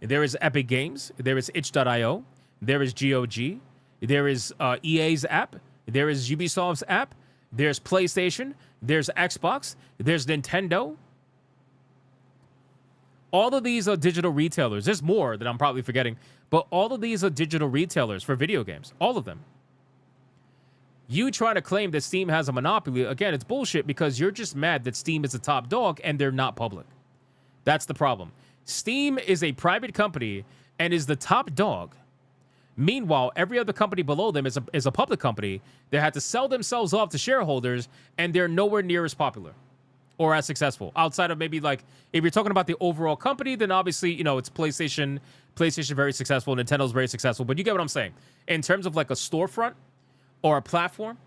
There is Epic Games. There is itch.io. There is GOG. There is EA's app. There is Ubisoft's app. There's PlayStation. There's Xbox. There's Nintendo. All of these are digital retailers. There's more that I'm probably forgetting, but all of these are digital retailers for video games. All of them. You try to claim that Steam has a monopoly. Again, it's bullshit because you're just mad that Steam is the top dog and they're not public. That's the problem. Steam is a private company and is the top dog. Meanwhile, every other company below them is a public company that had to sell themselves off to shareholders, and they're nowhere near as popular or as successful. Outside of maybe, like, if you're talking about the overall company, then obviously, it's PlayStation very successful, Nintendo's very successful, but you get what I'm saying. In terms of like a storefront or a platform,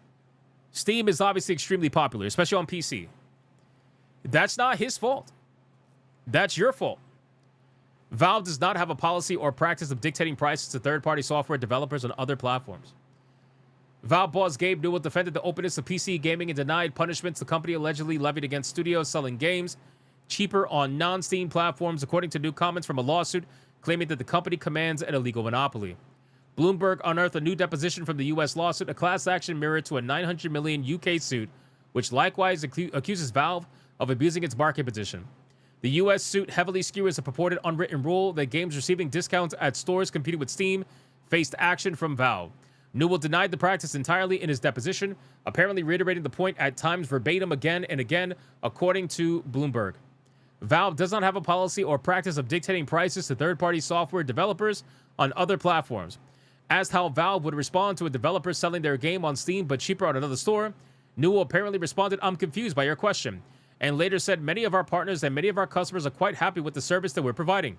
Steam is obviously extremely popular, especially on PC. That's not his fault. That's your fault. Valve does not have a policy or practice of dictating prices to third-party software developers on other platforms. Valve boss Gabe Newell defended the openness of PC gaming and denied punishments the company allegedly levied against studios selling games cheaper on non-Steam platforms, according to new comments from a lawsuit claiming that the company commands an illegal monopoly. Bloomberg unearthed a new deposition from the U.S. lawsuit, a class action mirror to a $900 million UK suit, which likewise accuses Valve of abusing its market position. The U.S. suit heavily skewers a purported unwritten rule that games receiving discounts at stores competing with Steam faced action from Valve. Newell denied the practice entirely in his deposition, apparently reiterating the point at times verbatim again and again, according to Bloomberg. Valve does not have a policy or practice of dictating prices to third-party software developers on other platforms. Asked how Valve would respond to a developer selling their game on Steam but cheaper on another store, Newell apparently responded, "I'm confused by your question," and later said many of our partners and many of our customers are quite happy with the service that we're providing.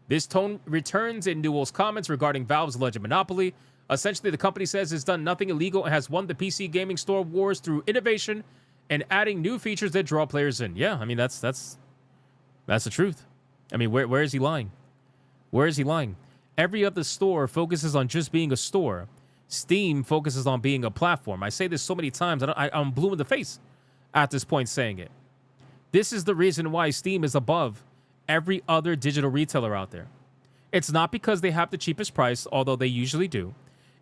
This tone returns in Newell's comments regarding Valve's alleged monopoly. Essentially, the company says it's done nothing illegal and has won the PC gaming store wars through innovation and adding new features that draw players in. Yeah, I mean, that's the truth. I mean, where is he lying? Where is he lying? Every other store focuses on just being a store. Steam focuses on being a platform. I say this so many times, I'm blue in the face at this point saying it. This is the reason why Steam is above every other digital retailer out there. It's not because they have the cheapest price, although they usually do.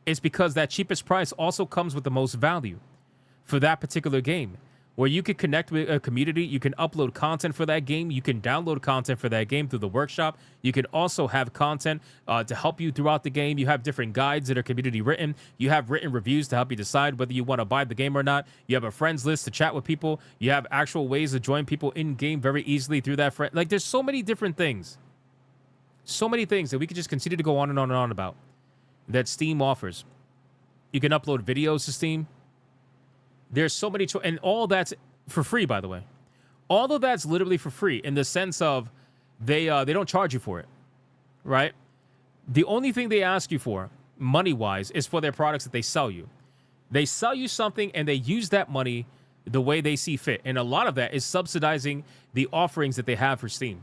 It's because that cheapest price also comes with the most value for that particular game, where you can connect with a community, you can upload content for that game, you can download content for that game through the workshop. You can also have content to help you throughout the game. You have different guides that are community written. You have written reviews to help you decide whether you want to buy the game or not. You have a friends list to chat with people. You have actual ways to join people in game very easily through that friend. Like, there's so many different things. So many things that we could just continue to go on and on and on about that Steam offers. You can upload videos to Steam. There's so many, and all that's for free, by the way. All of that's literally for free in the sense of they don't charge you for it, right? The only thing they ask you for, money-wise, is for their products that they sell you. They sell you something, and they use that money the way they see fit. And a lot of that is subsidizing the offerings that they have for Steam.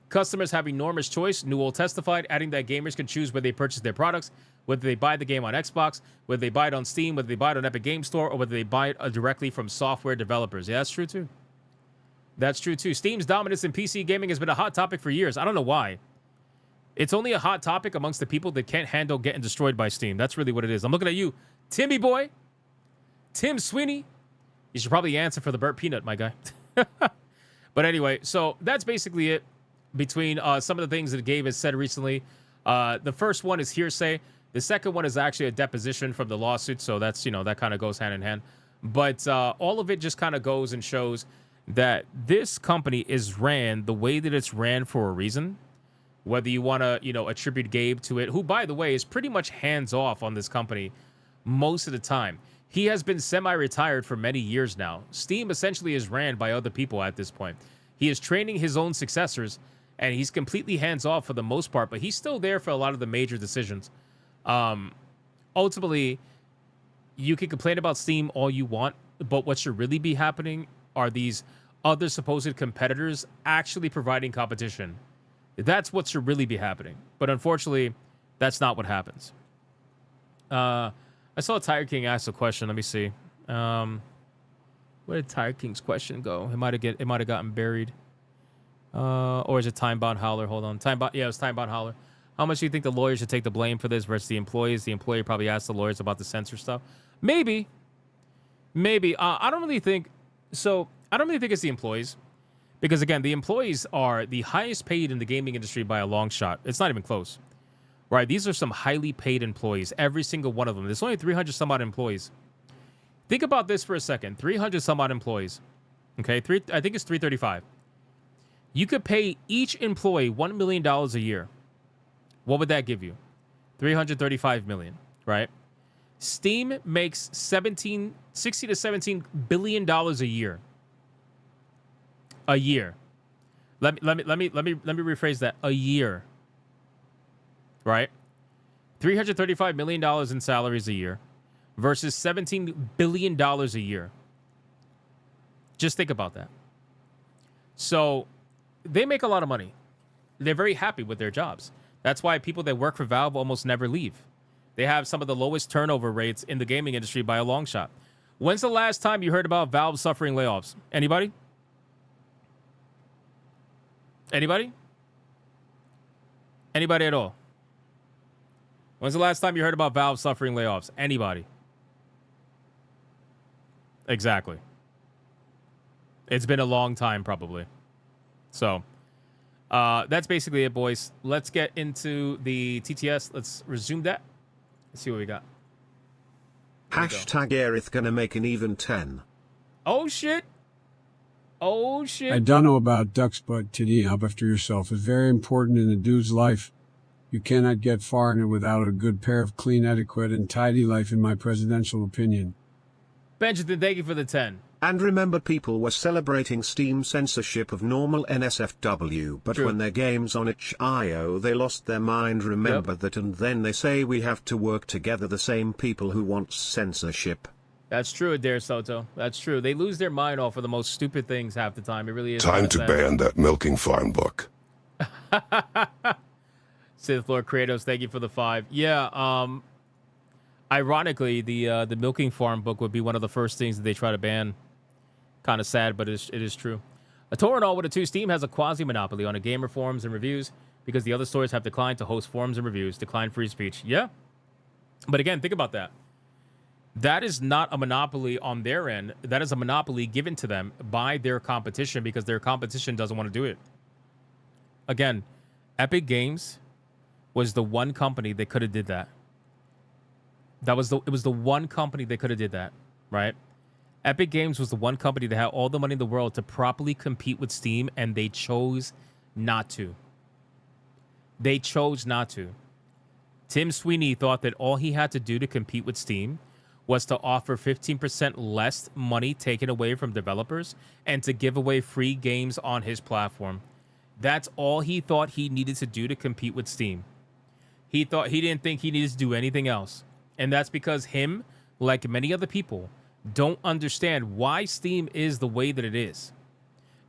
Customers have enormous choice, Newell testified, adding that gamers can choose where they purchase their products, whether they buy the game on Xbox, whether they buy it on Steam, whether they buy it on Epic Game Store, or whether they buy it directly from software developers. Yeah, that's true too. That's true too. Steam's dominance in PC gaming has been a hot topic for years. I don't know why. It's only a hot topic amongst the people that can't handle getting destroyed by Steam. That's really what it is. I'm looking at you, Timmy boy. Tim Sweeney. You should probably answer for the Burnt Peanut, my guy. But anyway, so that's basically it. Between some of the things that Gabe has said recently. The first one is hearsay. The second one is actually a deposition from the lawsuit. So that's, that kind of goes hand in hand. But all of it just kind of goes and shows that this company is ran the way that it's ran for a reason. Whether you want to, attribute Gabe to it, who, by the way, is pretty much hands off on this company most of the time. He has been semi-retired for many years now. Steam essentially is ran by other people at this point. He is training his own successors, and he's completely hands-off for the most part, but he's still there for a lot of the major decisions. Ultimately, you can complain about Steam all you want, but what should really be happening are these other supposed competitors actually providing competition. That's what should really be happening. But unfortunately, that's not what happens. I saw Tiger King ask a question. Let me see. Where did Tiger King's question go? It might have gotten buried. Or is it Time-Bound Howler? Hold on. Yeah, it was Time-Bound Howler. How much do you think the lawyers should take the blame for this versus the employees? The employee probably asked the lawyers about the censor stuff. Maybe. I don't really think it's the employees. Because, again, the employees are the highest paid in the gaming industry by a long shot. It's not even close. Right? These are some highly paid employees. Every single one of them. There's only 300 some odd employees. Think about this for a second. 300 some odd employees. Okay? I think it's 335. You could pay each employee $1 million a year. What would that give you? $335 million, right? Steam makes $16 to $17 billion a year. A year. Let me rephrase that. A year. Right? $335 million in salaries a year versus $17 billion a year. Just think about that. So they make a lot of money. they're very happy with their jobs. That's why people that work for Valve almost never leave. They have some of the lowest turnover rates in the gaming industry by a long shot. When's the last time you heard about Valve suffering layoffs? Anybody? Anybody? Anybody at all? When's the last time you heard about Valve suffering layoffs? Anybody? Exactly. It's been a long time, probably. So, that's basically it, boys. Let's get into the TTS. Let's resume that. Let's see what we got. Hashtag Aerith gonna make an even 10. Oh, shit. Oh, shit. I don't know about ducks, but titty up after yourself is very important in a dude's life. You cannot get far in it without a good pair of clean, adequate, and tidy life, in my presidential opinion. Benjamin, thank you for the 10. And remember, people were celebrating Steam censorship of normal NSFW, but True. when their game's on itch.io they lost their mind. Remember that, and then they say we have to work together, the same people who want censorship. That's true, Adair Soto. That's true. They lose their mind off of the most stupid things half the time. It really is. Time to ban that milking farm book. Sith Lord Kratos, thank you for the 5. Yeah, ironically, the milking farm book would be one of the first things that they try to ban. Kind of sad, but it is true. A Torinol with a 2, Steam has a quasi-monopoly on a gamer forums and reviews because the other stores have declined to host forums and reviews, decline free speech. Yeah. But again, think about that. That is not a monopoly on their end. That is a monopoly given to them by their competition because their competition doesn't want to do it. Again, Epic Games was the one company that could have did that. It was the one company that could have did that, right? Epic Games was the one company that had all the money in the world to properly compete with Steam, and they chose not to. They chose not to. Tim Sweeney thought that all he had to do to compete with Steam was to offer 15% less money taken away from developers and to give away free games on his platform. That's all he thought he needed to do to compete with Steam. He didn't think he needed to do anything else. And that's because him, like many other people, don't understand why Steam is the way that it is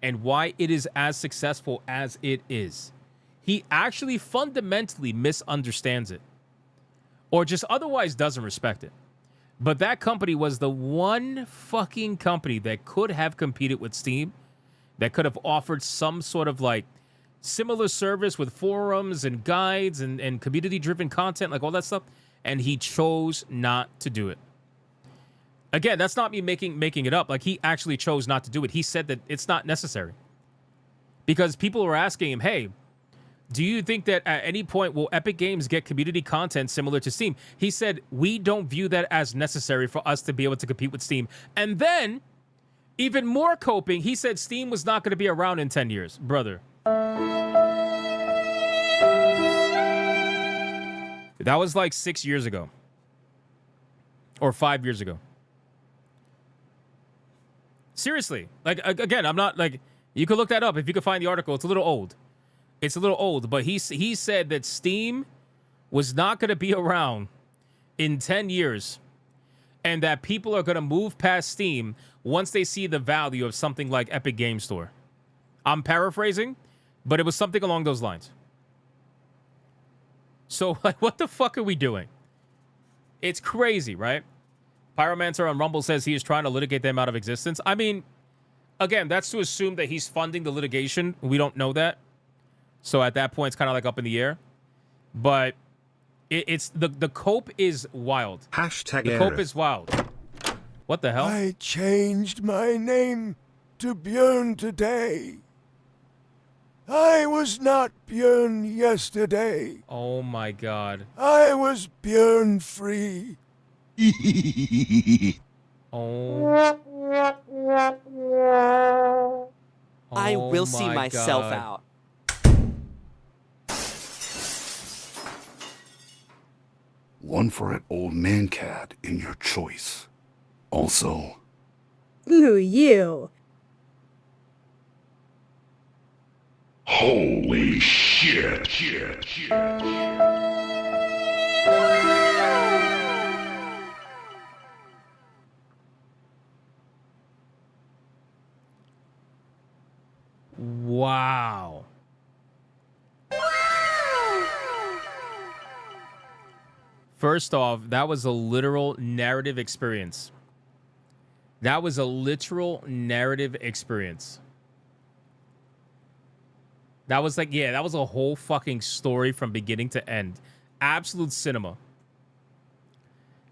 and why it is as successful as it is. He actually fundamentally misunderstands it or just otherwise doesn't respect it. But that company was the one fucking company that could have competed with Steam, that could have offered some sort of like similar service with forums and guides and community-driven content, like all that stuff. And he chose not to do it. Again, that's not me making it up. Like, he actually chose not to do it. He said that it's not necessary. Because people were asking him, hey, do you think that at any point will Epic Games get community content similar to Steam? He said, we don't view that as necessary for us to be able to compete with Steam. And then, even more coping, he said Steam was not going to be around in 10 years. Brother. That was like 6 years ago. Or 5 years ago. Seriously. Like, again, I'm not like, you could look that up if you could find the article. It's a little old. It's a little old, but he said that Steam was not going to be around in 10 years and that people are going to move past Steam once they see the value of something like Epic Game Store. I'm paraphrasing, but it was something along those lines. So, like, what the fuck are we doing? It's crazy, right? Pyromancer on Rumble says he is trying to litigate them out of existence. I mean, again, that's to assume that he's funding the litigation. We don't know that. So at that point, it's kind of like up in the air. But it's the cope is wild. Hashtag the cope is wild. What the hell? I changed my name to Björn today. I was not Björn yesterday. Oh my god. I was Björn free. Oh. I will see my myself God. out. One for an old man cat in your choice. Also, Ooh, you. holy shit. Wow. First off, that was a literal narrative experience. That was a literal narrative experience. That was like, yeah, that was a whole fucking story from beginning to end. Absolute cinema.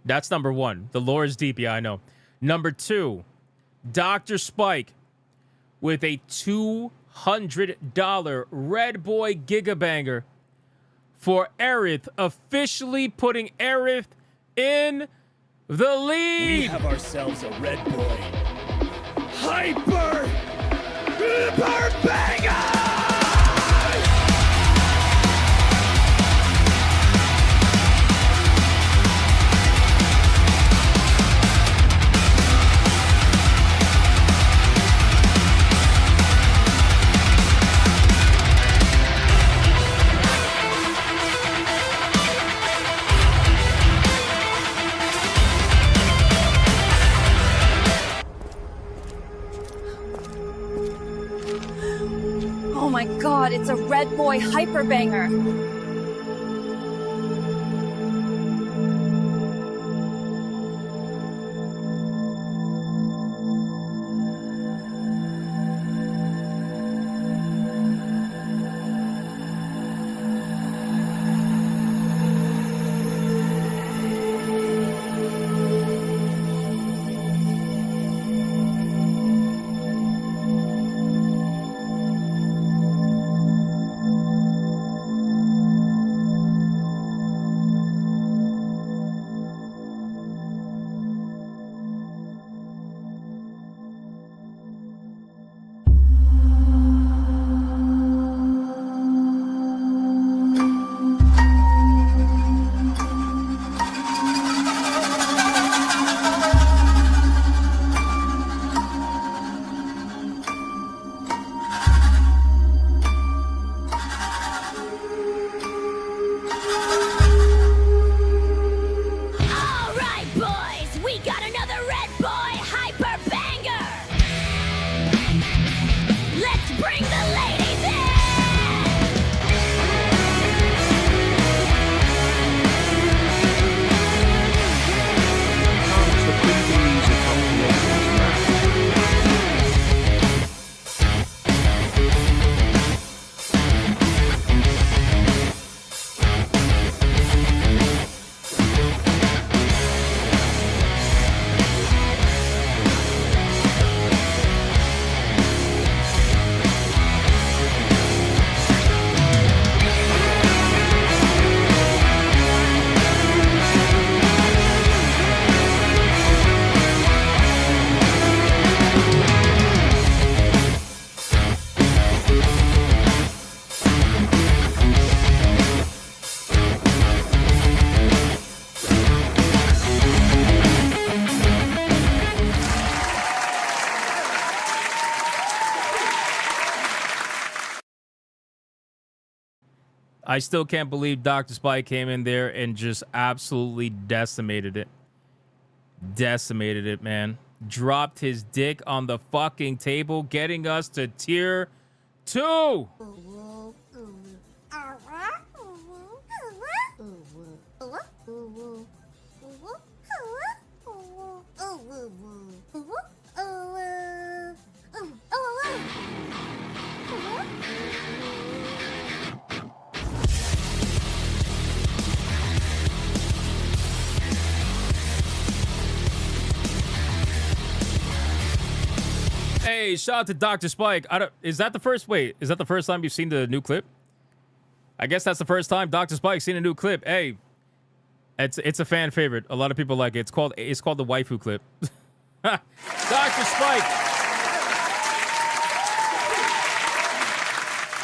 That's number one. The lore is deep, yeah, I know. Number two, Dr. Spike with a $200 Red Boy Gigabanger for Aerith, officially putting Aerith in the lead. We have ourselves a Red Boy. Hyper Banger! Oh my god, it's a Red Boy Hyper Banger. I still can't believe Dr. Spike came in there and just absolutely decimated it. Decimated it, man. Dropped his dick on the fucking table, getting us to tier 2. Hey, shout out to Dr. Spike. Is that the first time you've seen the new clip? I guess that's the first time Dr. Spike's seen a new clip. Hey, it's a fan favorite. A lot of people like it. It's called the waifu clip. Dr. Spike.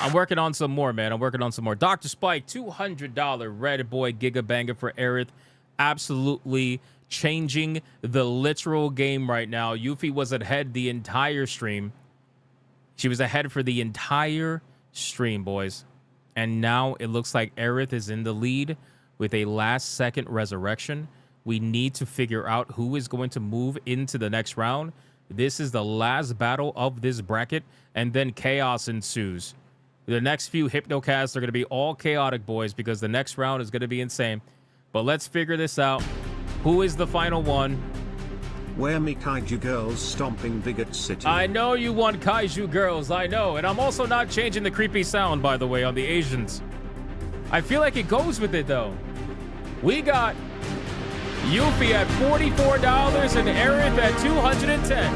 I'm working on some more, man. I'm working on some more. Dr. Spike, $200 Red Boy Gigabanger for Aerith. Absolutely changing the literal game right now. Yuffie was ahead the entire stream. She was ahead for the entire stream, boys. And now it looks like Aerith is in the lead with a last-second resurrection. We need to figure out who is going to move into the next round. This is the last battle of this bracket, and then chaos ensues. The next few Hypnocasts are going to be all chaotic, boys, because the next round is going to be insane. But let's figure this out. Who is the final one? Where me kaiju girls stomping bigot city. I know you want kaiju girls, I know. And I'm also not changing the creepy sound, by the way, on the Asians. I feel like it goes with it, though. We got Yuffie at $44 and Aerith at $210.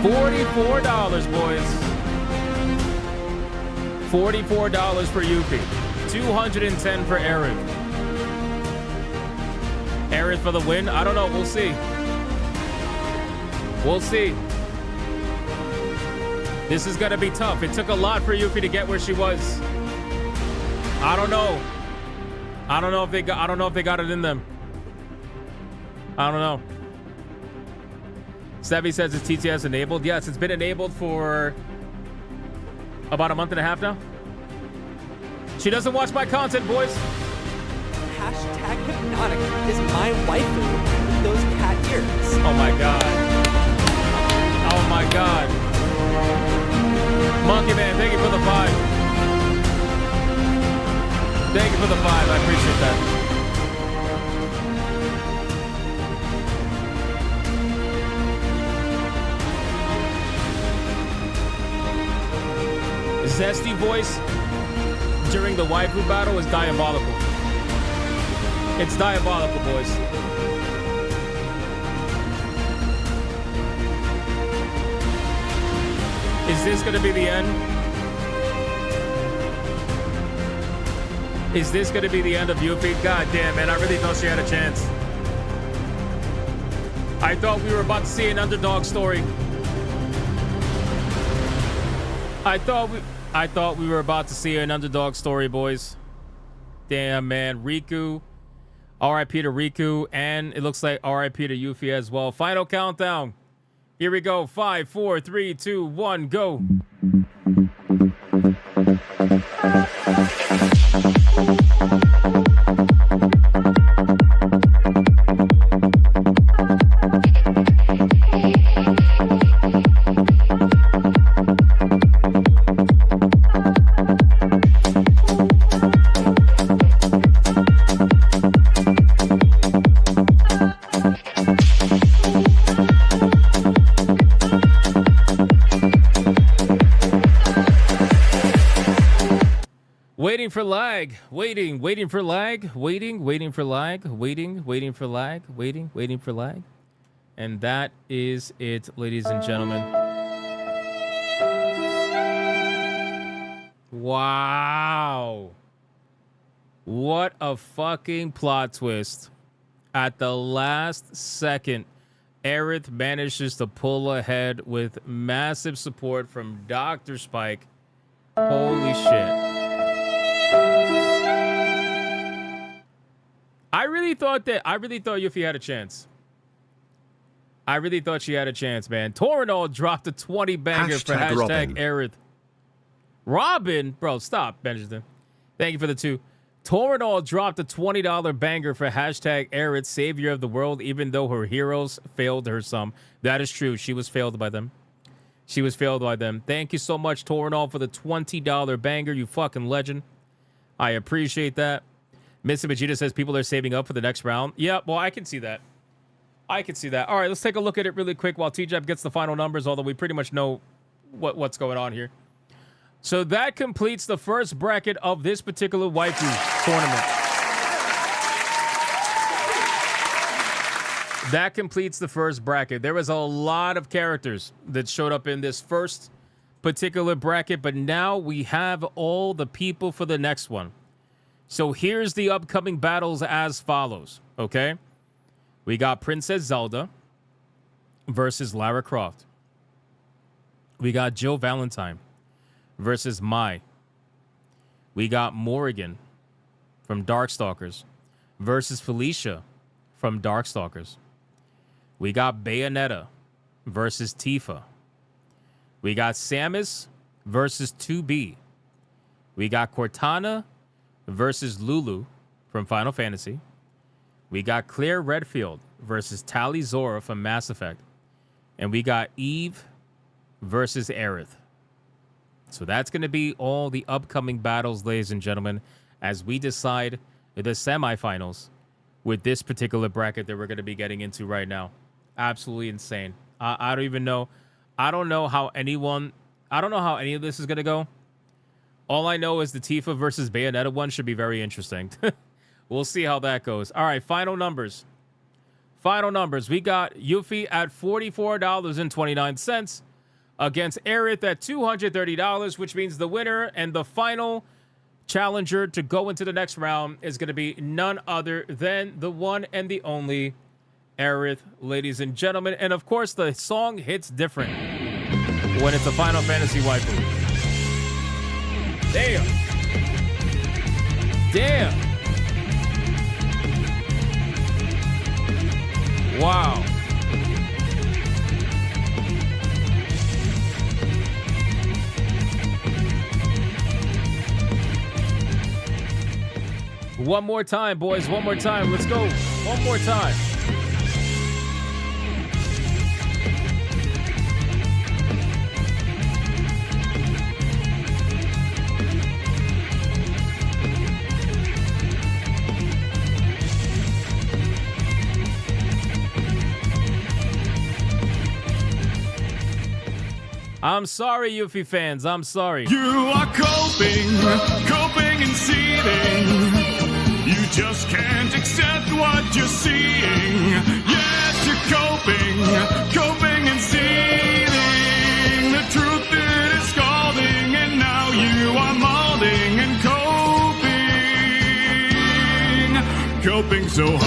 $44, boys. $44 for Yuffie. $210 for Aerith. Aerith for the win? I don't know. We'll see. We'll see. This is gonna be tough. It took a lot for Yuffie to get where she was. I don't know. I don't know if they got it in them. I don't know. Stevie says it's TTS enabled. Yes, it's been enabled for about a month and a half now. She doesn't watch my content, boys. Hashtag Hypnotic is my waifu with those cat ears. Oh my god. Oh my god. Monkey Man, thank you for the 5. Thank you for the 5. I appreciate that. Zesty voice during the waifu battle is diabolical. It's diabolical, boys. Is this gonna be the end? Is this gonna be the end of Yuffie? God damn, man, I really thought she had a chance. I thought we were about to see an underdog story. I thought we were about to see an underdog story, boys. Damn, man. Riku. R.I.P. to Riku. And it looks like R.I.P. to Yuffie as well. Final countdown. Here we go. 5, 4, 3, 2, 1, go. Waiting for lag, waiting for lag, waiting for lag, waiting for lag, waiting for lag. And that is it, ladies and gentlemen. Wow. What a fucking plot twist. At the last second, Aerith manages to pull ahead with massive support from Dr. Spike. Holy shit. I really thought Yuffie had a chance. I really thought she had a chance, man. Torinol dropped a 20 banger for hashtag Aerith. Robin, bro, stop, Benjamin. Thank you for the 2. Torinol dropped a $20 banger for hashtag Aerith, savior of the world, even though her heroes failed her some. That is true. She was failed by them. She was failed by them. Thank you so much, Torinol, for the $20 banger. You fucking legend. I appreciate that. Mr. Vegeta says people are saving up for the next round. Yeah, well, I can see that. I can see that. All right, let's take a look at it really quick while TJAP gets the final numbers, although we pretty much know what's going on here. So that completes the first bracket of this particular waifu tournament. That completes the first bracket. There was a lot of characters that showed up in this first particular bracket, but now we have all the people for the next one. So here's the upcoming battles as follows, okay? We got Princess Zelda versus Lara Croft. We got Jill Valentine versus Mai. We got Morrigan from Darkstalkers versus Felicia from Darkstalkers. We got Bayonetta versus Tifa. We got Samus versus 2B. We got Cortana versus Lulu from Final Fantasy. We got Claire Redfield versus Tali Zora from Mass Effect. And we got Eve versus Aerith. So that's going to be all the upcoming battles, ladies and gentlemen, as we decide the semifinals with this particular bracket that we're going to be getting into right now. Absolutely insane. I don't even know. I don't know how any of this is going to go. All I know is the Tifa versus Bayonetta one should be very interesting. We'll see how that goes. All right, final numbers. Final numbers. We got Yuffie at $44.29 against Aerith at $230, which means the winner and the final challenger to go into the next round is going to be none other than the one and the only Aerith, ladies and gentlemen. And of course, the song hits different when it's a Final Fantasy waifu. Damn. Damn. Wow. One more time, boys. One more time. Let's go. One more time. I'm sorry, Yuffie fans. I'm sorry. You are coping and seething. You just can't accept what you're seeing. Yes, you're coping and seething. The truth is scalding, and now you are molding and coping so hard.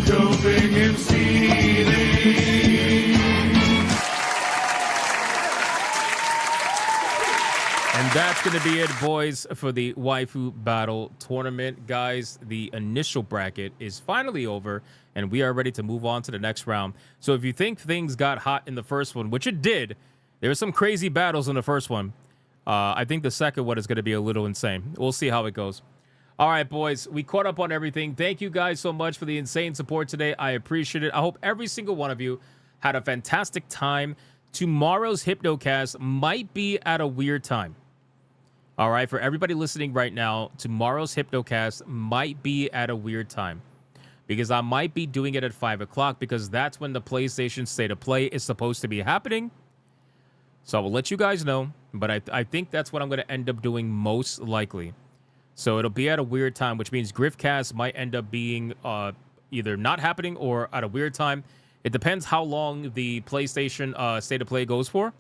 Coping and seething. And that's going to be it, boys, for the Waifu Battle Tournament. Guys, the initial bracket is finally over, and we are ready to move on to the next round. So if you think things got hot in the first one, which it did, there were some crazy battles in the first one. I think the second one is going to be a little insane. We'll see how it goes. All right, boys, we caught up on everything. Thank you guys so much for the insane support today. I appreciate it. I hope every single one of you had a fantastic time. Tomorrow's Hypnocast might be at a weird time. All right, for everybody listening right now, tomorrow's Hypnocast might be at a weird time because I might be doing it at 5 o'clock because that's when the PlayStation State of Play is supposed to be happening. So I will let you guys know, but I think that's what I'm going to end up doing most likely. So it'll be at a weird time, which means Griffcast might end up being either not happening or at a weird time. It depends how long the PlayStation State of Play goes for.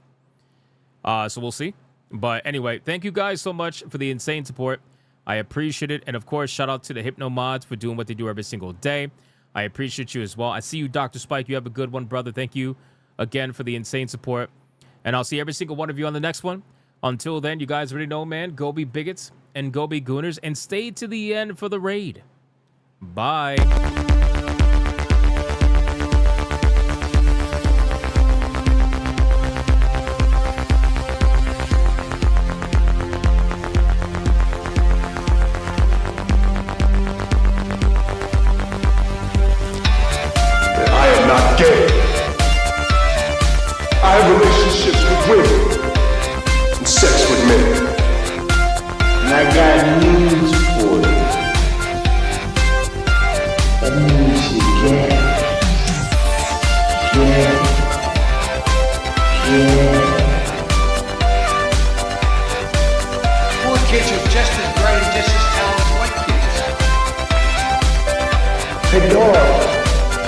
So we'll see. But anyway, thank you guys so much for the insane support. I appreciate it. And of course, shout out to the Hypno Mods for doing what they do every single day. I appreciate you as well. I see you, Dr. Spike. You have a good one, brother. Thank you again for the insane support. And I'll see every single one of you on the next one. Until then, you guys already know, man. Go be bigots and go be gooners. And stay to the end for the raid. Bye. Gay. I have relationships with women and sex with men. And I got news for you. That means you gay. Poor kids are just as bright and just as talented as white kids. Her dog.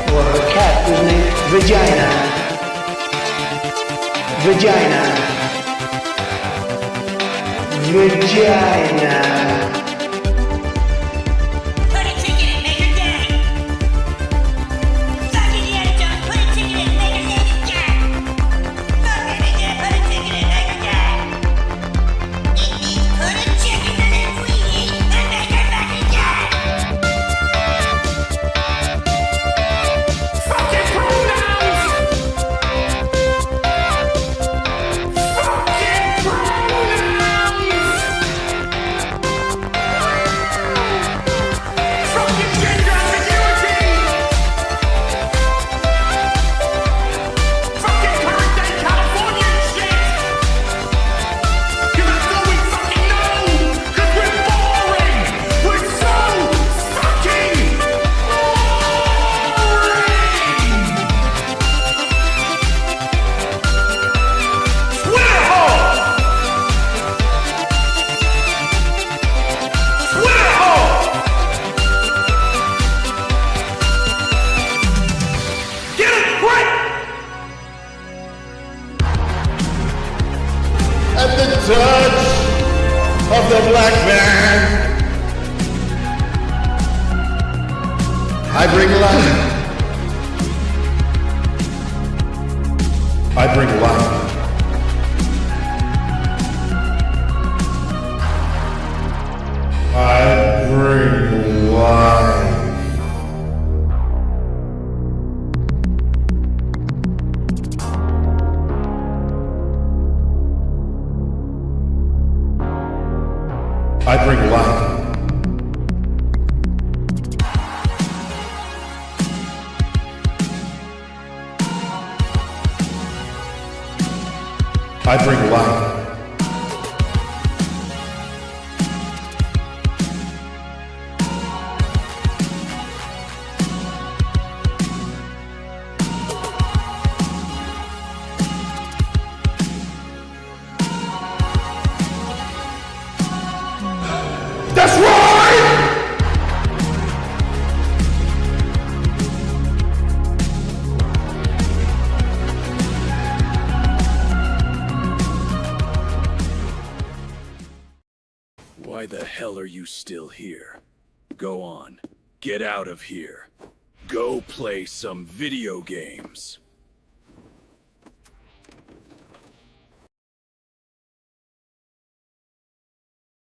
Or her cat was named Vagina. Put a ticket in, make her gay. Fuck Indiana Jones, put a ticket in, make her gay. Fuck baby gay, put a ticket in, make her gay. It means put a chicken in it, we eat, and make her fucking gay. Fucking pronouns! Fucking pronouns! touch of the black man. I bring life. I bring life. I bring life. I bring life. I bring life. That's right! Why the hell are you still here? Go on. Get out of here. Go play some video games.